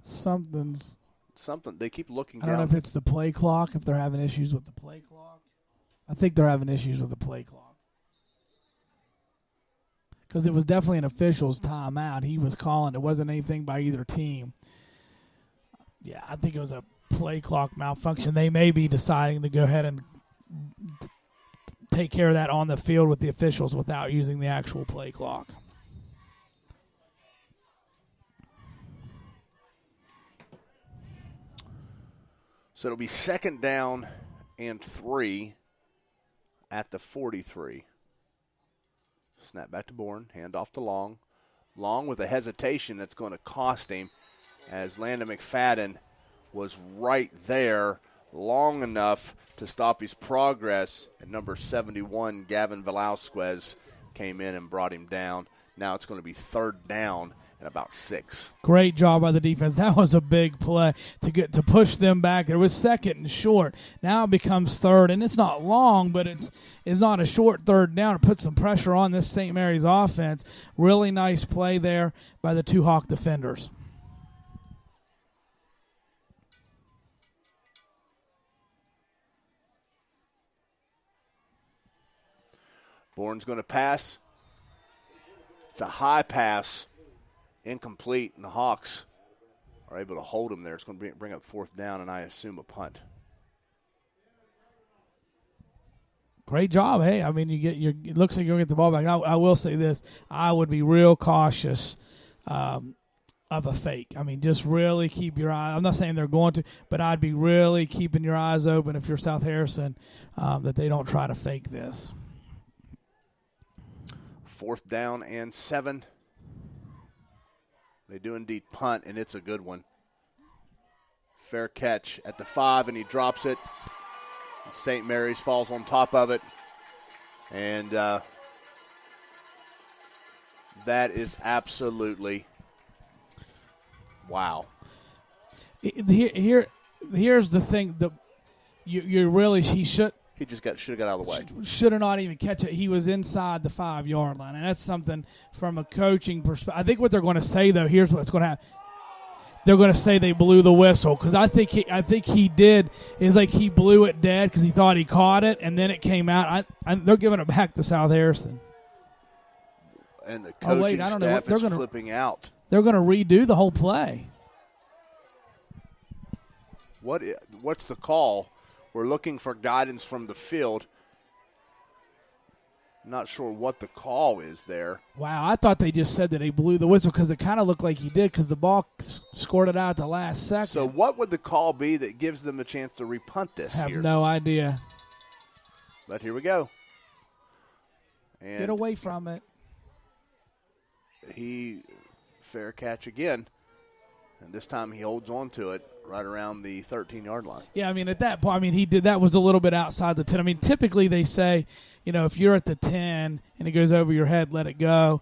Something. They keep looking I down. don't know if it's the play clock, if they're having issues with the play clock. I think they're having issues with the play clock. Because it was definitely an official's timeout. He was calling. It wasn't anything by either team. Yeah, I think it was a play clock malfunction. They may be deciding to go ahead and take care of that on the field with the officials without using the actual play clock. So it'll be second down and 3 at the 43. Snap back to Bourne, hand off to Long. Long with a hesitation that's going to cost him, as Landon McFadden was right there long enough to stop his progress, and number 71, Gavin Velasquez, came in and brought him down. Now it's going to be third down and about 6. Great job by the defense. That was a big play to push them back. It was second and short. Now it becomes third, and it's not long, but it's not a short third down. It puts some pressure on this St. Mary's offense. Really nice play there by the two Hawk defenders. Bourne's going to pass. It's a high pass, incomplete, and the Hawks are able to hold him there. It's going to bring up fourth down, and I assume a punt. Great job. Hey, I mean, it looks like you're going to get the ball back. I will say this. I would be real cautious of a fake. I mean, just really keep your eye. I'm not saying they're going to, but I'd be really keeping your eyes open if you're South Harrison that they don't try to fake this. Fourth down and 7. They do indeed punt, and it's a good one. Fair catch at the 5, and he drops it. St. Mary's falls on top of it. And that is absolutely wow. Here's the thing. He just should have got out of the way. Should have not even catch it. He was inside the 5-yard line, and that's something from a coaching perspective. I think what they're going to say, though, here's what's going to happen. They're going to say they blew the whistle, because I think he did. It's like he blew it dead because he thought he caught it, and then it came out. They're giving it back to South Harrison. And the coaching staff is flipping out. They're going to redo the whole play. What's the call? We're looking for guidance from the field. Not sure what the call is there. Wow, I thought they just said that he blew the whistle because it kind of looked like he did because the ball scored it out at the last second. So what would the call be that gives them a chance to repunt this I have here? no idea. But here we go. And Get away from it. he fair catch again. And this time he holds on to it right around the 13-yard line. Yeah, I mean, at that point, I mean, he did that was a little bit outside the 10. I mean, typically they say, you know, if you're at the 10 and it goes over your head, let it go.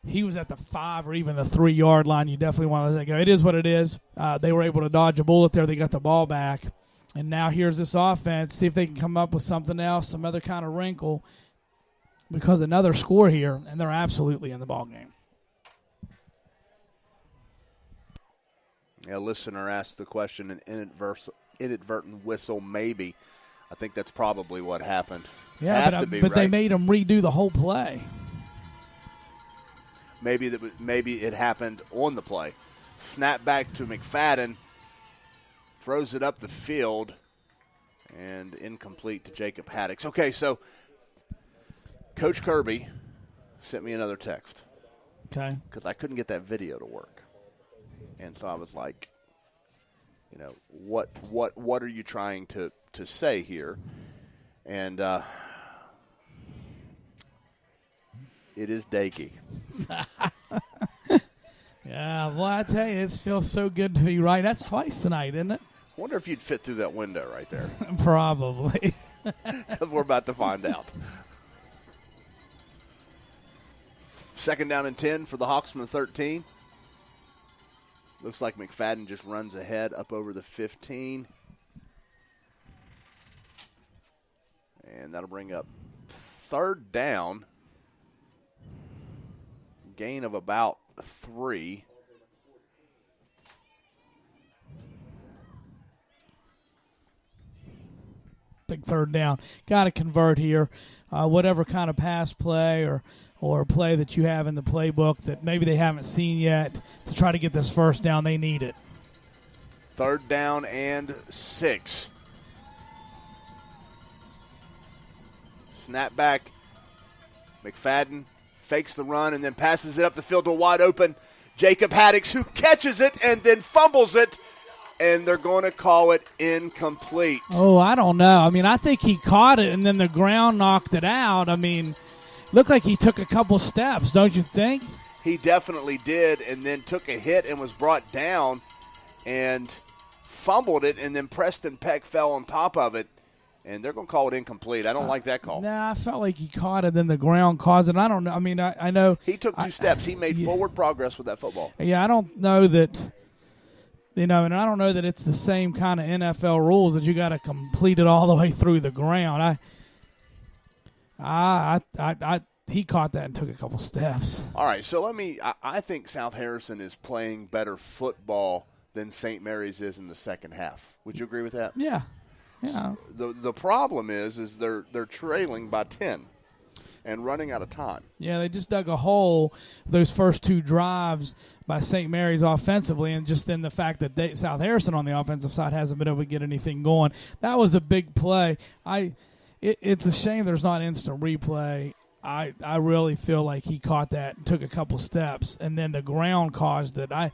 He was at the 5 or even the 3-yard line. You definitely want to let it go. It is what it is. They were able to dodge a bullet there. They got the ball back. And now here's this offense. See if they can come up with something else, some other kind of wrinkle, because another score here, and they're absolutely in the ball game. A listener asked the question, an inadvertent whistle, maybe. I think that's probably what happened. Yeah, but they made them redo the whole play. Maybe it happened on the play. Snap back to McFadden, throws it up the field, and incomplete to Jacob Haddix. Okay, so Coach Kirby sent me another text. Okay. Because I couldn't get that video to work. And so I was like, you know, what are you trying to say here? And it is Dakey. Yeah, well, I tell you, it feels so good to be right. That's twice tonight, isn't it? I wonder if you'd fit through that window right there. Probably. Because we're about to find out. 2nd down and 10 for the Hawks from the 13. Looks like McFadden just runs ahead up over the 15. And that'll bring up 3rd down. Gain of about 3. Big 3rd down. Got to convert here. Whatever kind of pass play or play that you have in the playbook that maybe they haven't seen yet to try to get this 1st down, they need it. 3rd down and 6. Snap back. McFadden fakes the run and then passes it up the field to a wide open Jacob Haddix, who catches it and then fumbles it, and they're going to call it incomplete. Oh, I don't know. I mean, I think he caught it and then the ground knocked it out. I mean, looked like he took a couple steps, don't you think? He definitely did, and then took a hit and was brought down and fumbled it, and then Preston Peck fell on top of it, and they're going to call it incomplete. I don't like that call. Nah, I felt like he caught it, then the ground caused it. I don't know. I mean, I know. He took 2 steps. He made forward progress with that football. Yeah, I don't know that, you know, and I don't know that it's the same kind of NFL rules that you got to complete it all the way through the ground. He caught that and took a couple steps. All right, so I think South Harrison is playing better football than St. Mary's is in the second half. Would you agree with that? Yeah. Yeah. The problem is they're trailing by 10 and running out of time. Yeah, they just dug a hole those first 2 drives by St. Mary's offensively, and just then the fact that South Harrison on the offensive side hasn't been able to get anything going. That was a big play. It's a shame there's not instant replay. I really feel like he caught that and took a couple steps, and then the ground caused it. I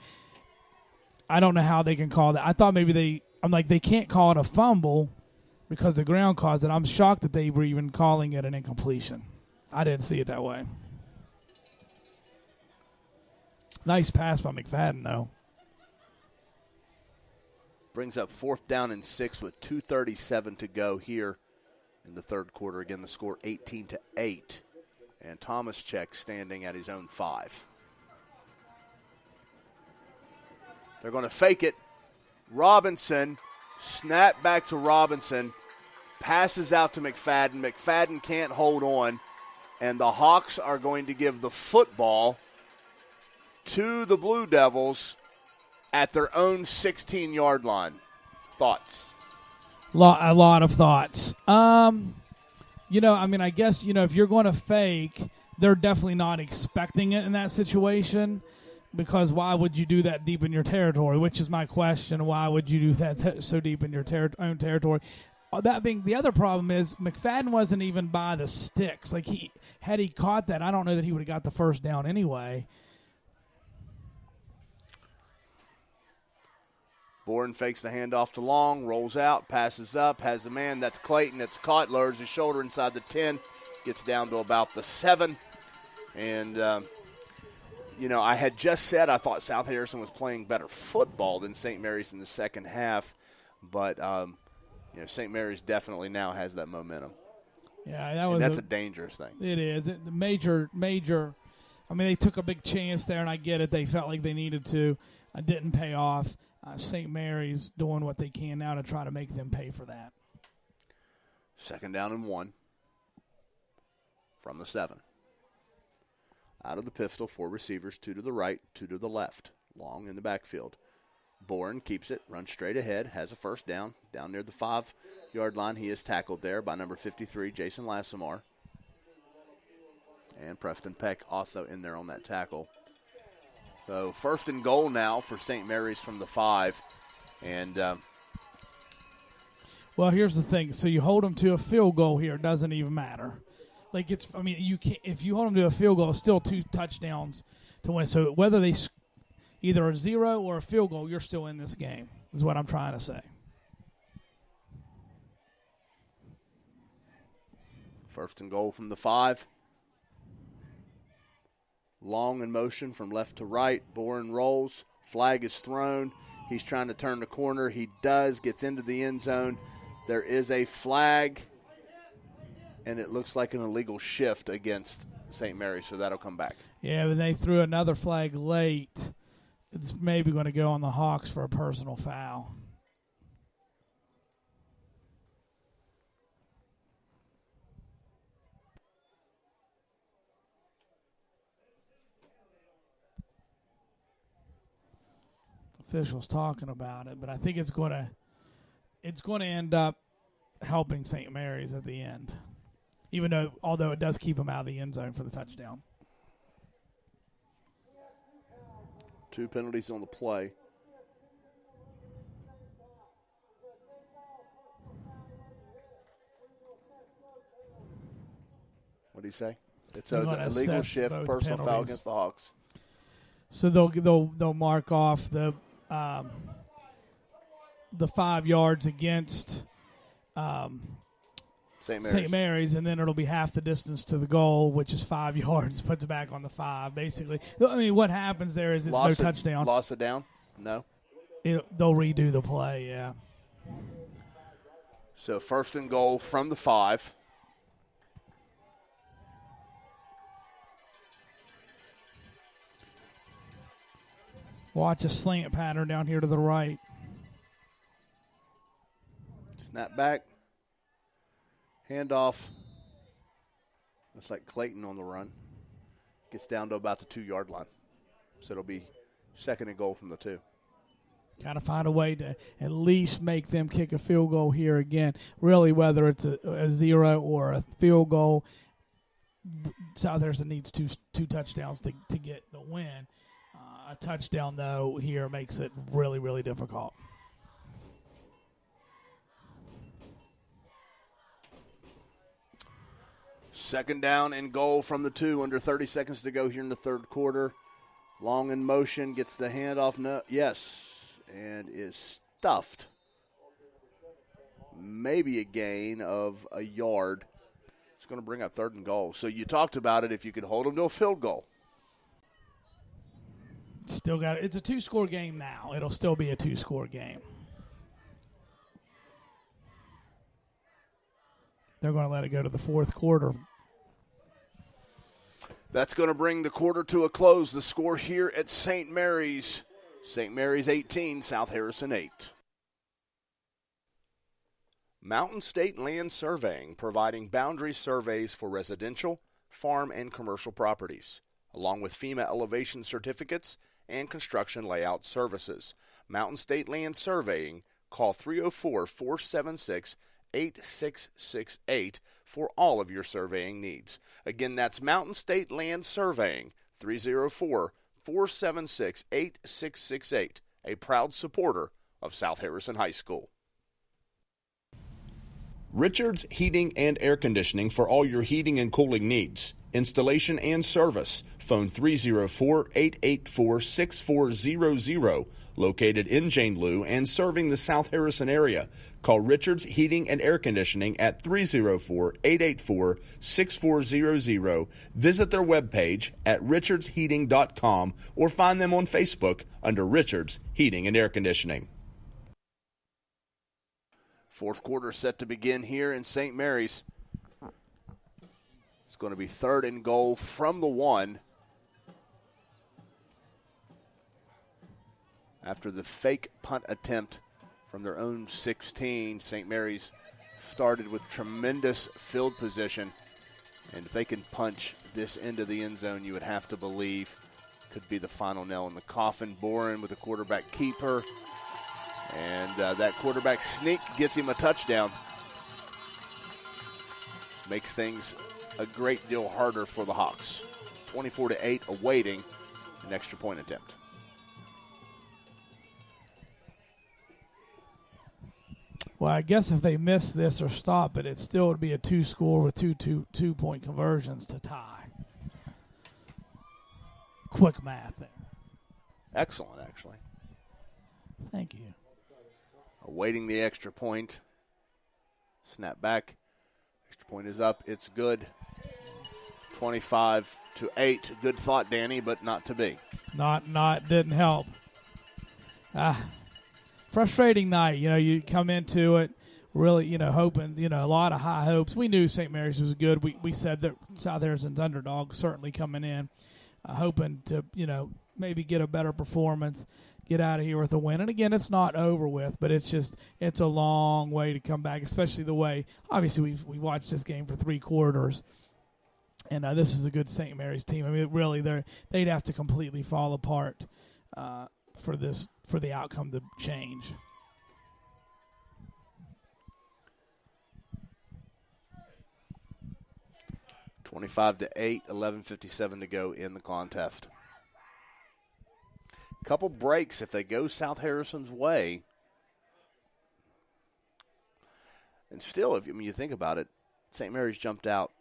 don't know how they can call that. I thought maybe they can't call it a fumble because the ground caused it. I'm shocked that they were even calling it an incompletion. I didn't see it that way. Nice pass by McFadden, though. Brings up 4th down and 6 with 2:37 to go here in the 3rd quarter. Again, the score 18-8. And Thomas Check standing at his own 5. They're going to fake it. Robinson, snap back to Robinson, passes out to McFadden. McFadden can't hold on, and the Hawks are going to give the football to the Blue Devils at their own 16-yard line. Thoughts? A lot of thoughts. I guess, if you're going to fake, they're definitely not expecting it in that situation. Because why would you do that deep in your territory? Which is my question. Why would you do that so deep in your own territory? that being the other problem is McFadden wasn't even by the sticks. Like had he caught that, I don't know that he would have got the first down anyway. Bourne fakes the handoff to Long, rolls out, passes up, has a man. That's Clayton. That's caught, lowers his shoulder inside the 10, gets down to about the 7. And, I had just said I thought South Harrison was playing better football than St. Mary's in the second half. But, St. Mary's definitely now has that momentum. Yeah, that's a dangerous thing. It is. The major. I mean, they took a big chance there, and I get it. They felt like they needed to. It didn't pay off. St. Mary's doing what they can now to try to make them pay for that. 2nd down and 1 from the 7. Out of the pistol, 4 receivers, 2 to the right, 2 to the left. Long in the backfield. Bourne keeps it, runs straight ahead, has a first down near the 5-yard line. He is tackled there by number 53, Jason Lassamar. And Preston Peck also in there on that tackle. So 1st and goal now for St. Mary's from the 5. And well, here's the thing. So you hold them to a field goal here. It doesn't even matter. You can't. If you hold them to a field goal, it's still 2 touchdowns to win. So whether they either a 0 or a field goal, you're still in this game, is what I'm trying to say. 1st and goal from the 5. Long in motion from left to right. Bourne rolls. Flag is thrown. He's trying to turn the corner. He does. Gets into the end zone. There is a flag, and it looks like an illegal shift against St. Mary's, so that'll come back. Yeah, but they threw another flag late. It's maybe going to go on the Hawks for a personal foul. Officials talking about it, but I think it's going to end up helping St. Mary's at the end, although it does keep them out of the end zone for the touchdown. 2 penalties on the play. What do you say? It's an illegal shift, personal foul against the Hawks. So they'll mark off the 5 yards against St. Mary's, and then it'll be half the distance to the goal, which is 5 yards. Puts it back on the 5, basically. I mean, what happens there is it's no touchdown. Lost it down? No. They'll redo the play. Yeah. So 1st and goal from the 5. Watch a slant pattern down here to the right. Snap back. Handoff. Looks like Clayton on the run. Gets down to about the 2-yard line. So it'll be 2nd and goal from the 2. Got to find a way to at least make them kick a field goal here again. Really, whether it's a 0 or a field goal, South Harrison needs two touchdowns to get the win. A touchdown, though, here makes it really, really difficult. Second down and goal from the 2. Under 30 seconds to go here in the 3rd quarter. Long in motion, gets the handoff. No, yes, and is stuffed. Maybe a gain of a yard. It's going to bring up 3rd and goal. So you talked about it if you could hold them to a field goal. Still got it. It's a 2-score game now. It'll still be a 2-score game. They're going to let it go to the 4th quarter. That's going to bring the quarter to a close. The score here at St. Mary's. St. Mary's 18, South Harrison 8. Mountain State Land Surveying, providing boundary surveys for residential, farm, and commercial properties, along with FEMA elevation certificates and construction layout services. Mountain State Land Surveying, call 304-476-8668 for all of your surveying needs. Again, that's Mountain State Land Surveying, 304-476-8668, a proud supporter of South Harrison High School. Richards Heating and Air Conditioning for all your heating and cooling needs. Installation and service. Phone 304-884-6400. Located in Jane Lou and serving the South Harrison area. Call Richards Heating and Air Conditioning at 304-884-6400. Visit their webpage at richardsheating.com or find them on Facebook under Richards Heating and Air Conditioning. Fourth quarter set to begin here in St. Mary's. It's going to be 3rd and goal from the 1. After the fake punt attempt from their own 16, St. Mary's started with tremendous field position. And if they can punch this into the end zone, you would have to believe could be the final nail in the coffin. Boren with a quarterback keeper. And that quarterback sneak gets him a touchdown. Makes things a great deal harder for the Hawks. 24-8 awaiting an extra point attempt. Well, I guess if they miss this or stop it, it still would be a 2-score with two-point conversions to tie. Quick math there. Excellent, actually. Thank you. Awaiting the extra point. Snap back. Extra point is up. It's good. 25-8. Good thought, Danny, but not to be. Didn't help. Frustrating night. You come into it really, hoping, a lot of high hopes. We knew St. Mary's was good. We said that South Harrison's underdog certainly coming in, hoping to, maybe get a better performance, get out of here with a win. And again, it's not over with, but it's a long way to come back, especially the way, obviously we watched this game for 3 quarters. And this is a good St. Mary's team. I mean, really, they'd have to completely fall apart for the outcome to change. (25-8), 11:57 to go in the contest. Couple breaks if they go South Harrison's way. And still, if you think about it, St. Mary's jumped out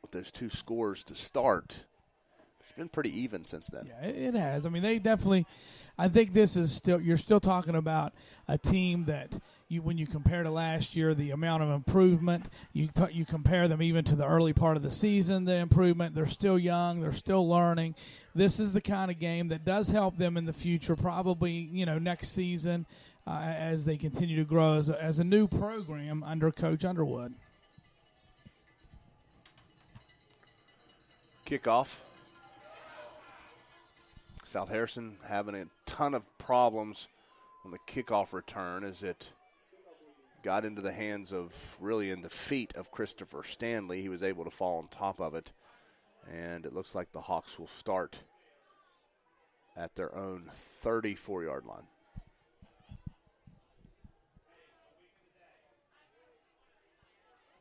with those 2 scores to start. It's been pretty even since then. Yeah, it has. I mean, they definitely – I think this is still – you're still talking about a team that when you compare to last year, the amount of improvement, you compare them even to the early part of the season, the improvement. They're still young. They're still learning. This is the kind of game that does help them in the future, probably, next season as they continue to grow as a new program under Coach Underwood. Kickoff. South Harrison having a ton of problems on the kickoff return as it got into the hands of, really in the feet of Christopher Stanley. He was able to fall on top of it. And it looks like the Hawks will start at their own 34-yard line.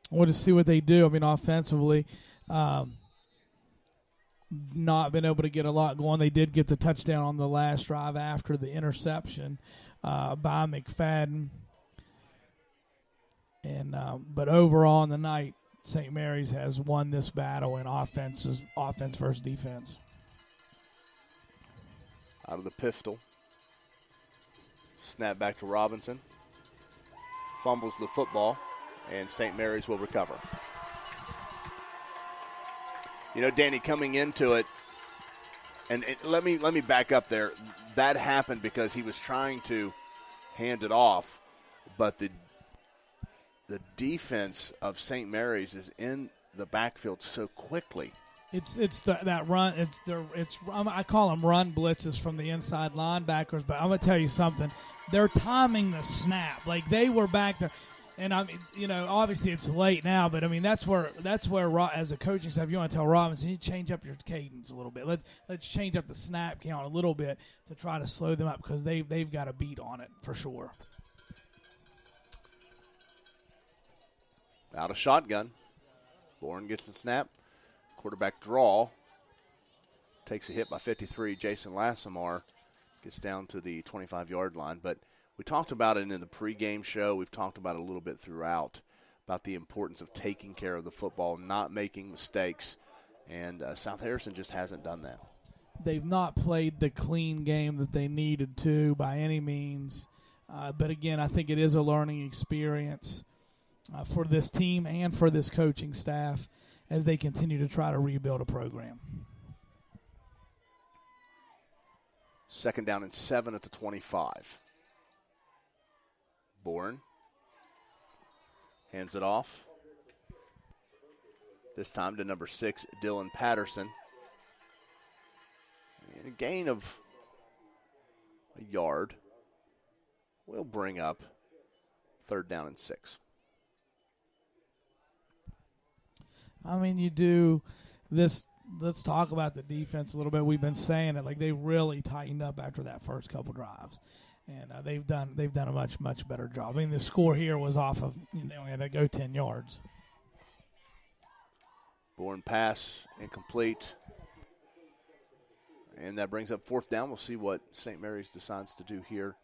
We'll just see what they do. I mean, offensively, not been able to get a lot going. They did get the touchdown on the last drive after the interception by McFadden. And but overall in the night, St. Mary's has won this battle in offense versus defense. Out of the pistol. Snap back to Robinson. Fumbles the football, and St. Mary's will recover. Danny, coming into it, and let me back up there. That happened because he was trying to hand it off, but the defense of St. Mary's is in the backfield so quickly. That run. I call them run blitzes from the inside linebackers, but I'm gonna tell you something. They're timing the snap like they were back there. And I mean, obviously it's late now, but I mean that's where as a coaching staff, you want to tell Robinson, you change up your cadence a little bit. Let's change up the snap count a little bit to try to slow them up because they've got a beat on it for sure. Out of shotgun, Bourne gets the snap. Quarterback draw. Takes a hit by 53. Jason Lassamar gets down to the 25-yard line, but we talked about it in the pregame show. We've talked about it a little bit throughout. about the importance of taking care of the football, not making mistakes, and South Harrison just hasn't done that. They've not played the clean game that they needed to by any means. But, again, I think it is a learning experience for this team and for this coaching staff as they continue to try to rebuild a program. 2nd down and 7 at the 25. Bourne hands it off. This time to number 6, Dylan Patterson. And a gain of a yard will bring up 3rd down and 6. I mean, you do this. Let's talk about the defense a little bit. We've been saying it, like they really tightened up after that first couple drives, and they've done a much better job. I mean, the score here was off of they only had to go 10 yards. Bourne pass incomplete, and that brings up 4th down. We'll see what St. Mary's decides to do here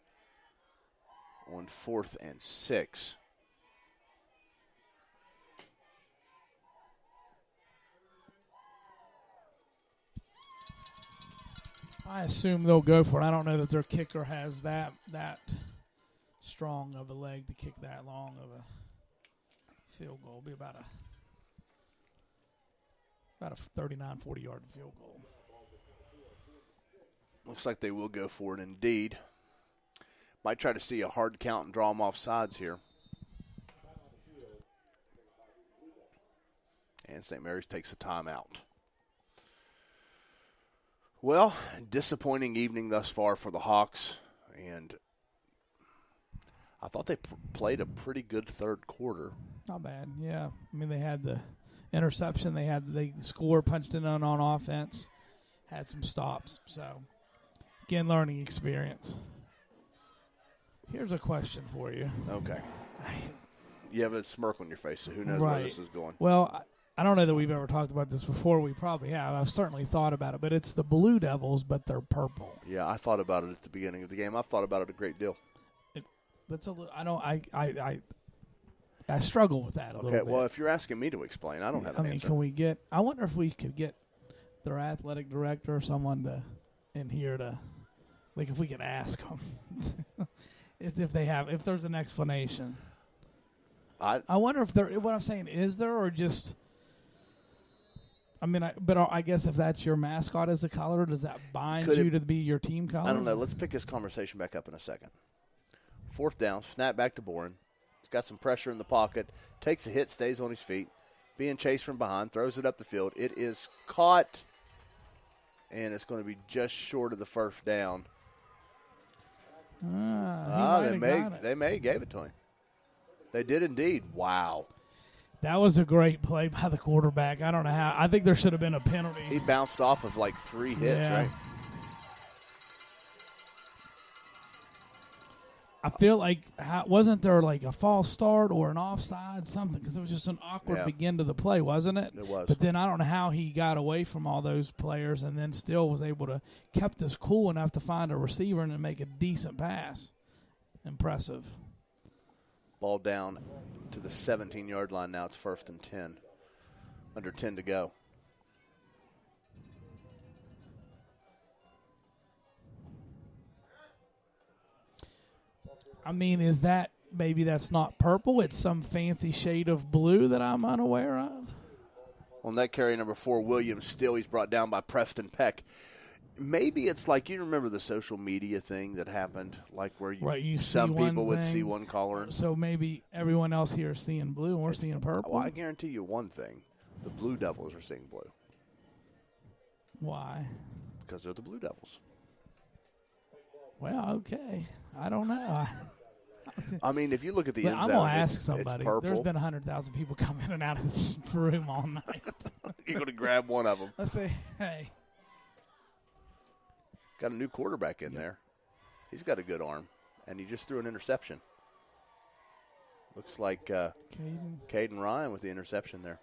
on 4th and 6. I assume they'll go for it. I don't know that their kicker has that strong of a leg to kick that long of a field goal. It'll be about a 39, 40-yard field goal. Looks like they will go for it indeed. Might try to see a hard count and draw them off sides here. And St. Mary's takes a timeout. Well, disappointing evening thus far for the Hawks, and I thought they played a pretty good 3rd quarter. Not bad, yeah. I mean, they had the interception. They score, punched it on offense, had some stops. So, again, learning experience. Here's a question for you. Okay. You have a smirk on your face, so who knows where this is going. Well, I don't know that we've ever talked about this before. We probably have. I've certainly thought about it, but it's the Blue Devils, but they're purple. Yeah, I thought about it at the beginning of the game. I've thought about it a great deal. That's a little. I struggle with that a little bit. Okay, well, if you're asking me to explain, I don't have an answer. Can we get? I wonder if we could get their athletic director or someone in here to, like, if we could ask them if there's an explanation. I wonder if there. What I'm saying is there or just. I mean, I guess if that's your mascot as a color, does that bind you to be your team color? I don't know. Let's pick this conversation back up in a second. 4th down, snap back to Bourne. He's got some pressure in the pocket, takes a hit, stays on his feet, being chased from behind, throws it up the field. It is caught, and it's going to be just short of the 1st down. They may have gave it to him. They did indeed. Wow. That was a great play by the quarterback. I don't know how. I think there should have been a penalty. He bounced off of like 3 hits, right? I feel like, wasn't there like a false start or an offside, something? Because it was just an awkward begin to the play, wasn't it? It was. But then I don't know how he got away from all those players and then still was able to kept us cool enough to find a receiver and make a decent pass. Impressive. Ball down to the 17-yard line now. It's 1st and 10. Under 10 to go. I mean, is that maybe that's not purple? It's some fancy shade of blue that I'm unaware of? On that carry, number 4, William Still. He's brought down by Preston Peck. Maybe it's like, you remember the social media thing that happened, like where some people would see one color. So maybe everyone else here is seeing blue and we're seeing purple? Well, I guarantee you one thing. The Blue Devils are seeing blue. Why? Because they're the Blue Devils. Well, okay. I don't know. I mean, if you look at the end zone, I'm going to ask somebody. It's purple. There's been 100,000 people come in and out of this room all night. You're going to grab one of them. Let's say, hey. Got a new quarterback in there. He's got a good arm, and he just threw an interception. Looks like Caden Ryan with the interception there.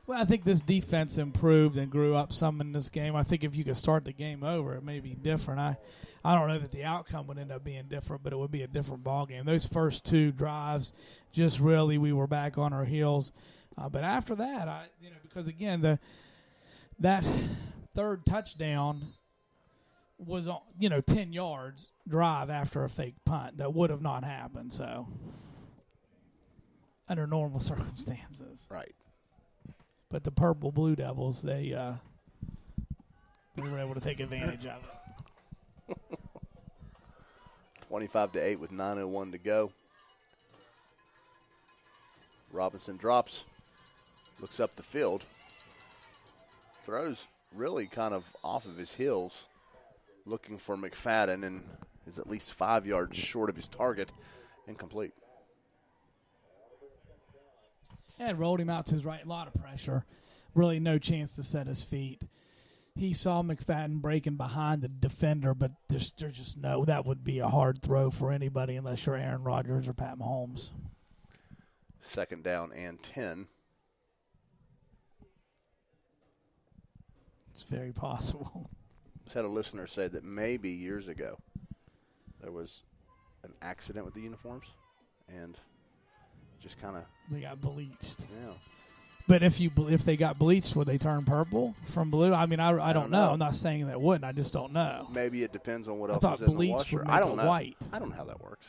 Well, I think this defense improved and grew up some in this game. I think if you could start the game over, it may be different. I don't know that the outcome would end up being different, but it would be a different ball game. Those first 2 drives, just really we were back on our heels. But after that, because again that third touchdown was 10 yards drive after a fake punt that would have not happened. So under normal circumstances, Right. but the Purple Blue Devils, they were able to take advantage of it. 25-8 with 9:01 to go. Robinson drops, looks up the field, throws really kind of off of his heels, looking for McFadden, and is at least 5 yards short of his target, incomplete. And rolled him out to his right. A lot of pressure. Really no chance to set his feet. He saw McFadden breaking behind the defender, but there's just no. That would be a hard throw for anybody unless you're Aaron Rodgers or Pat Mahomes. 2nd down and 10. It's very possible. Just had a listener say that maybe years ago there was an accident with the uniforms and just kind of They got bleached. yeah. But if they got bleached, would they turn purple from blue? I mean, I don't know. I'm not saying that wouldn't. I just don't know. Maybe it depends on what I else thought is in the bleach washer. would make I don't it know. white. I don't know how that works.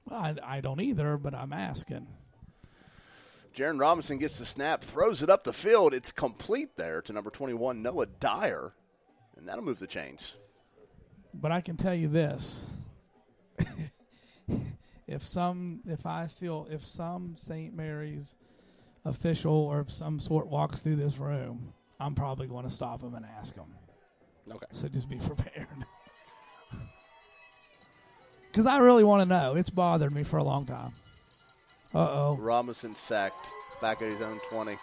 Well, I don't either, but I'm asking. Jaron Robinson gets the snap, throws it up the field. It's complete there to number 21, Noah Dyer, and that'll move the chains. But I can tell you this. If some St. Mary's official or of some sort walks through this room, I'm probably going to stop him and ask him. Okay. So just be prepared. Because I really want to know. It's bothered me for a long time. Uh-oh. Robinson sacked back at his own 20.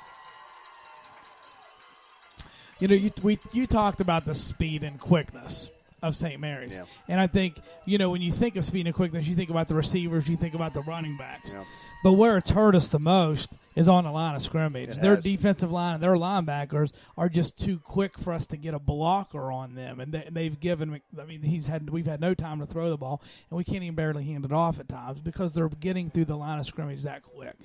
You talked about the speed and quickness of St. Mary's. Yeah. And I think, when you think of speed and quickness, you think about the receivers, you think about the running backs. Yeah. But where it's hurt us the most is on the line of scrimmage. It Their has. defensive line and their linebackers are just too quick for us to get a blocker on them. And they've given – I mean, we've had no time to throw the ball, and we can't even barely hand it off at times because they're getting through the line of scrimmage that quick.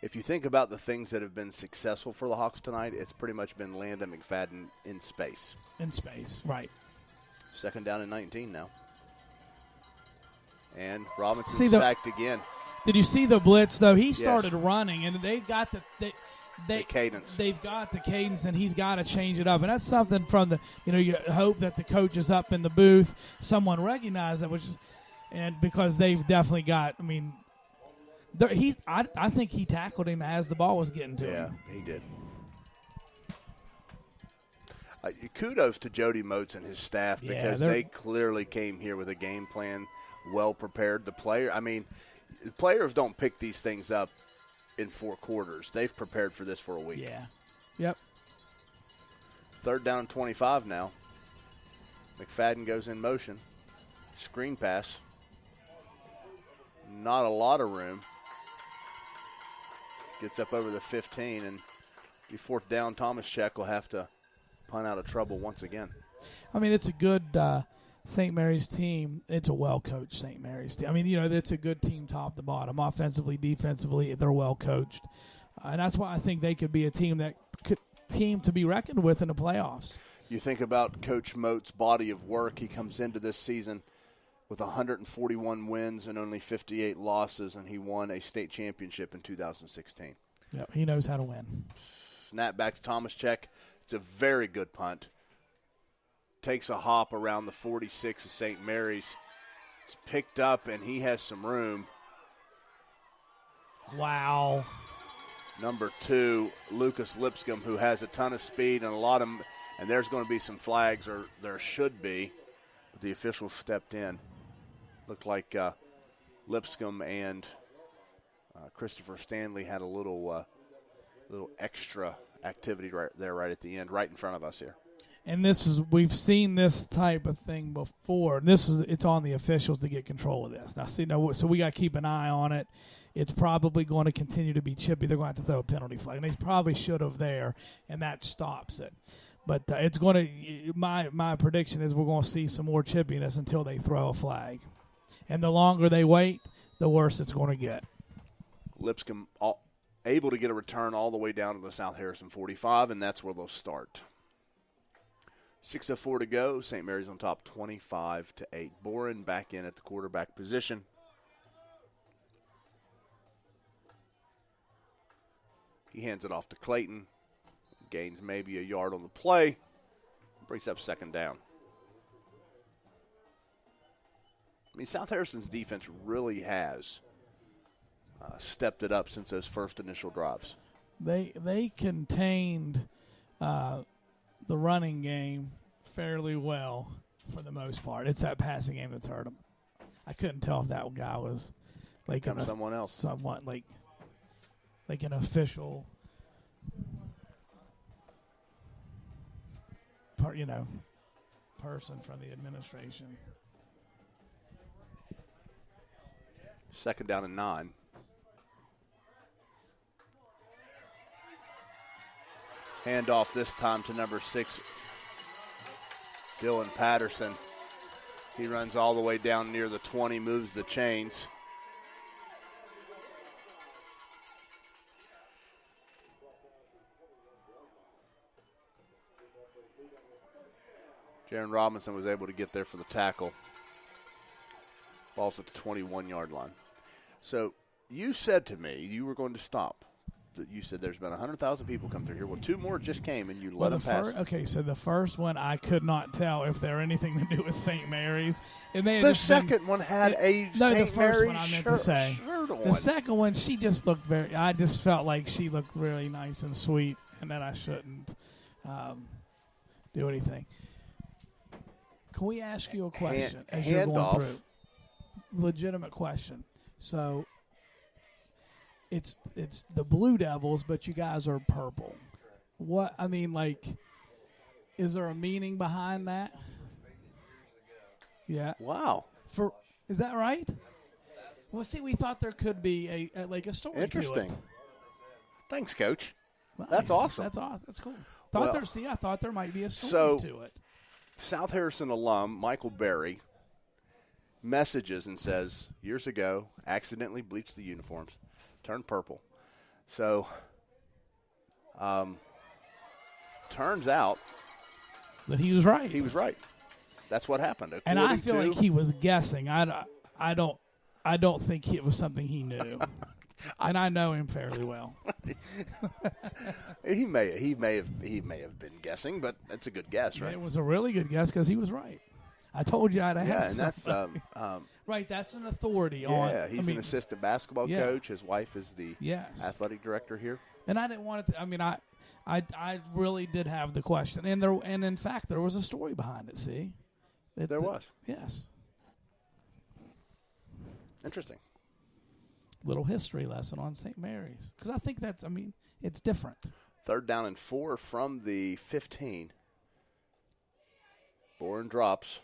If you think about the things that have been successful for the Hawks tonight, it's pretty much been Landon McFadden in space. In space, right. 2nd down and 19 now. And Robinson sacked again. Did you see the blitz, though? He Yes. started running, and they've got the cadence. They've got the cadence, and he's got to change it up. And that's something from the you hope that the coaches up in the booth, someone recognize that, and because they've definitely got. I mean, I think he tackled him as the ball was getting to him. Yeah, he did. Kudos to Jody Moats and his staff because they clearly came here with a game plan, well prepared. The players don't pick these things up in 4 quarters. They've prepared for this for a week. Yeah. Yep. 3rd down and 25 now. McFadden goes in motion. Screen pass. Not a lot of room. Gets up over the 15, and be 4th down. Thomas Check will have to punt out of trouble once again. I mean, it's a good St. Mary's team. It's a well-coached St. Mary's team. I mean, it's a good team top to bottom. Offensively, defensively, they're well-coached. And that's why I think they could be a team to be reckoned with in the playoffs. You think about Coach Moat's body of work. He comes into this season with 141 wins and only 58 losses, and he won a state championship in 2016. Yeah, he knows how to win. Snap back to Thomas Check. It's a very good punt. Takes a hop around the 46 of St. Mary's. It's picked up, and he has some room. Wow. Number 2, Lucas Lipscomb, who has a ton of speed and and there's going to be some flags, or there should be, but the officials stepped in. Looked like Lipscomb and Christopher Stanley had a little extra activity right there, right at the end, right in front of us here. And we've seen this type of thing before. And it's on the officials to get control of this. Now, so we got to keep an eye on it. It's probably going to continue to be chippy. They're going to have to throw a penalty flag, and they probably should have there, and that stops it. But it's going to. My prediction is we're going to see some more chippiness until they throw a flag, and the longer they wait, the worse it's going to get. Lipscomb able to get a return all the way down to the South Harrison 45, and that's where they'll start. 6:04 to go. St. Mary's on top, 25-8. Boren back in at the quarterback position. He hands it off to Clayton. Gains maybe a yard on the play. Brings up second down. I mean, South Harrison's defense really has stepped it up since those first initial drives. They contained the running game fairly well for the most part. It's that passing game that's hurt them. I couldn't tell if that guy was like someone else, somewhat like an official, person from the administration. Second down and 9. Handoff this time to number 6, Dylan Patterson. He runs all the way down near the 20, moves the chains. Jaron Robinson was able to get there for the tackle. Ball's at the 21-yard line. So you said to me you were going to stop. You said there's been 100,000 people come through here. Well, 2 more just came, and you let them pass. Okay, so the first one, I could not tell if there anything to do with St. Mary's. It may have the just second one had a St. Mary's shirt on. The second one, she just looked I just felt like she looked really nice and sweet, and that I shouldn't do anything. Can we ask you a question as you're going through? Legitimate question. So it's the Blue Devils, but you guys are purple. What I mean, is there a meaning behind that? Yeah. Wow. Is that right? Well, see, we thought there could be a story. Interesting. To it. Thanks, Coach. Nice. That's awesome. That's awesome. That's cool. I thought there might be a story to it. South Harrison alum Michael Berry messages and says, years ago, accidentally bleached the uniforms, turned purple. So, turns out that he was right. He was right. That's what happened. And I feel like he was guessing. I don't think it was something he knew. And I know him fairly well. He may have been guessing, but that's a good guess, right? It was a really good guess because he was right. I told you I'd ask. Yeah, and that's right. That's an authority. Yeah, he's an assistant basketball coach. His wife is the athletic director here. And I didn't want it. I really did have the question, and in fact there was a story behind it. See, there was. Yes. Interesting. Little history lesson on St. Mary's, because I think it's different. 3rd down and 4 from the 15. Boren drops.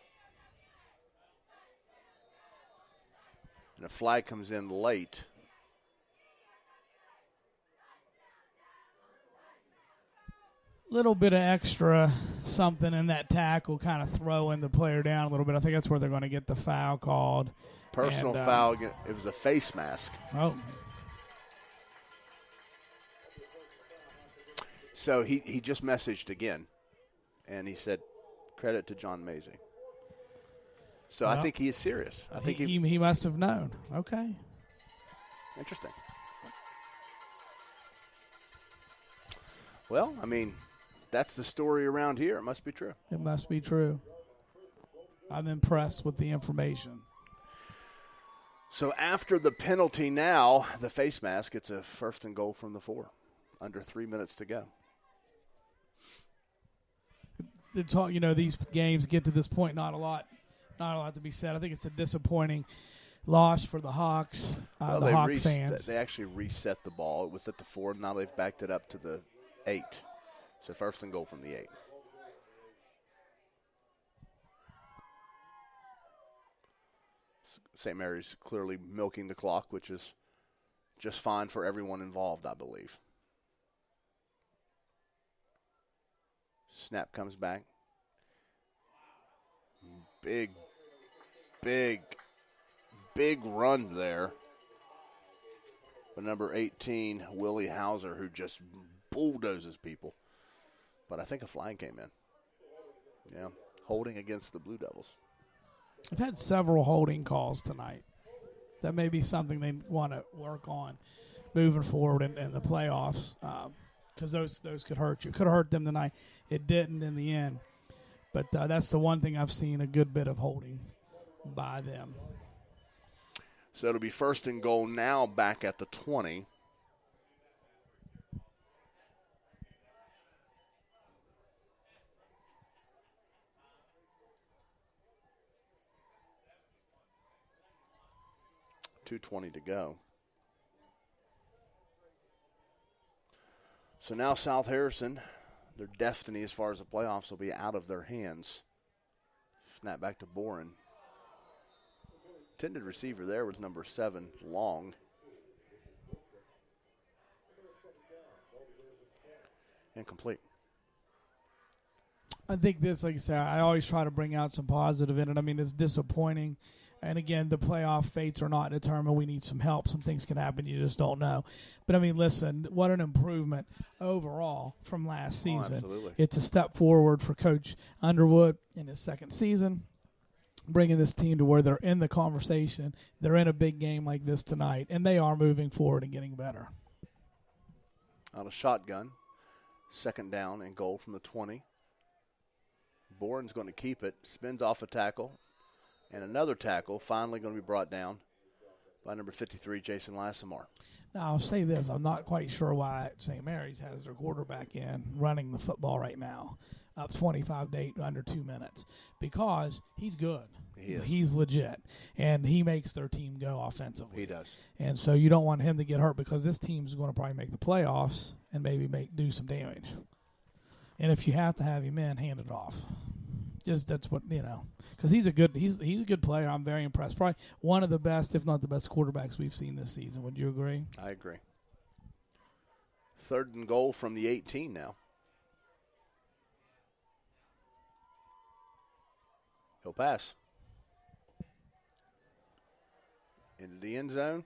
And a flag comes in late. Little bit of extra something in that tackle, kind of throwing the player down a little bit. I think that's where they're going to get the foul called. Personal foul. It was a face mask. Oh. So he just messaged again, and he said, credit to John Mazey. So I think he is serious. I think he must have known. Okay. Interesting. Well, that's the story around here. It must be true. It must be true. I'm impressed with the information. So after the penalty now, the face mask, it's a 1st and goal from the 4. Under 3 minutes to go. These games get to this point, not a lot to be said. I think it's a disappointing loss for the Hawks, the Hawk fans. They actually reset the ball. It was at the 4, now they've backed it up to the 8. So 1st and goal from the 8. St. Mary's clearly milking the clock, which is just fine for everyone involved, I believe. Snap comes back. Big run there. But number 18, Willie Hauser, who just bulldozes people. But I think a flag came in. Yeah, holding against the Blue Devils. I've had several holding calls tonight. That may be something they want to work on moving forward in the playoffs, because those could hurt you. Could have hurt them tonight. It didn't in the end. But that's the one thing I've seen a good bit of holding by them. So it'll be first and goal now back at the 20. .220 to go. So now South Harrison, their destiny as far as the playoffs will be out of their hands. Snap back to Boren. Intended receiver there was number 7, Long. Incomplete. I think this, like I said, I always try to bring out some positive in it. I mean, it's disappointing. And, again, the playoff fates are not determined. We need some help. Some things can happen. You just don't know. But, I mean, listen, what an improvement overall from last season. Absolutely. It's a step forward for Coach Underwood in his second season, bringing this team to where they're in the conversation. They're in a big game like this tonight, and they are moving forward and getting better. Out of shotgun. Second down and goal from the 20. Boren's going to keep it. Spins off a tackle. And another tackle finally going to be brought down by number 53, Jason Lassimar. Now, I'll say this. I'm not quite sure why St. Mary's has their quarterback in running the football right now, up 25-8 under 2 minutes, because he's good. He is. He's legit, and he makes their team go offensively. He does. And so you don't want him to get hurt, because this team's going to probably make the playoffs and maybe do some damage. And if you have to have him in, hand it off. Just that's what, because he's a good player. I'm very impressed. Probably one of the best, if not the best, quarterbacks we've seen this season. Would you agree? I agree. Third and goal from the 18 now. He'll pass. Into the end zone.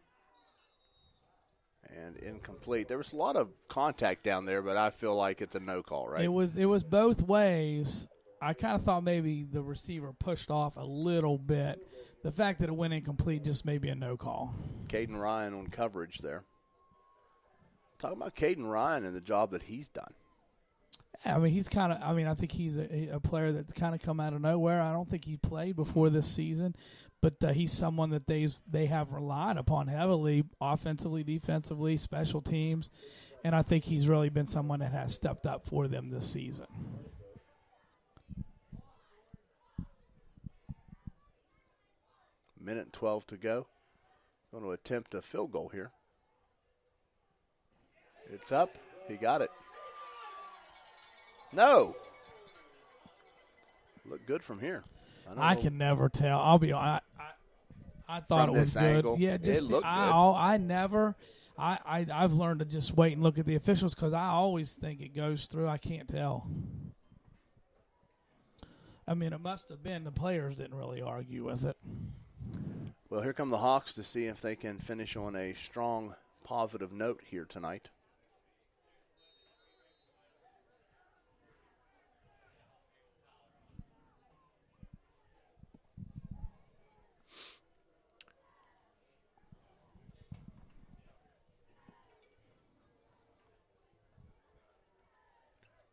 And incomplete. There was a lot of contact down there, but I feel like it's a no call, right? It was both ways. I kind of thought maybe the receiver pushed off a little bit. The fact that it went incomplete just may be a no call. Caden Ryan on coverage there. Talking about Caden Ryan and the job that he's done. I mean, I think he's a player that's kind of come out of nowhere. I don't think he played before this season, but he's someone that they have relied upon heavily, offensively, defensively, special teams, and I think he's really been someone that has stepped up for them this season. Minute and 12 to go. Going to attempt a field goal here. It's up. He got it. No. Look good from here. I can never tell. I'll be honest. I thought From it was this good. angle, Yeah, just it looked good. I've learned to just wait and look at the officials, because I always think it goes through. I can't tell. I mean, it must have been the players didn't really argue with it. Well, here come the Hawks to see if they can finish on a strong, positive note here tonight.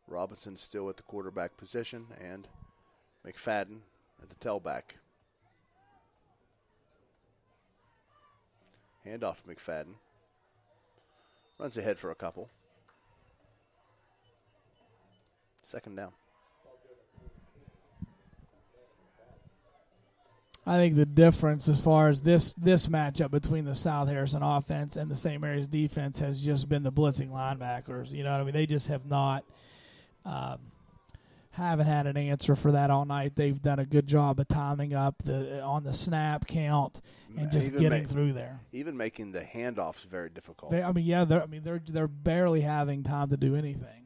Robinson still at the quarterback position, and McFadden at the tailback. Handoff to McFadden. Runs ahead for a couple. Second down. I think the difference as far as this matchup between the South Harrison offense and the St. Mary's defense has just been the blitzing linebackers. You know what I mean? They just have not haven't had an answer for that all night. They've done a good job of timing up on the snap count and just getting through there. Even making the handoffs very difficult. They're barely having time to do anything.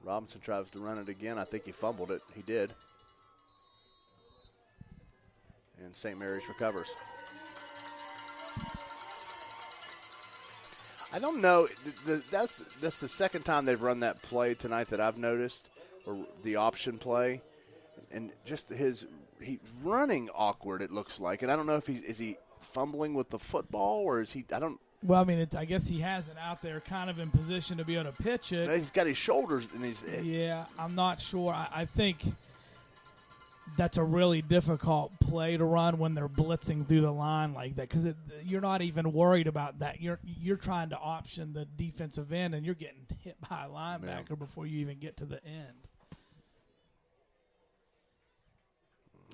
Robinson tries to run it again. I think he fumbled it. He did. And St. Mary's recovers. I don't know. That's the second time they've run that play tonight that I've noticed, or the option play. And just he's running awkward, it looks like. And I don't know if is he fumbling with the football or is he – I don't – Well, I mean, I guess he has it out there kind of in position to be able to pitch it. He's got his shoulders and he's – Yeah, I'm not sure. I think that's a really difficult play to run when they're blitzing through the line like that because you're not even worried about that. You're trying to option the defensive end, and you're getting hit by a linebacker before you even get to the end.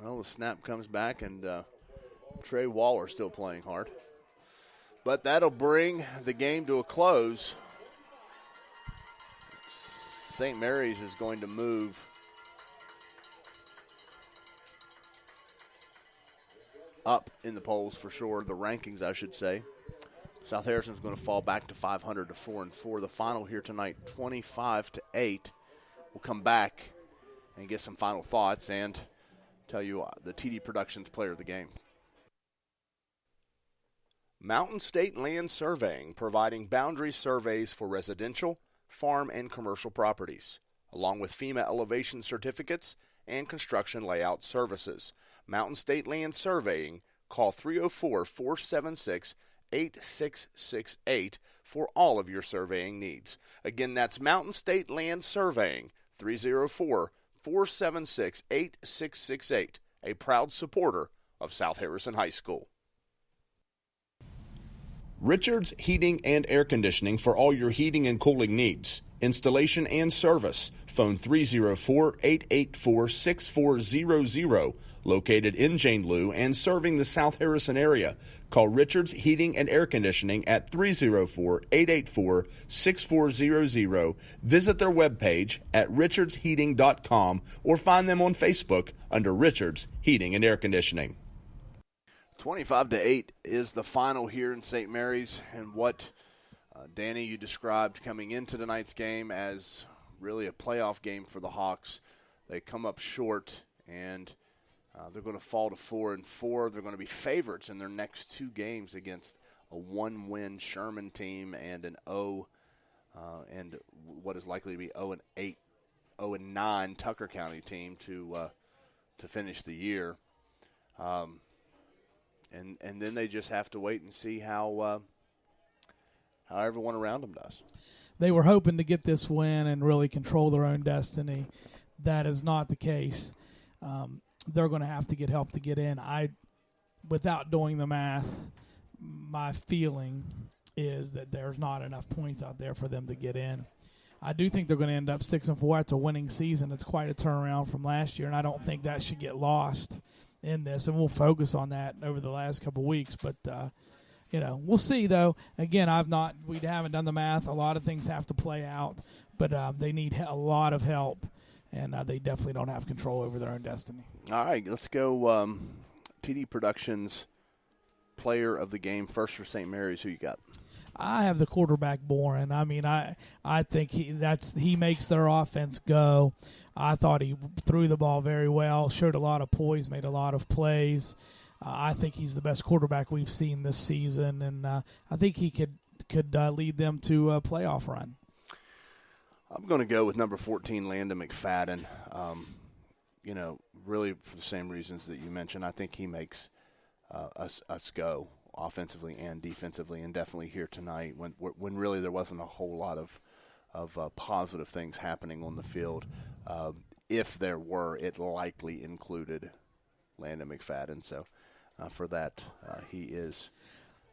Well, the snap comes back, and Trey Waller still playing hard. But that'll bring the game to a close. St. Mary's is going to move up in the polls for sure, the rankings, I should say. South Harrison's going to fall back to 500 to 4-4. The final here tonight, 25-8. We'll come back and get some final thoughts and tell you the TD Productions player of the game. Mountain State Land Surveying, providing boundary surveys for residential, farm, and commercial properties, along with FEMA elevation certificates and construction layout services. Mountain State Land Surveying, call 304-476-8668 for all of your surveying needs. Again, that's Mountain State Land Surveying, 304-476-8668, a proud supporter of South Harrison High School. Richards Heating and Air Conditioning for all your heating and cooling needs. Installation and service. Phone 304-884-6400. Located in Jane Lew and serving the South Harrison area. Call Richards Heating and Air Conditioning at 304-884-6400. Visit their webpage at richardsheating.com or find them on Facebook under Richards Heating and Air Conditioning. 25-8 is the final here in St. Mary's, and what, Danny, you described coming into tonight's game as really a playoff game for the Hawks. They come up short, and they're going to fall to 4-4. They're going to be favorites in their next two games against a one-win Sherman team and an and what is likely to be 0-8, 0-9 Tucker County team to finish the year. And then they just have to wait and see how everyone around them does. They were hoping to get this win and really control their own destiny. That is not the case. They're going to have to get help to get in. Without doing the math, my feeling is that there's not enough points out there for them to get in. I do think they're going to end up 6-4. It's a winning season. It's quite a turnaround from last year, and I don't think that should get lost in this, and we'll focus on that over the last couple of weeks. But, we'll see, though. Again, we haven't done the math. A lot of things have to play out, but they need a lot of help, and they definitely don't have control over their own destiny. All right, let's go TD Productions player of the game first for St. Mary's. Who you got? I have the quarterback, Boren. I mean, I think he makes their offense go. I thought he threw the ball very well, showed a lot of poise, made a lot of plays. I think he's the best quarterback we've seen this season, and I think he could lead them to a playoff run. I'm going to go with number 14, Landon McFadden. Really for the same reasons that you mentioned. I think he makes us go offensively and defensively, and definitely here tonight when really there wasn't a whole lot of positive things happening on the field. If there were, it likely included Landon McFadden. So for that, he is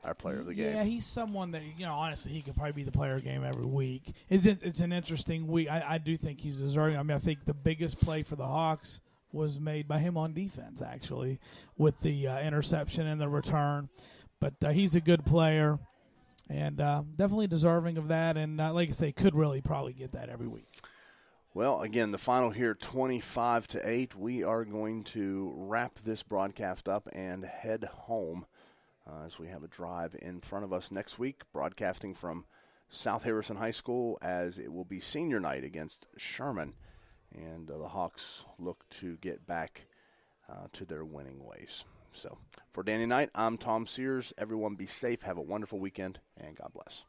our player of the game. Yeah, he's someone that, honestly, he could probably be the player of the game every week. It's an interesting week. I do think he's deserving. I mean, I think the biggest play for the Hawks was made by him on defense, actually, with the interception and the return. But he's a good player and definitely deserving of that. And like I say, could really probably get that every week. Well, again, the final here, 25-8. We are going to wrap this broadcast up and head home as we have a drive in front of us next week, broadcasting from South Harrison High School as it will be senior night against Sherman. And the Hawks look to get back to their winning ways. So for Danny Knight, I'm Tom Sears. Everyone be safe. Have a wonderful weekend, and God bless.